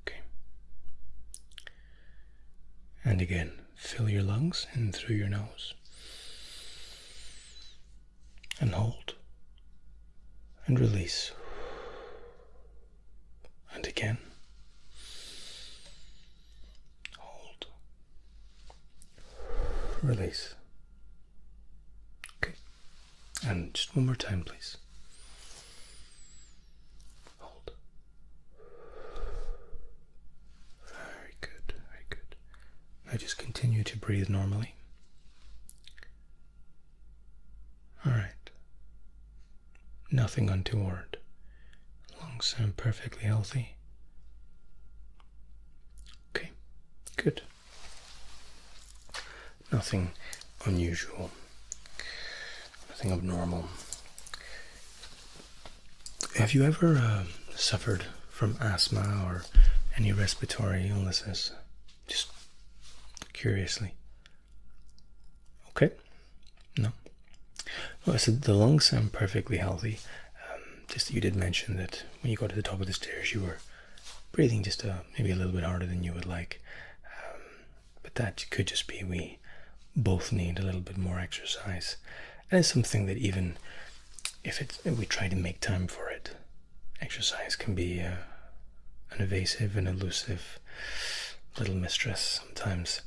Okay. And again, fill your lungs in through your nose. And hold. And release. And again. Hold. Release. Okay. And just one more time, please. Hold. Very good, very good. Now just continue to breathe normally. All right. Nothing untoward. Lungs sound perfectly healthy. Okay, good. Nothing unusual. Nothing abnormal. Have you ever suffered from asthma or any respiratory illnesses? Just curiously. Okay. No. Well, I said the lungs sound perfectly healthy. Just that you did mention that when you got to the top of the stairs, you were breathing just maybe a little bit harder than you would like. But that could just be we both need a little bit more exercise. And it's something that even if we try to make time for it, exercise can be an evasive and elusive little mistress sometimes.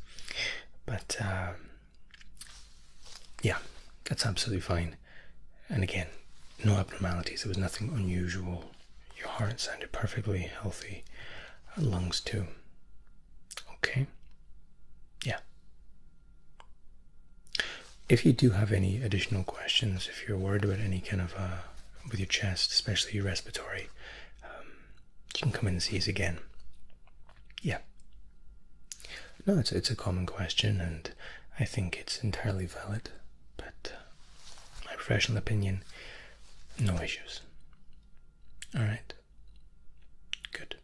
But yeah, that's absolutely fine. And again, no abnormalities. There was nothing unusual. Your heart sounded perfectly healthy. Lungs too. Okay? Yeah. If you do have any additional questions, if you're worried about any kind of with your chest, especially your respiratory, you can come in and see us again. Yeah. No, it's a common question, and I think it's entirely valid. But my professional opinion, no issues. All right. Good.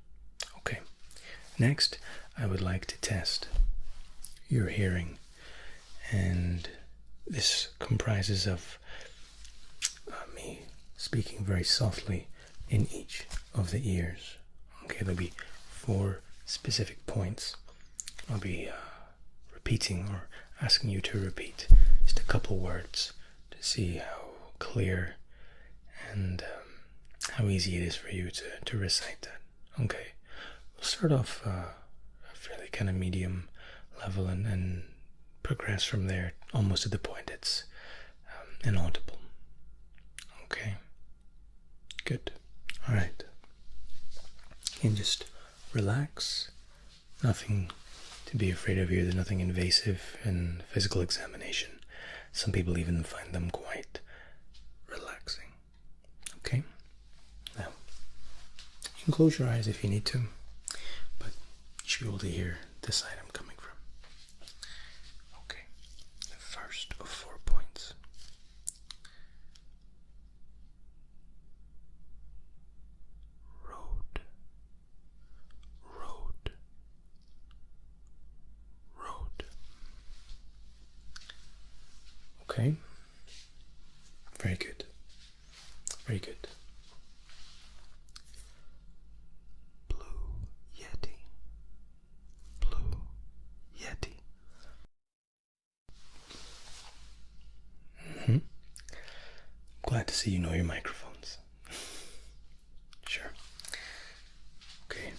Okay. Next, I would like to test your hearing, and this comprises of me speaking very softly in each of the ears. Okay, there'll be 4 specific points. I'll be repeating or asking you to repeat just a couple words to see how clear and how easy it is for you to recite that. Okay, we'll start off a fairly kind of medium level and progress from there almost to the point it's inaudible. Okay, good. All right, and just relax. Nothing to be afraid of here. There's nothing invasive in physical examination. Some people even find them quite relaxing. Okay? Now, you can close your eyes if you need to, but you should be able to hear the side I'm coming from. Okay, the first of 4 points. Road. Road. Road. Okay. Very good. Very good. Blue Yeti. Blue Yeti. Glad to see you know your microphones. Sure. Okay.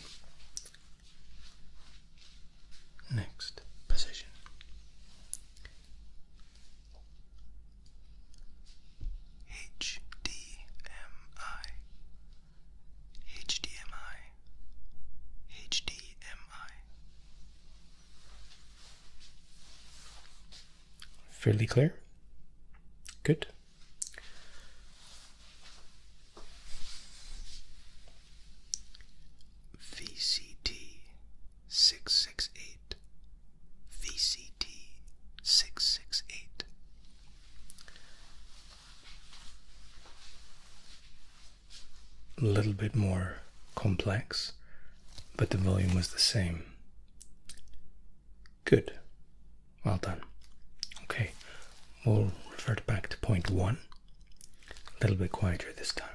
Next position. HDMI. HDMI. HDMI. Fairly clear? Good. VCT 668. VCT 668. A little bit more complex, but the volume was the same. Good. Well done. Okay, we'll revert back to point 1. A little bit quieter this time.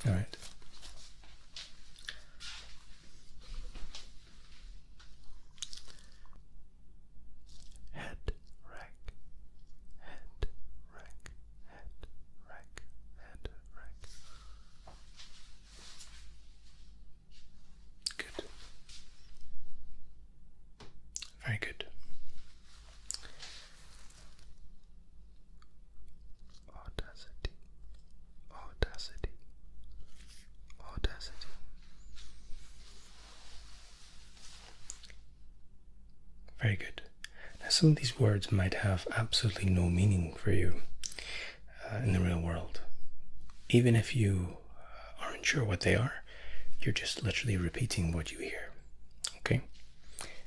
All right. Head, rack, head, rack, head, rack, head, rack. Good. Very good. Audacity, audacity, audacity. Very good. Now, some of these words might have absolutely no meaning for you in the real world. Even if you aren't sure what they are, you're just literally repeating what you hear. Okay?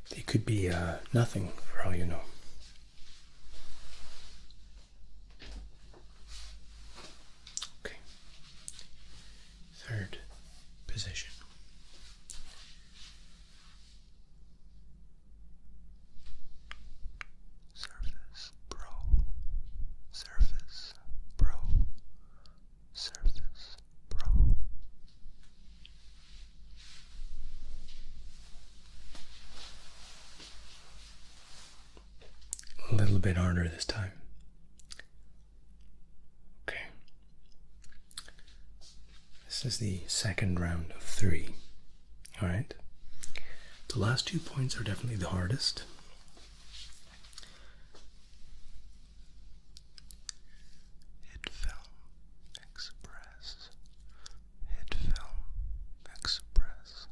They could be nothing for all you know. Okay. Third position. Surface Pro. Surface Pro. Surface Pro. A little bit harder this time. Okay. This is the second round of 3. All right. The last 2 points are definitely the hardest. Hit film express. Hit film express.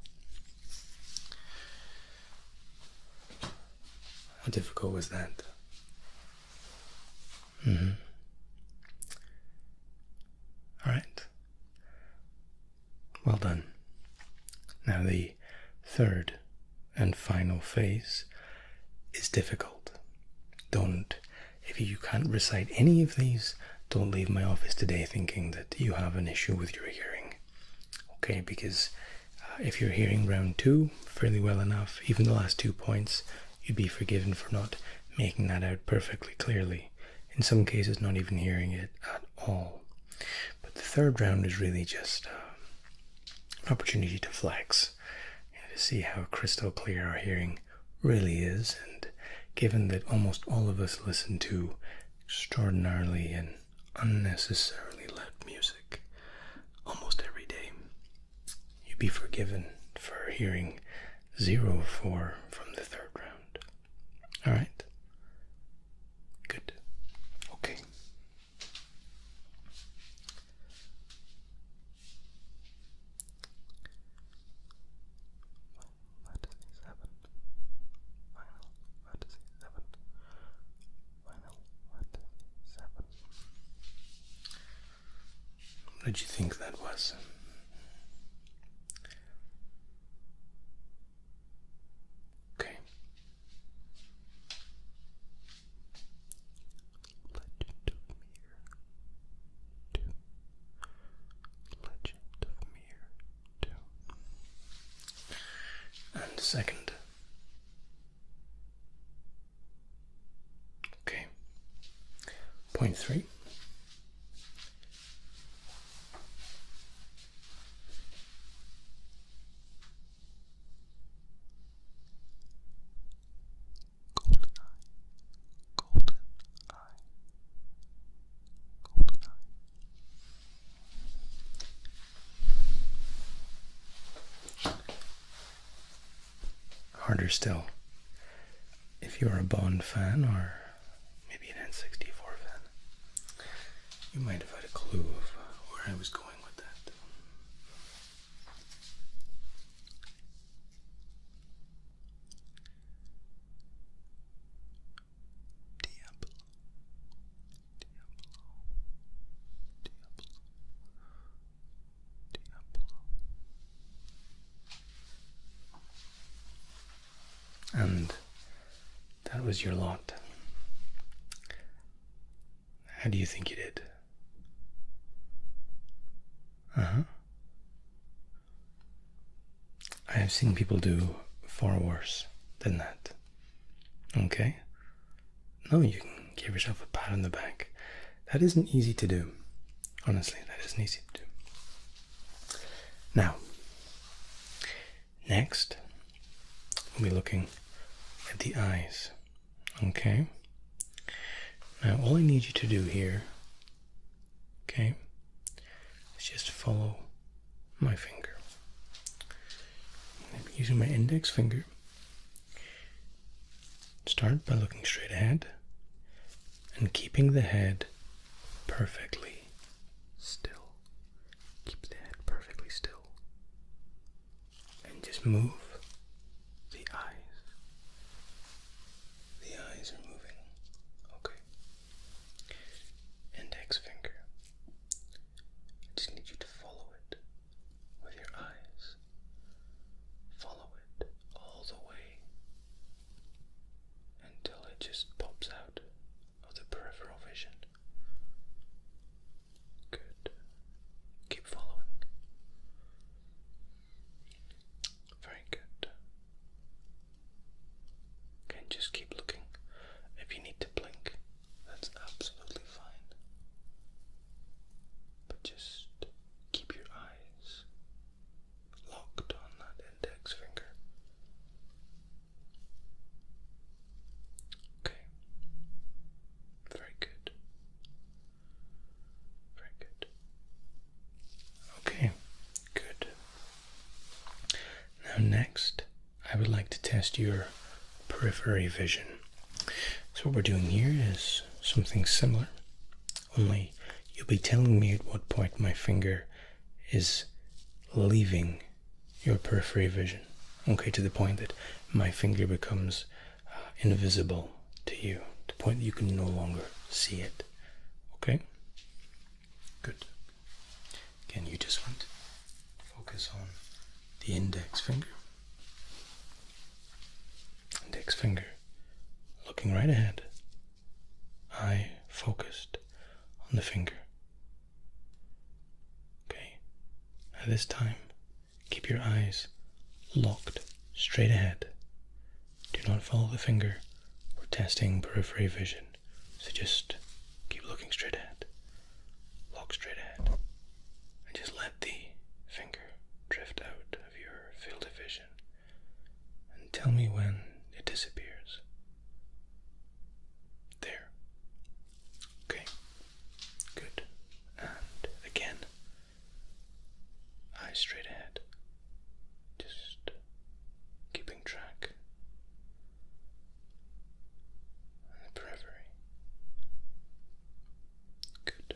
How difficult was that? All right. Well done. Now the third and final phase is difficult. If you can't recite any of these, don't leave my office today thinking that you have an issue with your hearing. Okay, because if you're hearing round 2 fairly well enough, even the last 2 points, you'd be forgiven for not making that out perfectly clearly. In some cases, not even hearing it at all. But the third round is really just an opportunity to flex, to see how crystal clear our hearing really is. And given that almost all of us listen to extraordinarily and unnecessarily loud music almost every day, you'd be forgiven for hearing 0-4 from the third round. All right? Good. Okay. Let these happen. Finally. did you think that was? Okay. Legend of Mir 2. And second. Okay. Point 3. Harder still, if you're a Bond fan or maybe an N64 fan, you might have had a clue of where I was going with that. Diablo. And that was your lot. How do you think you did? I have seen people do far worse than that. Okay? No, you can give yourself a pat on the back. That isn't easy to do. Honestly, that isn't easy to do. Now, next, we'll be looking at the eyes. Okay? Now, all I need you to do here, okay, is just follow my finger. I'm using my index finger. Start by looking straight ahead and keeping the head perfectly still. Keep the head perfectly still. And just move the eyes. The eyes are moving. Okay. Index finger. I just need you to follow it with your eyes. Follow it all the way until it just pops out of the peripheral vision. Good. Keep following. Very good. Okay, just keep looking. If you need to blink, that's absolutely fine. But just keep your eyes locked on that index finger. Okay. Very good. Very good. Okay, good. Now next, I would like to test your periphery vision. So what we're doing here is something similar, only you'll be telling me at what point my finger is leaving your periphery vision. Okay, to the point that my finger becomes invisible to you, to the point that you can no longer see it. Okay? Good. Again, you just want to focus on the index finger. Index finger looking right ahead. Eye focused on the finger. Okay. Now this time, keep your eyes locked straight ahead. Do not follow the finger. We're testing periphery vision. So just keep looking straight ahead. Lock straight ahead. And just let the finger drift out of your field of vision. And tell me when it disappears. There. Okay. Good. And again. Eyes straight ahead. Just keeping track. On the periphery. Good.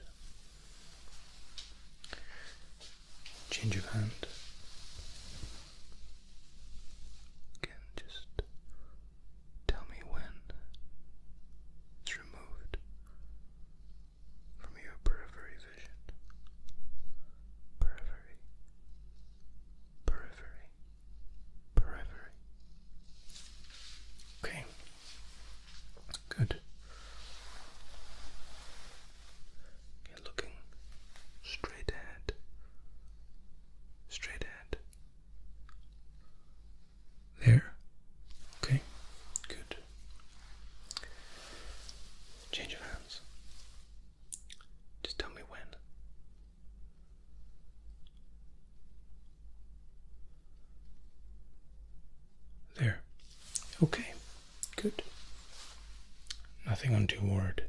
Change of hand. Again, just tell me when it's removed from your periphery vision. nothing untoward.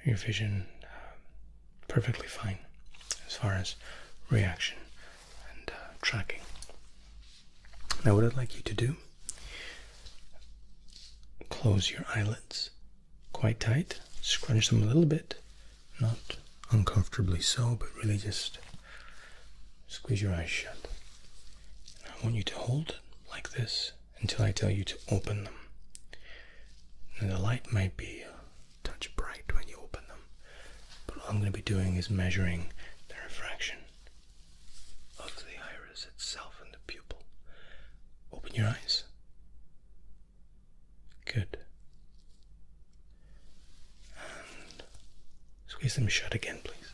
Your vision perfectly fine as far as reaction and tracking. Now what I'd like you to do, close your eyelids quite tight, scrunch them a little bit, not uncomfortably so, but really just squeeze your eyes shut. And I want you to hold it like this until I tell you to open them. Now the light might be a touch bright when you open them, but all I'm going to be doing is measuring the refraction of the iris itself and the pupil. Open your eyes. Good. And squeeze them shut again, please.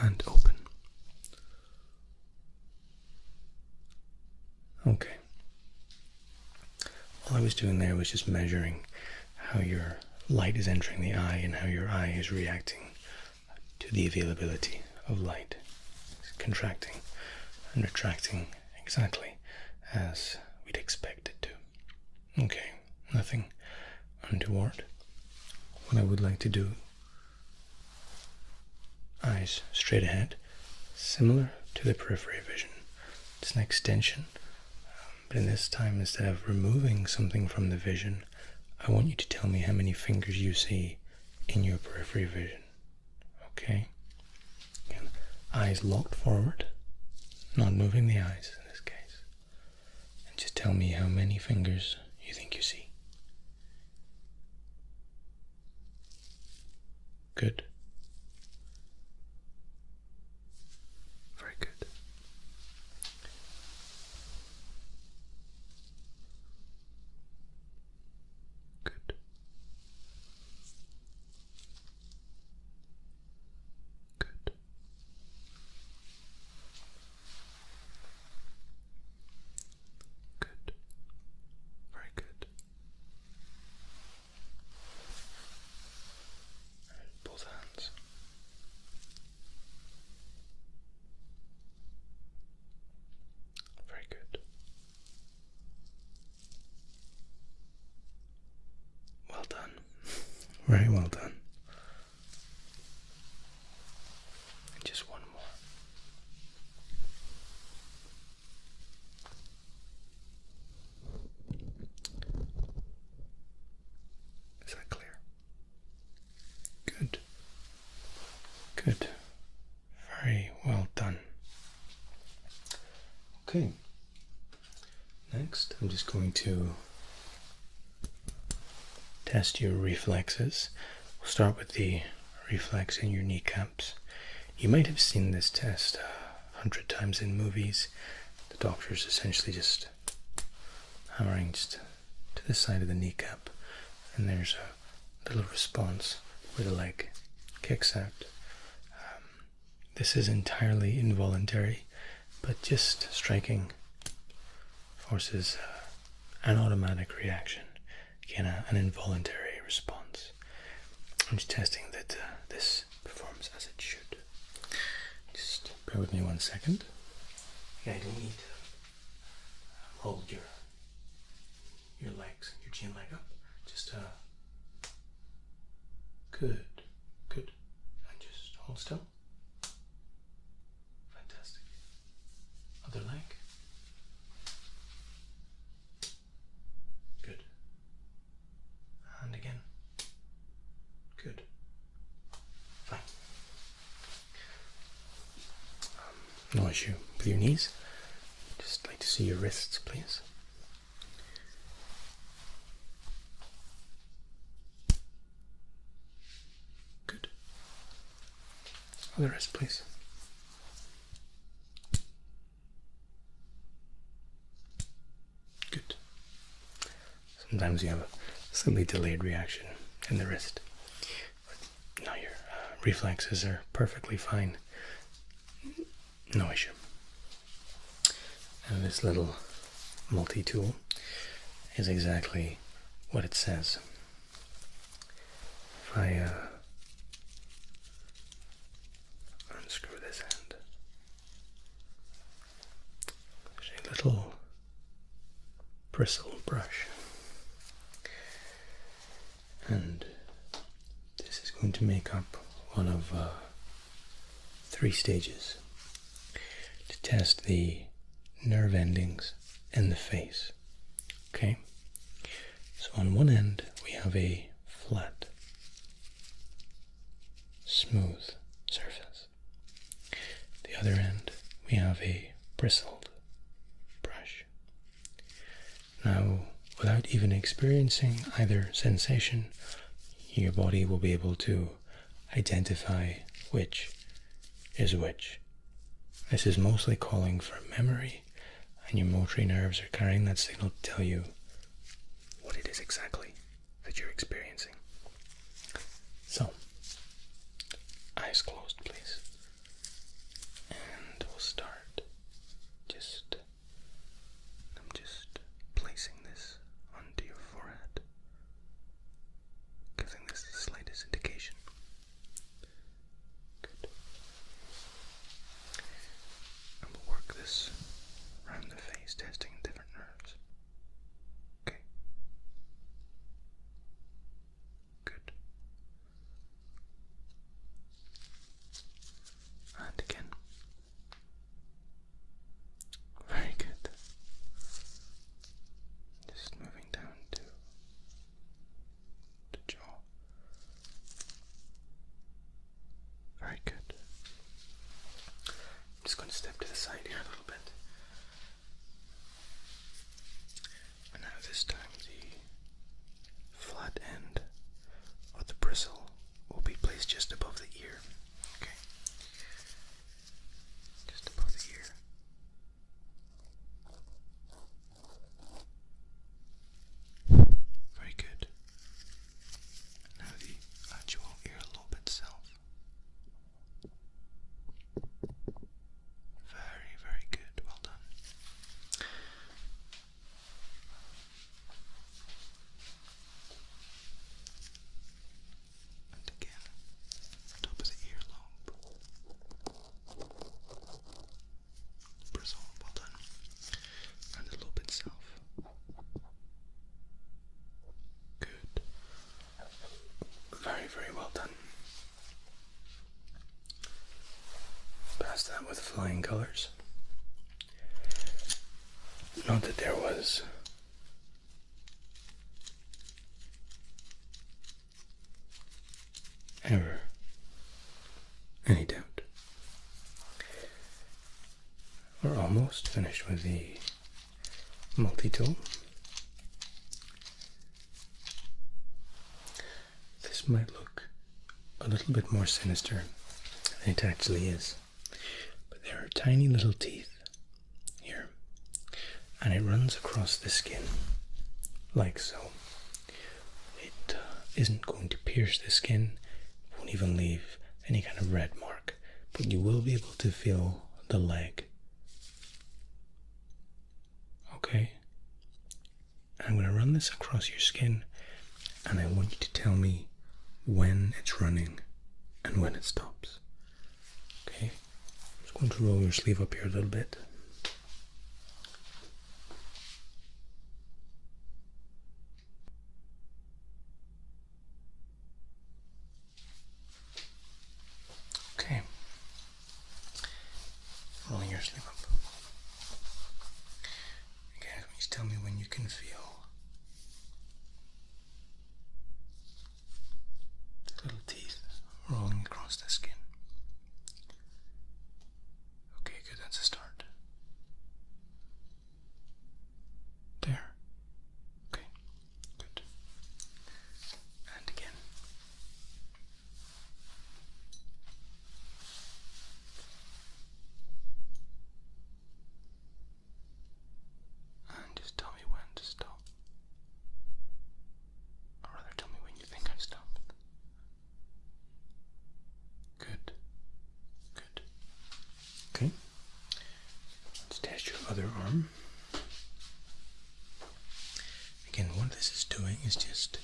And open. Okay. All I was doing there was just measuring how your light is entering the eye and how your eye is reacting to the availability of light. It's contracting and retracting exactly as we'd expect it to. Okay, nothing untoward. What I would like to do, eyes straight ahead, similar to the periphery vision. It's an extension, but in this time, instead of removing something from the vision, I want you to tell me how many fingers you see in your periphery vision. Okay? Again, eyes locked forward, not moving the eyes in this case. And just tell me how many fingers you think you see. Good. Very good. Good. Good. Good. Very good. And both hands. Very good. Well done. Very well done. And just one more. Is that clear? Good. Good. Very well done. Okay. Next, I'm just going to test your reflexes. We'll start with the reflex in your kneecaps. You might have seen this test 100 times in movies. The doctor's essentially just hammering just to the side of the kneecap, and there's a little response where the leg kicks out. This is entirely involuntary, but just striking forces an automatic reaction, again an involuntary response. I'm just testing that this performs as it should. Just bear with me 1 second. Yeah, you don't need to hold your legs, your chin leg up. Just good, good, and just hold still. Fantastic. Other leg. Good. And again. Good. Fine. No issue with your knees. Just like to see your wrists, please. Good. Other wrist, please. Good. Sometimes you have a slightly delayed reaction in the wrist. But no, your reflexes are perfectly fine. No issue. And this little multi-tool is exactly what it says. If I unscrew this end, there's a little bristle brush. And this is going to make up one of 3 stages to test the nerve endings in the face. Okay? So on one end we have a flat, smooth surface. The other end we have a bristled brush. Now, without even experiencing either sensation, your body will be able to identify which is which. This is mostly calling for memory, and your motory nerves are carrying that signal to tell you what it is exactly that you're experiencing. So, eyes closed, please. And we'll start. I'm just placing this onto your forehead, giving this the slightest indication. Good. And we'll work this around the face, testing different nerves. Okay. Good. And again. Very good. Just moving down to the jaw. Very good. I'm just going to step to the side here a little bit. And now this time the flat end of the bristle will be placed just above the ear. Okay. Just above the ear. Very good. Now the actual earlobe itself. Very, very good. Well done. And again, top of the earlobe. Bristle, well done. And the lobe itself. Good. Very, very well done. Passed that with flying colors. Not that there was ever any doubt. We're almost finished with the multi-tool. This might look a little bit more sinister than it actually is, but there are tiny little teeth here, and it runs across the skin like so. It isn't going to pierce the skin, won't even leave any kind of red mark, but you will be able to feel the leg. Okay? I'm going to run this across your skin, and I want you to tell me when it's running and when it stops. Okay? I'm just going to roll your sleeve up here a little bit. Okay. Rolling your sleeve up. Okay, please tell me when you can feel the little teeth rolling across the skin. Okay, good, that's a start. There. Okay, good. And again. And just tell me when to stop. Or rather, tell me when you think I've stopped. Good. Good. Okay. Let's test your other arm. Again, what this is doing is just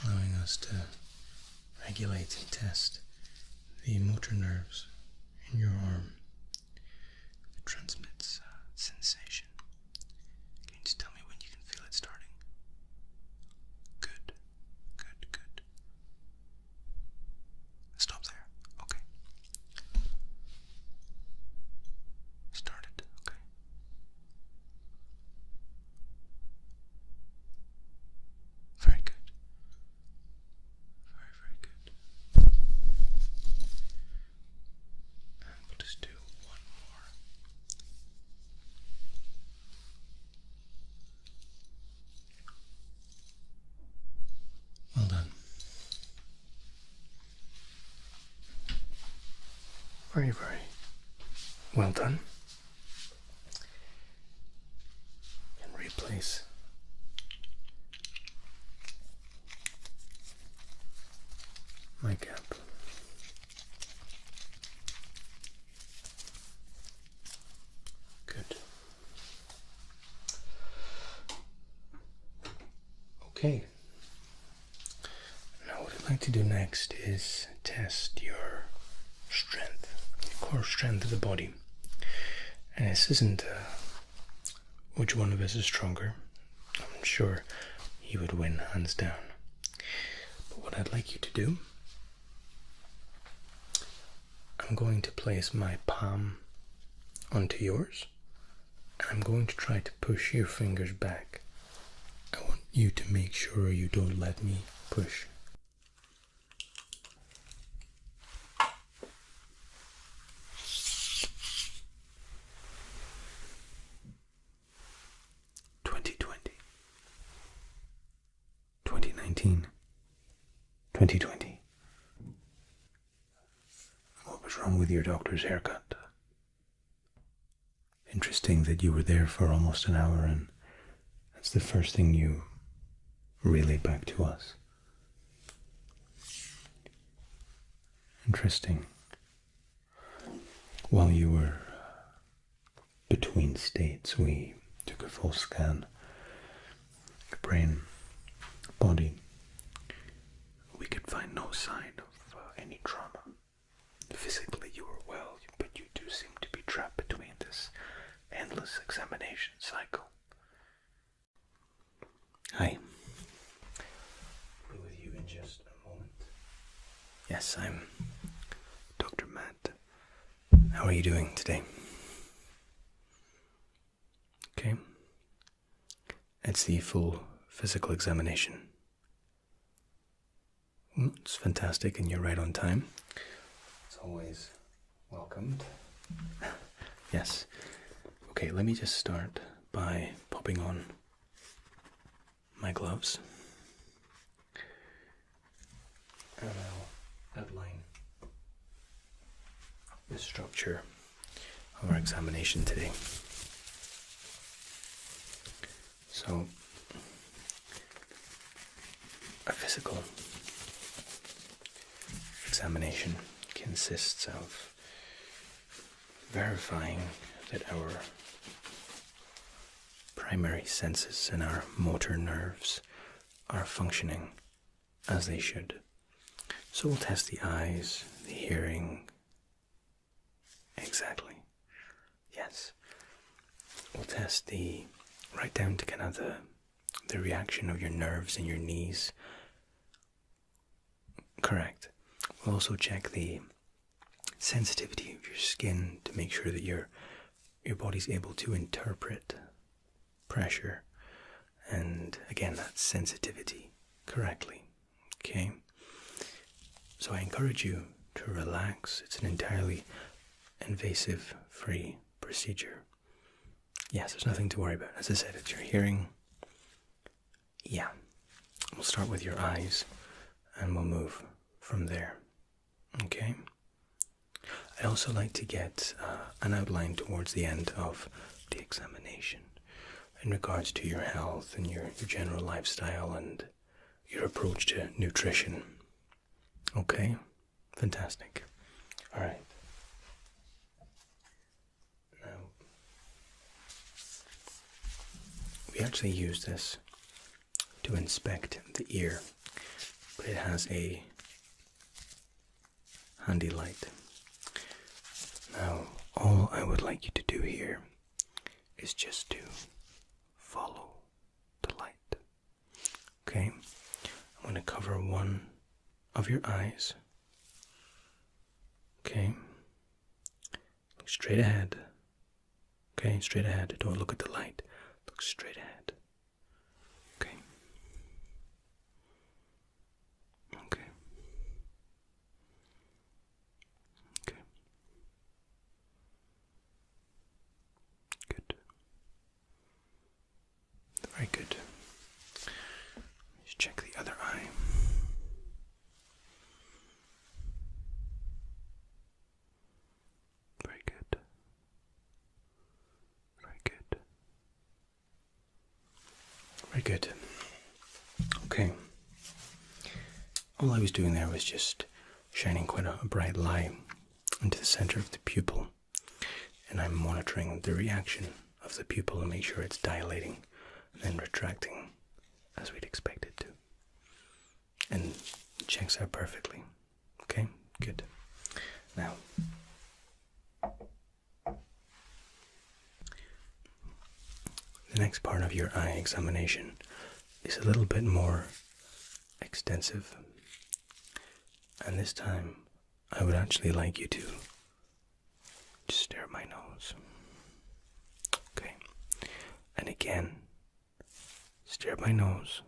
allowing us to regulate and test the motor nerves in your arm. It transmits sensation. Can you just tell me when you can feel it starting? Good. Good, good. Very, very well done. And replace my cap. Good. Okay. Now what I'd like to do next is test your strength, your core strength of the body. And this isn't which one of us is stronger. I'm sure you would win hands down. But what I'd like you to do, I'm going to place my palm onto yours, and I'm going to try to push your fingers back. I want you to make sure you don't let me push. What was wrong with your doctor's haircut? Interesting that you were there for almost an hour and that's the first thing you relayed back to us. Interesting. While you were between states, we took a full scan, your brain, body. We could find no sign of any trauma. Physically you were well, but you do seem to be trapped between this endless examination cycle. Hi. I'll be with you in just a moment. Yes, I'm Dr. Matt. How are you doing today? Okay. It's the full physical examination. It's fantastic and you're right on time. It's always welcomed. Yes. Okay, let me just start by popping on my gloves. And I'll outline the structure of our examination today. So, a physical examination consists of verifying that our primary senses and our motor nerves are functioning as they should. So we'll test the eyes, the hearing. Exactly. Yes. We'll test the right down to kind of the reaction of your nerves in your knees. Correct. We'll also check the sensitivity of your skin to make sure that your body's able to interpret pressure and, again, that sensitivity correctly. Okay? So I encourage you to relax. It's an entirely invasive-free procedure. Yes, there's nothing to worry about. As I said, it's your hearing. Yeah. We'll start with your eyes and we'll move from there. Okay? I'd also like to get an outline towards the end of the examination in regards to your health and your general lifestyle and your approach to nutrition. Okay? Fantastic. All right. Now, we actually use this to inspect the ear, but it has a handy light. Now, all I would like you to do here is just to follow the light. Okay? I'm going to cover one of your eyes. Okay? Look straight ahead. Okay, straight ahead. Don't look at the light. Look straight ahead. Okay. Okay. Okay. Good. Very good. Let's check the other eye. Very good. Okay. All I was doing there was just shining quite a bright light into the center of the pupil, and I'm monitoring the reaction of the pupil to make sure it's dilating and then retracting as we'd expect it to. And it checks out perfectly. Okay, good. Now, the next part of your eye examination is a little bit more extensive. And this time, I would actually like you to just stare at my nose. Okay. And again, stare at my nose.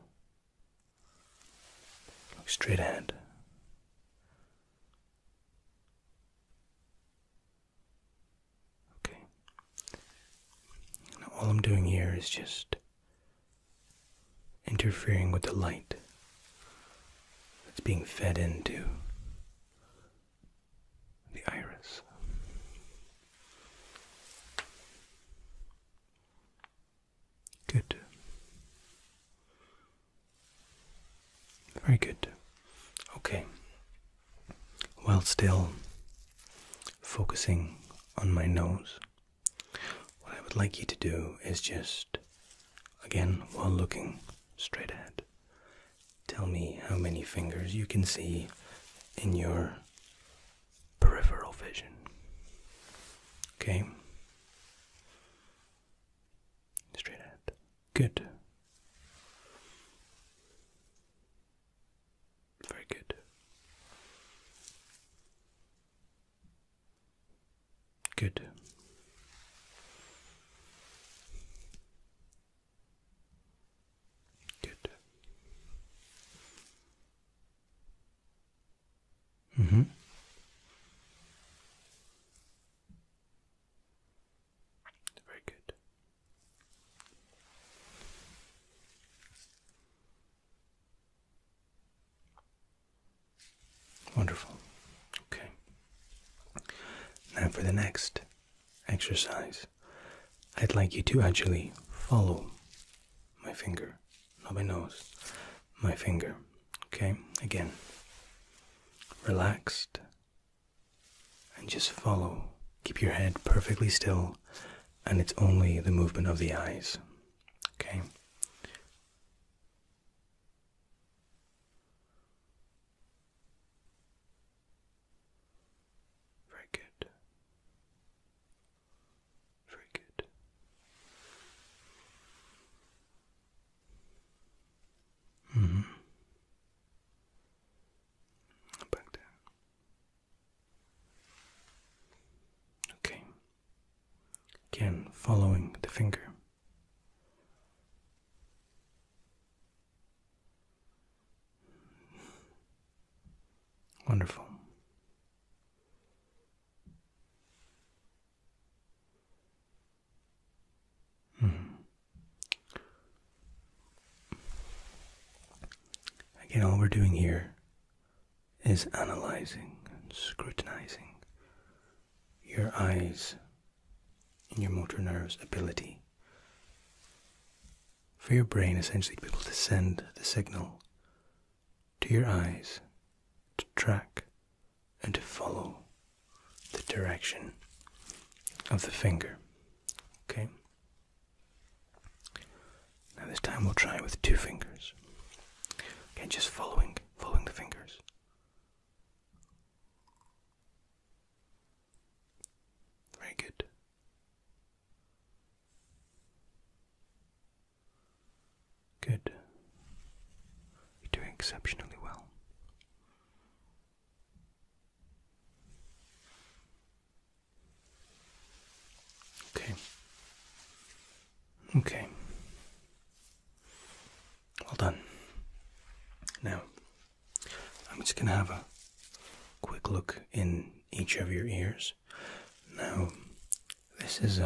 Look straight ahead. Okay. Now all I'm doing here is just interfering with the light that's being fed into the iris. Good. Very good. Okay. While still focusing on my nose, what I would like you to do is just, again, while looking straight ahead, tell me how many fingers you can see in your peripheral vision. Okay? Straight ahead. Good. Very good. Good. Good. Mm-hmm. Very good. Wonderful. Okay. Now for the next exercise, I'd like you to actually follow my finger, not my nose, my finger. Okay? Again, relaxed and just follow. Keep your head perfectly still, and it's only the movement of the eyes. Okay? Very good. Very good. Mm-hmm. Back down. Okay. Again, following the finger. Wonderful. Again, all we're doing here is analyzing and scrutinizing your eyes and your motor nerves' ability for your brain essentially to be able to send the signal to your eyes to track and to follow the direction of the finger. Okay? Now this time we'll try with 2 fingers. Okay, just following the fingers. Very good. Good. You're doing exceptionally well. Okay. Okay. Well done. Now, I'm just going to have a quick look in each of your ears. Now, this is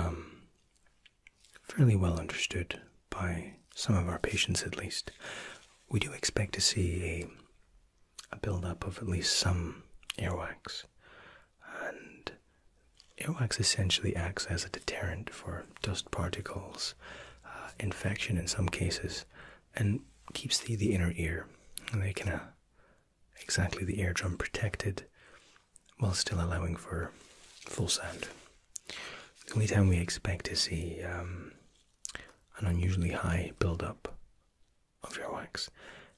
fairly well understood by some of our patients at least. We do expect to see a buildup of at least some earwax. And earwax essentially acts as a deterrent for dust particles, infection in some cases. and keeps the inner ear, and they kind of exactly the eardrum protected while still allowing for full sound. The only time we expect to see an unusually high buildup of earwax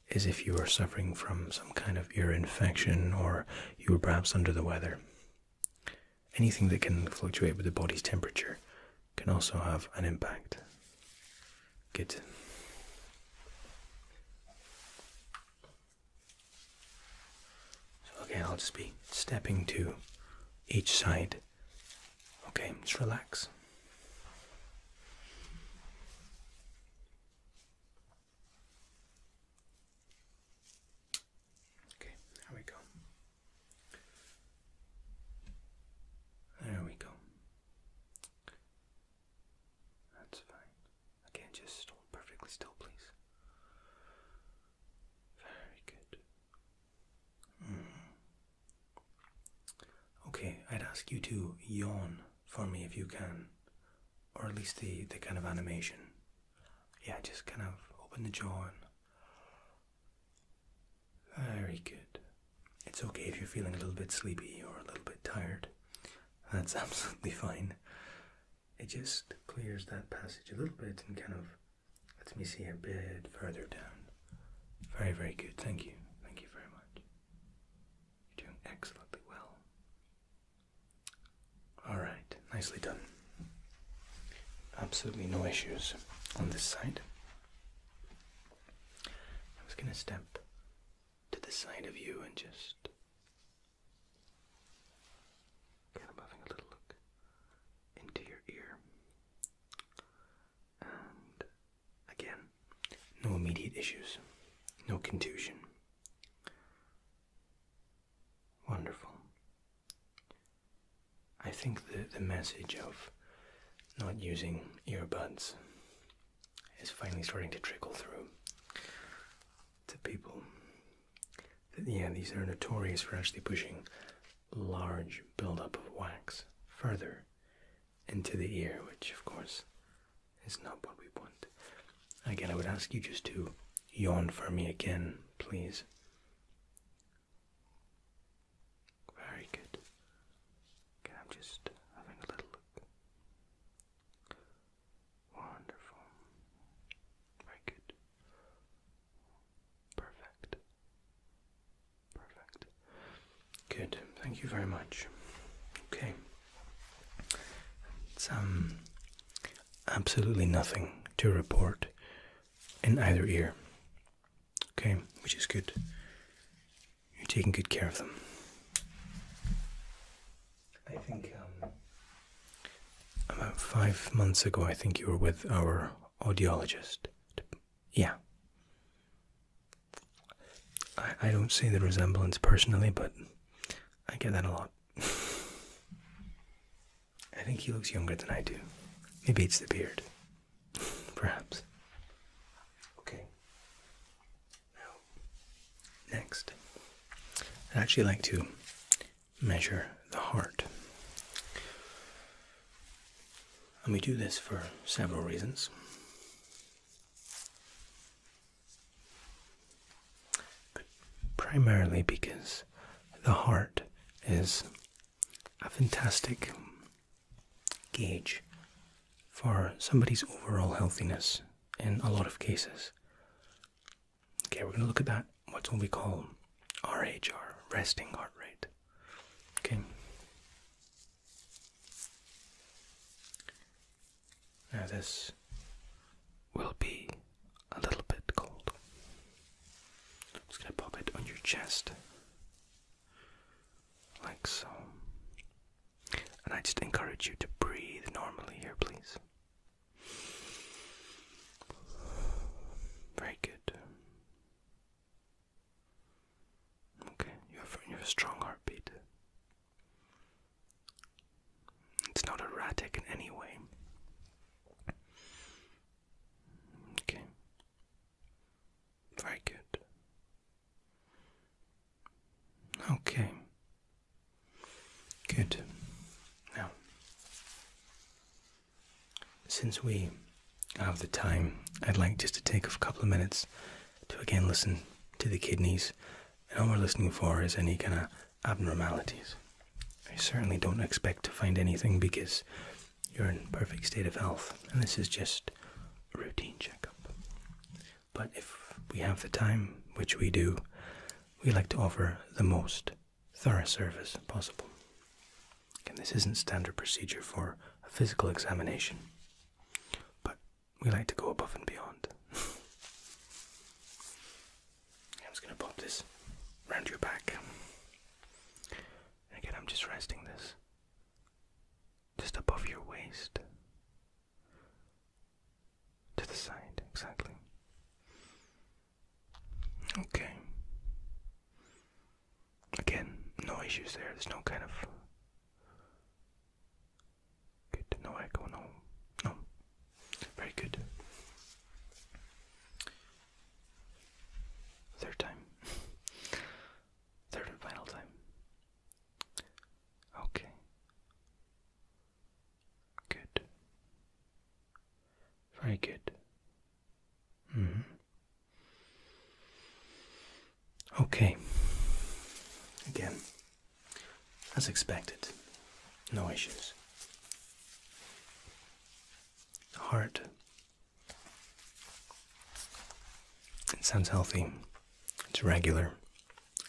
is if you are suffering from some kind of ear infection or you were perhaps under the weather. Anything that can fluctuate with the body's temperature can also have an impact. Good. So again, I'll just be stepping to each side. Okay, just relax. Okay, there we go. There we go. That's fine. Again, just hold perfectly still, please. Very good. Okay, I'd ask you to yawn for me if you can, or at least the kind of animation. Yeah, just kind of open the jaw and very good. It's okay if you're feeling a little bit sleepy or a little bit tired. That's absolutely fine. It just clears that passage a little bit and kind of lets me see a bit further down. Very, very good. Thank you. Thank you very much. You're doing excellently well. Alright, nicely done. Absolutely no issues on this side. I was going to step to the side of you and just kind of having a little look into your ear. And again, no immediate issues, no contusion. Wonderful. I think the message of not using earbuds is finally starting to trickle through to people. Yeah, these are notorious for actually pushing large buildup of wax further into the ear, which of course is not what we want. Again, I would ask you just to yawn for me again, please. Very good. Okay, I'm just having a little look. Wonderful. Very good. Perfect. Perfect. Good. Thank you very much. Okay. It's absolutely nothing to report in either ear. Okay, which is good. You're taking good care of them. I think about 5 months ago, I think you were with our audiologist. Yeah. I don't see the resemblance personally, but I get that a lot. I think he looks younger than I do. Maybe it's the beard. Perhaps. Okay. Now, next, I'd actually like to measure the heart. And we do this for several reasons. But primarily because the heart is a fantastic gauge for somebody's overall healthiness in a lot of cases. Okay, we're going to look at that, what's what we call RH, or resting heart rate. Okay. Now this will be a little bit cold. I'm just going to pop it on your chest, like so. And I just encourage you to breathe normally here, please. Very good. Okay, you have a strong heartbeat. It's not erratic in any way. Okay. Very good. Okay. Good. Now, since we have the time, I'd like just to take a couple of minutes to again listen to the kidneys. And all we're listening for is any kind of abnormalities. I certainly don't expect to find anything because you're in perfect state of health, and this is just a routine checkup. But if we have the time, which we do, we like to offer the most thorough service possible. And this isn't standard procedure for a physical examination, but we like to go above and beyond. I'm just going to pop this around your back. And again, I'm just resting this just above your waist. To the side, exactly. Okay. Again, no issues there. There's no kind of good, no echo, no. Very good. Third time. Third and final time. Okay. Good. Very good. Okay. Again, as expected, no issues. Heart. It sounds healthy. It's regular.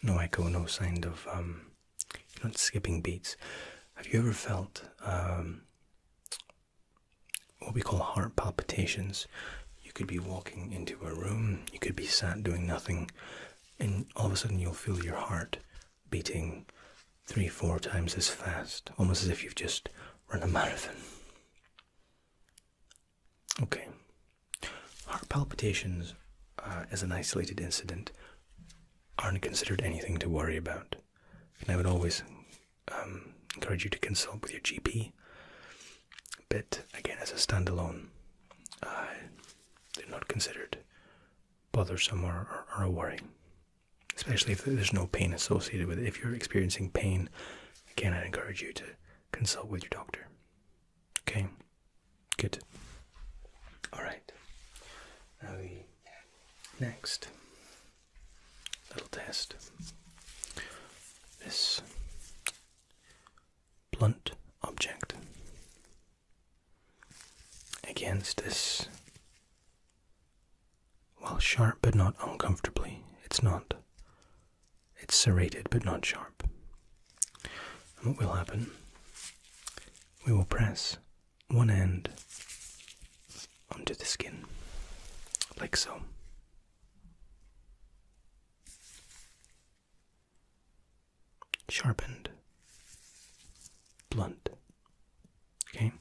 No echo, no sign of, you're not skipping beats. Have you ever felt what we call heart palpitations? You could be walking into a room, you could be sat doing nothing, and all of a sudden you'll feel your heart beating 3-4 times as fast, almost as if you've just run a marathon. Okay. Heart palpitations, as an isolated incident, aren't considered anything to worry about. And I would always encourage you to consult with your GP. But again, as a standalone, they're not considered bothersome or a worry. Especially if there's no pain associated with it. If you're experiencing pain, again, I'd encourage you to consult with your doctor. Okay? Good. Alright. Now the next little test. This blunt object against this, well, sharp but not uncomfortably. It's not. It's serrated but not sharp. And what will happen, we will press one end onto the skin, like so. Sharpened, blunt. Okay?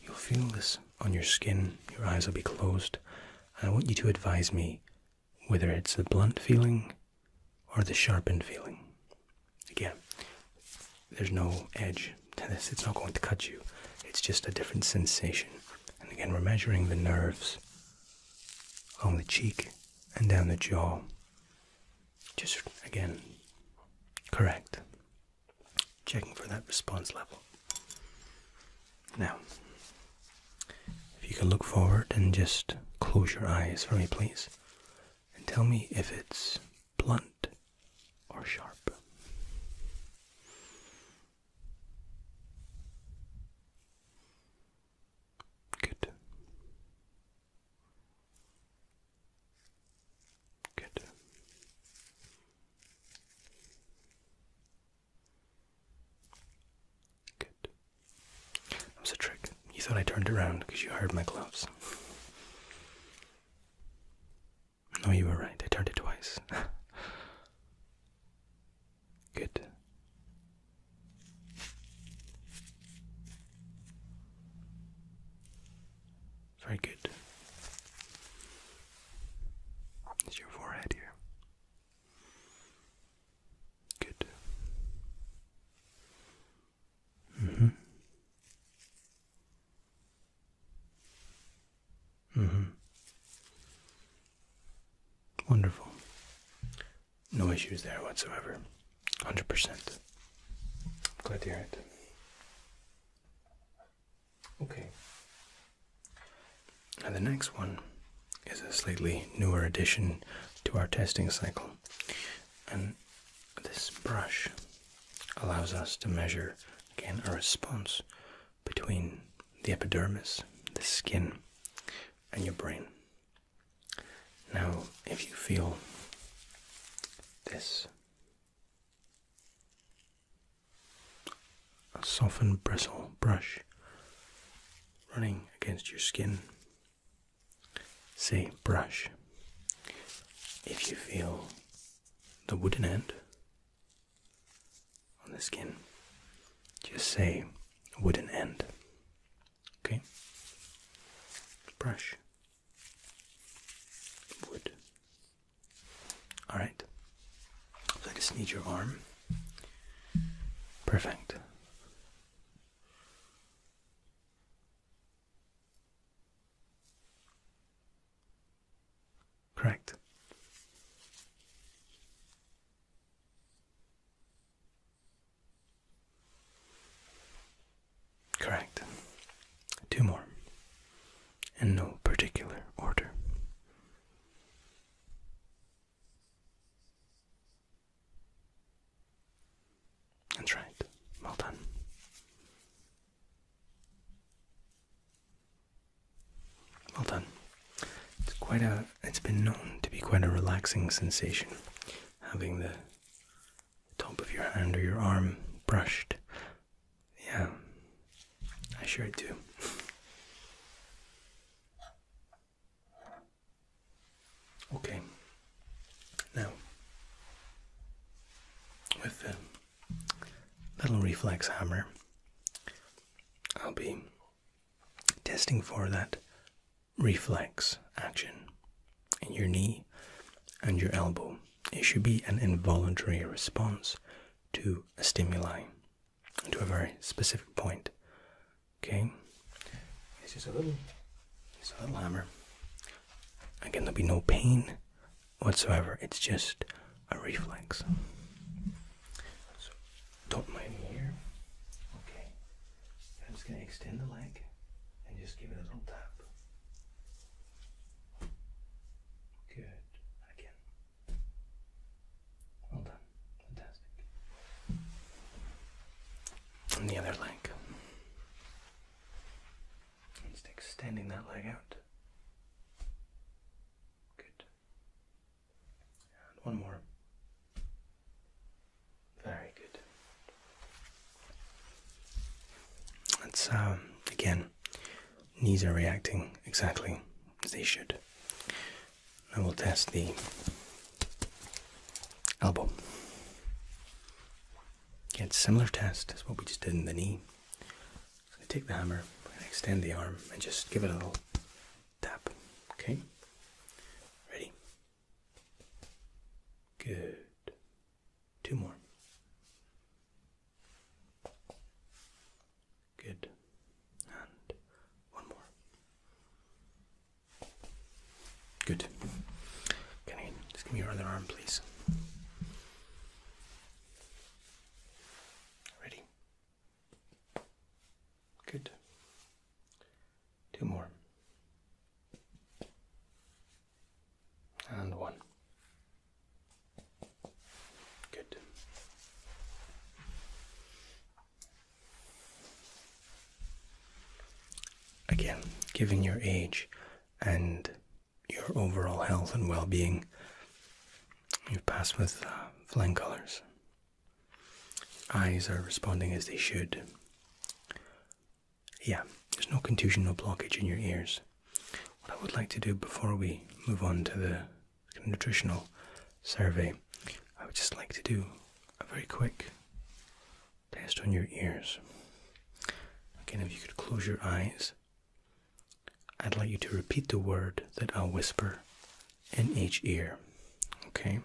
You'll feel this on your skin, your eyes will be closed, and I want you to advise me whether it's the blunt feeling or the sharpened feeling. Again, there's no edge to this, it's not going to cut you, it's just a different sensation. And again, we're measuring the nerves along the cheek and down the jaw. Just, again, correct. Checking for that response level. Now, if you can look forward and just close your eyes for me, please, and tell me if it's blunt or sharp. Good. Good. Good. That was a trick. You thought I turned around because you heard my gloves. No, you were right. I turned it twice. Good. Very good. It's your forehead here. Good. Mm-hmm. Mm-hmm. Wonderful. No issues there whatsoever. 100%. Glad to hear it. Okay. Now the next one is a slightly newer addition to our testing cycle, and this brush allows us to measure, again, a response between the epidermis, the skin, and your brain. Now, if you feel this, a softened bristle brush running against your skin, say brush. If you feel the wooden end on the skin, just say wooden end. Okay? Brush. Wood. Alright. So I just need your arm. Perfect. Correct. Correct. 2 more. In no particular order. That's right. Well done. Well done. It's been known to be quite a relaxing sensation, having the top of your hand or your arm brushed. Yeah, I sure do. Okay, now, with the little reflex hammer, I'll be testing for that reflex action in your knee and your elbow. It should be an involuntary response to a stimuli, to a very specific point. Okay? It's just a little hammer. Again, there'll be no pain whatsoever. It's just a reflex. So, don't mind me here. Okay. I'm just going to extend the leg and just give it a little tap. Good. Again. Well done. Fantastic. And the other leg. Just extending that leg out. Good. And one more. Very good. Let's, again, knees are reacting exactly as they should. I will test the elbow. Again, similar test as what we just did in the knee. So I take the hammer, I'm going to extend the arm and just give it a little tap. Okay? Ready? Good. 2 more. Good. And 1 more. Good. Can you just give me your other arm, please? Ready? Good. 2 more. And 1. Good. Again, given your age and your overall health and well-being, you've passed with flying colors. Eyes are responding as they should. Yeah, there's no contusion, no blockage in your ears. What I would like to do before we move on to the nutritional survey, I would just like to do a very quick test on your ears. Again, if you could close your eyes, I'd like you to repeat the word that I'll whisper in each ear. Okay?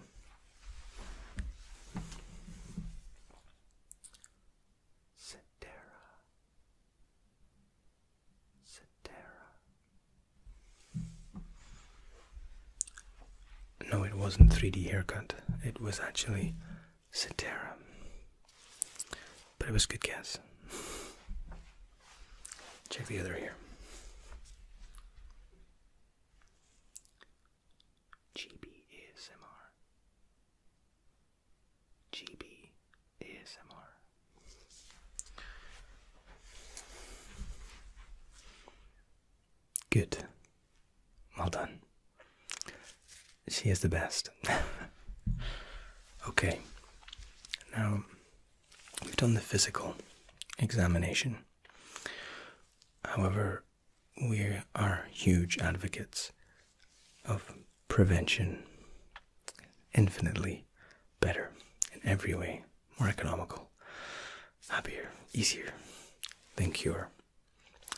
Cetera. Cetera. No, it wasn't 3D haircut. It was actually Cetera. But it was a good guess. Check the other ear. Good. Well done. She is the best. Okay. Now, we've done the physical examination. However, we are huge advocates of prevention. Infinitely better in every way, more economical, happier, easier than cure.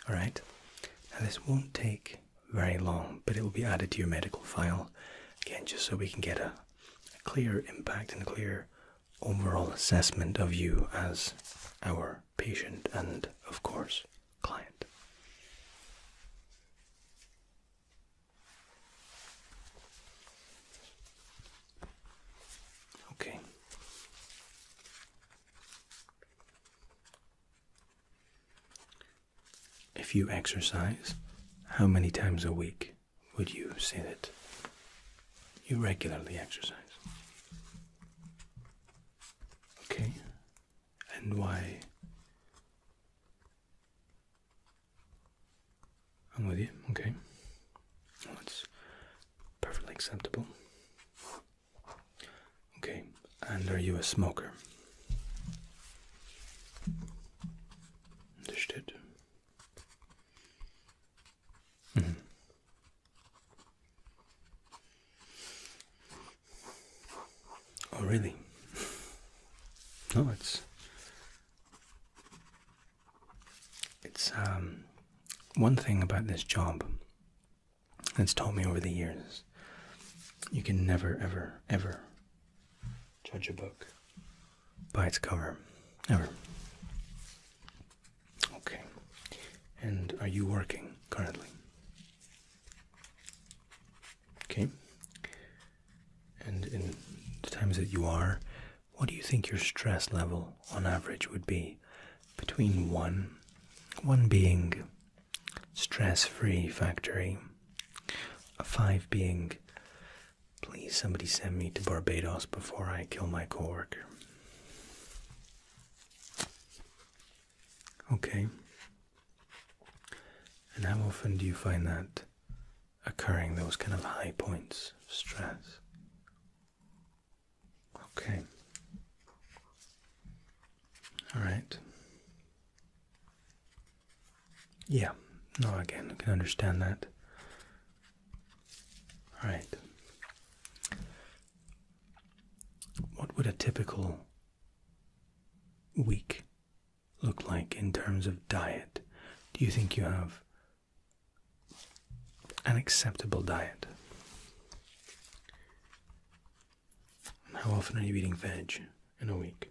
Alright? Now this won't take very long, but it will be added to your medical file, again, just so we can get a clear impact and a clear overall assessment of you as our patient and, of course, client. Okay. If you exercise, how many times a week would you say that you regularly exercise? Okay. And why? I'm with you. Okay. Well, that's perfectly acceptable. Okay. And are you a smoker? Understood. Oh, really? No, it's one thing about this job that's taught me over the years. You can never, ever, ever judge a book by its cover. Ever. Okay. And are you working currently? Okay. And in the times that you are, what do you think your stress level on average would be? Between one being stress-free factory, a 5 being, please somebody send me to Barbados before I kill my coworker. Okay. And how often do you find that occurring, those kind of high points of stress? Okay. Alright. Yeah. No, again, I can understand that. Alright. What would a typical week look like in terms of diet? Do you think you have an acceptable diet? How often are you eating veg in a week?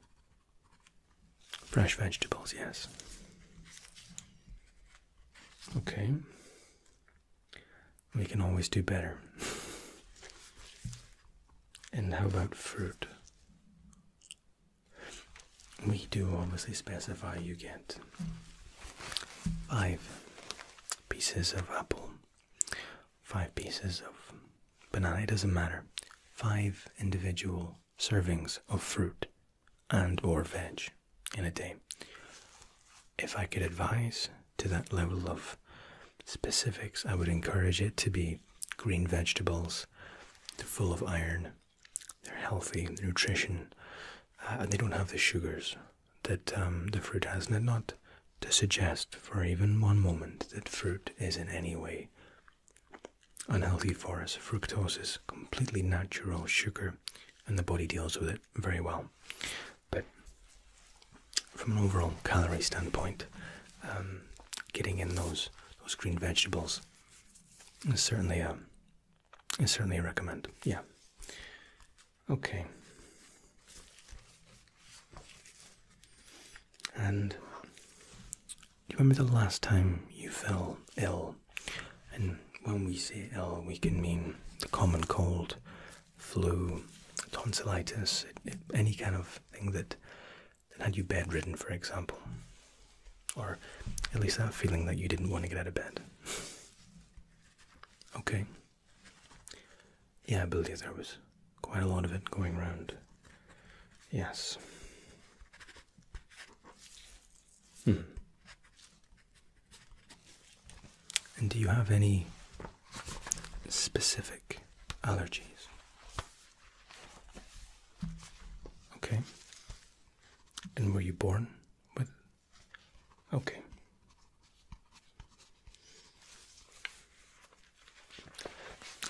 Fresh vegetables, yes. Okay. We can always do better. And how about fruit? We do obviously specify you get 5 pieces of apple, 5 pieces of banana, it doesn't matter. 5 individual servings of fruit and or veg in a day. If I could advise to that level of specifics, I would encourage it to be green vegetables. They're full of iron, they're healthy, nutrition, and they don't have the sugars that the fruit has. And not to suggest for even one moment that fruit is in any way unhealthy for us. Fructose is completely natural sugar, and the body deals with it very well. But from an overall calorie standpoint, getting in those green vegetables is certainly a recommend. Yeah. Okay. And do you remember the last time you fell ill? And when we say ill, we can mean the common cold, flu, tonsillitis, any kind of thing that had you bedridden, for example. Or at least that feeling that you didn't want to get out of bed. Okay. Yeah, I believe there was quite a lot of it going around. Yes. And do you have any specific allergies? Okay. And were you born with? Okay.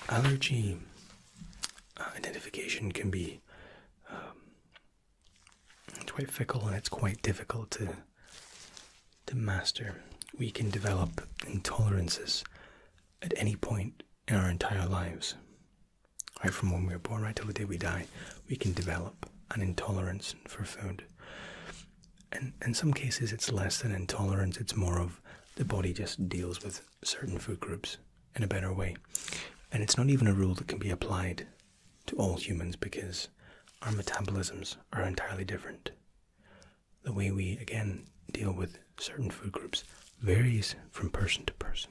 Allergy identification can be quite fickle, and it's quite difficult to master. We can develop intolerances at any point in our entire lives. Right from when we were born right till the day we die, we can develop an intolerance for food. And in some cases it's less than intolerance, it's more of the body just deals with certain food groups in a better way. And it's not even a rule that can be applied to all humans, because our metabolisms are entirely different. The way we, again, deal with certain food groups varies from person to person.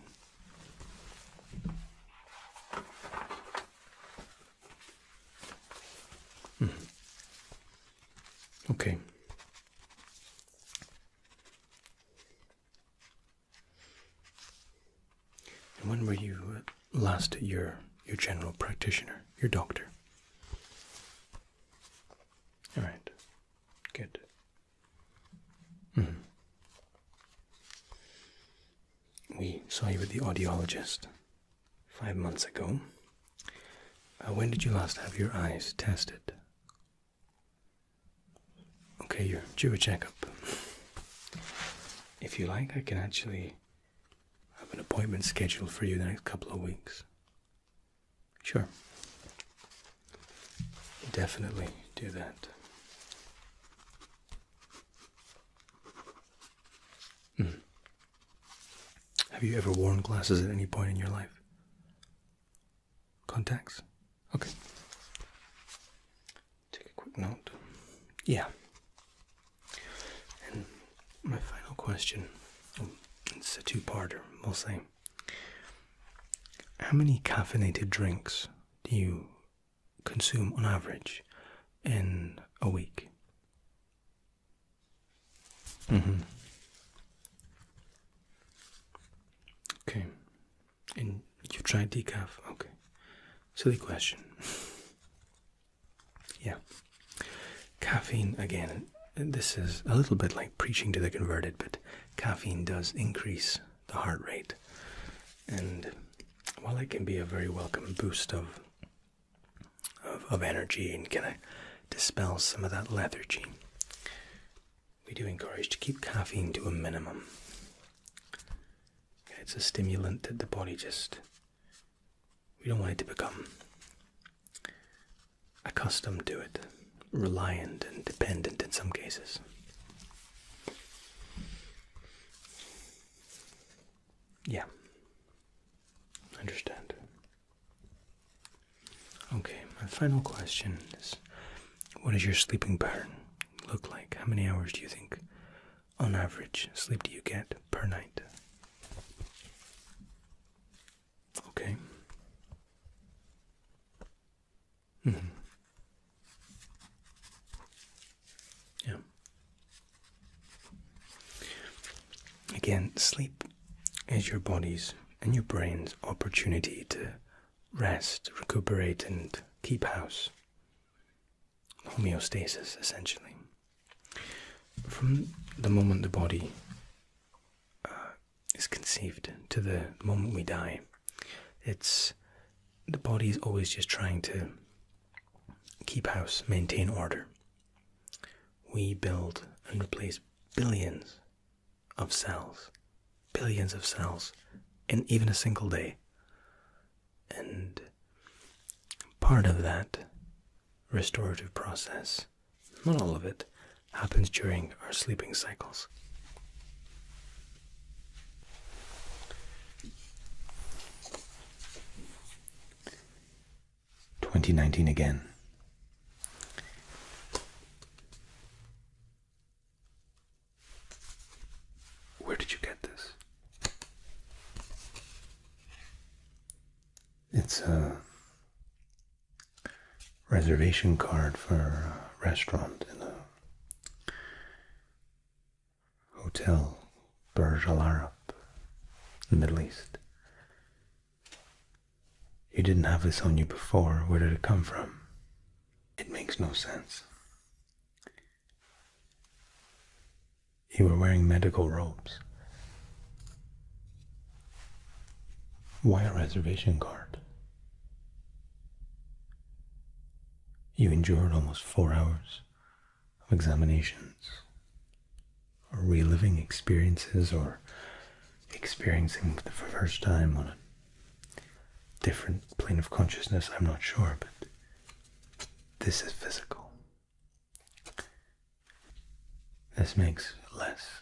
Okay. And when were you last at your general practitioner, your doctor? All right. Good. We saw you with the audiologist 5 months ago. When did you last have your eyes tested? Okay, you're due a checkup. If you like, I can actually have an appointment scheduled for you the next couple of weeks. Sure. Definitely do that. Have you ever worn glasses at any point in your life? Contacts? Okay. Take a quick note. Yeah. And my final question, it's a two-parter, we'll say. How many caffeinated drinks do you consume on average in a week? Okay. And you've tried decaf? Okay. Silly question. Yeah. Caffeine, again, this is a little bit like preaching to the converted, but caffeine does increase the heart rate. And while it can be a very welcome boost of energy and kind of dispel some of that lethargy, we do encourage to keep caffeine to a minimum. It's a stimulant that the body we don't want it to become accustomed to it, reliant and dependent in some cases. Yeah, understand. Okay, my final question is, what does your sleeping pattern look like? How many hours do you think, on average, sleep do you get per night? Okay. Yeah. Again, sleep is your body's and your brain's opportunity to rest, recuperate, and keep house. Homeostasis, essentially. From the moment the body is conceived to the moment we die, the body is always just trying to keep house, maintain order. We build and replace billions of cells in even a single day. And part of that restorative process, not all of it, happens during our sleeping cycles. 2019 again. Where did you get this? It's a reservation card for a restaurant in a hotel, Burj Al Arab, in the Middle East. You didn't have this on you before. Where did it come from? It makes no sense. You were wearing medical robes. Why a reservation card? You endured almost 4 hours of examinations, or reliving experiences, or experiencing for the first time on a different plane of consciousness. I'm not sure, but this is physical. This makes less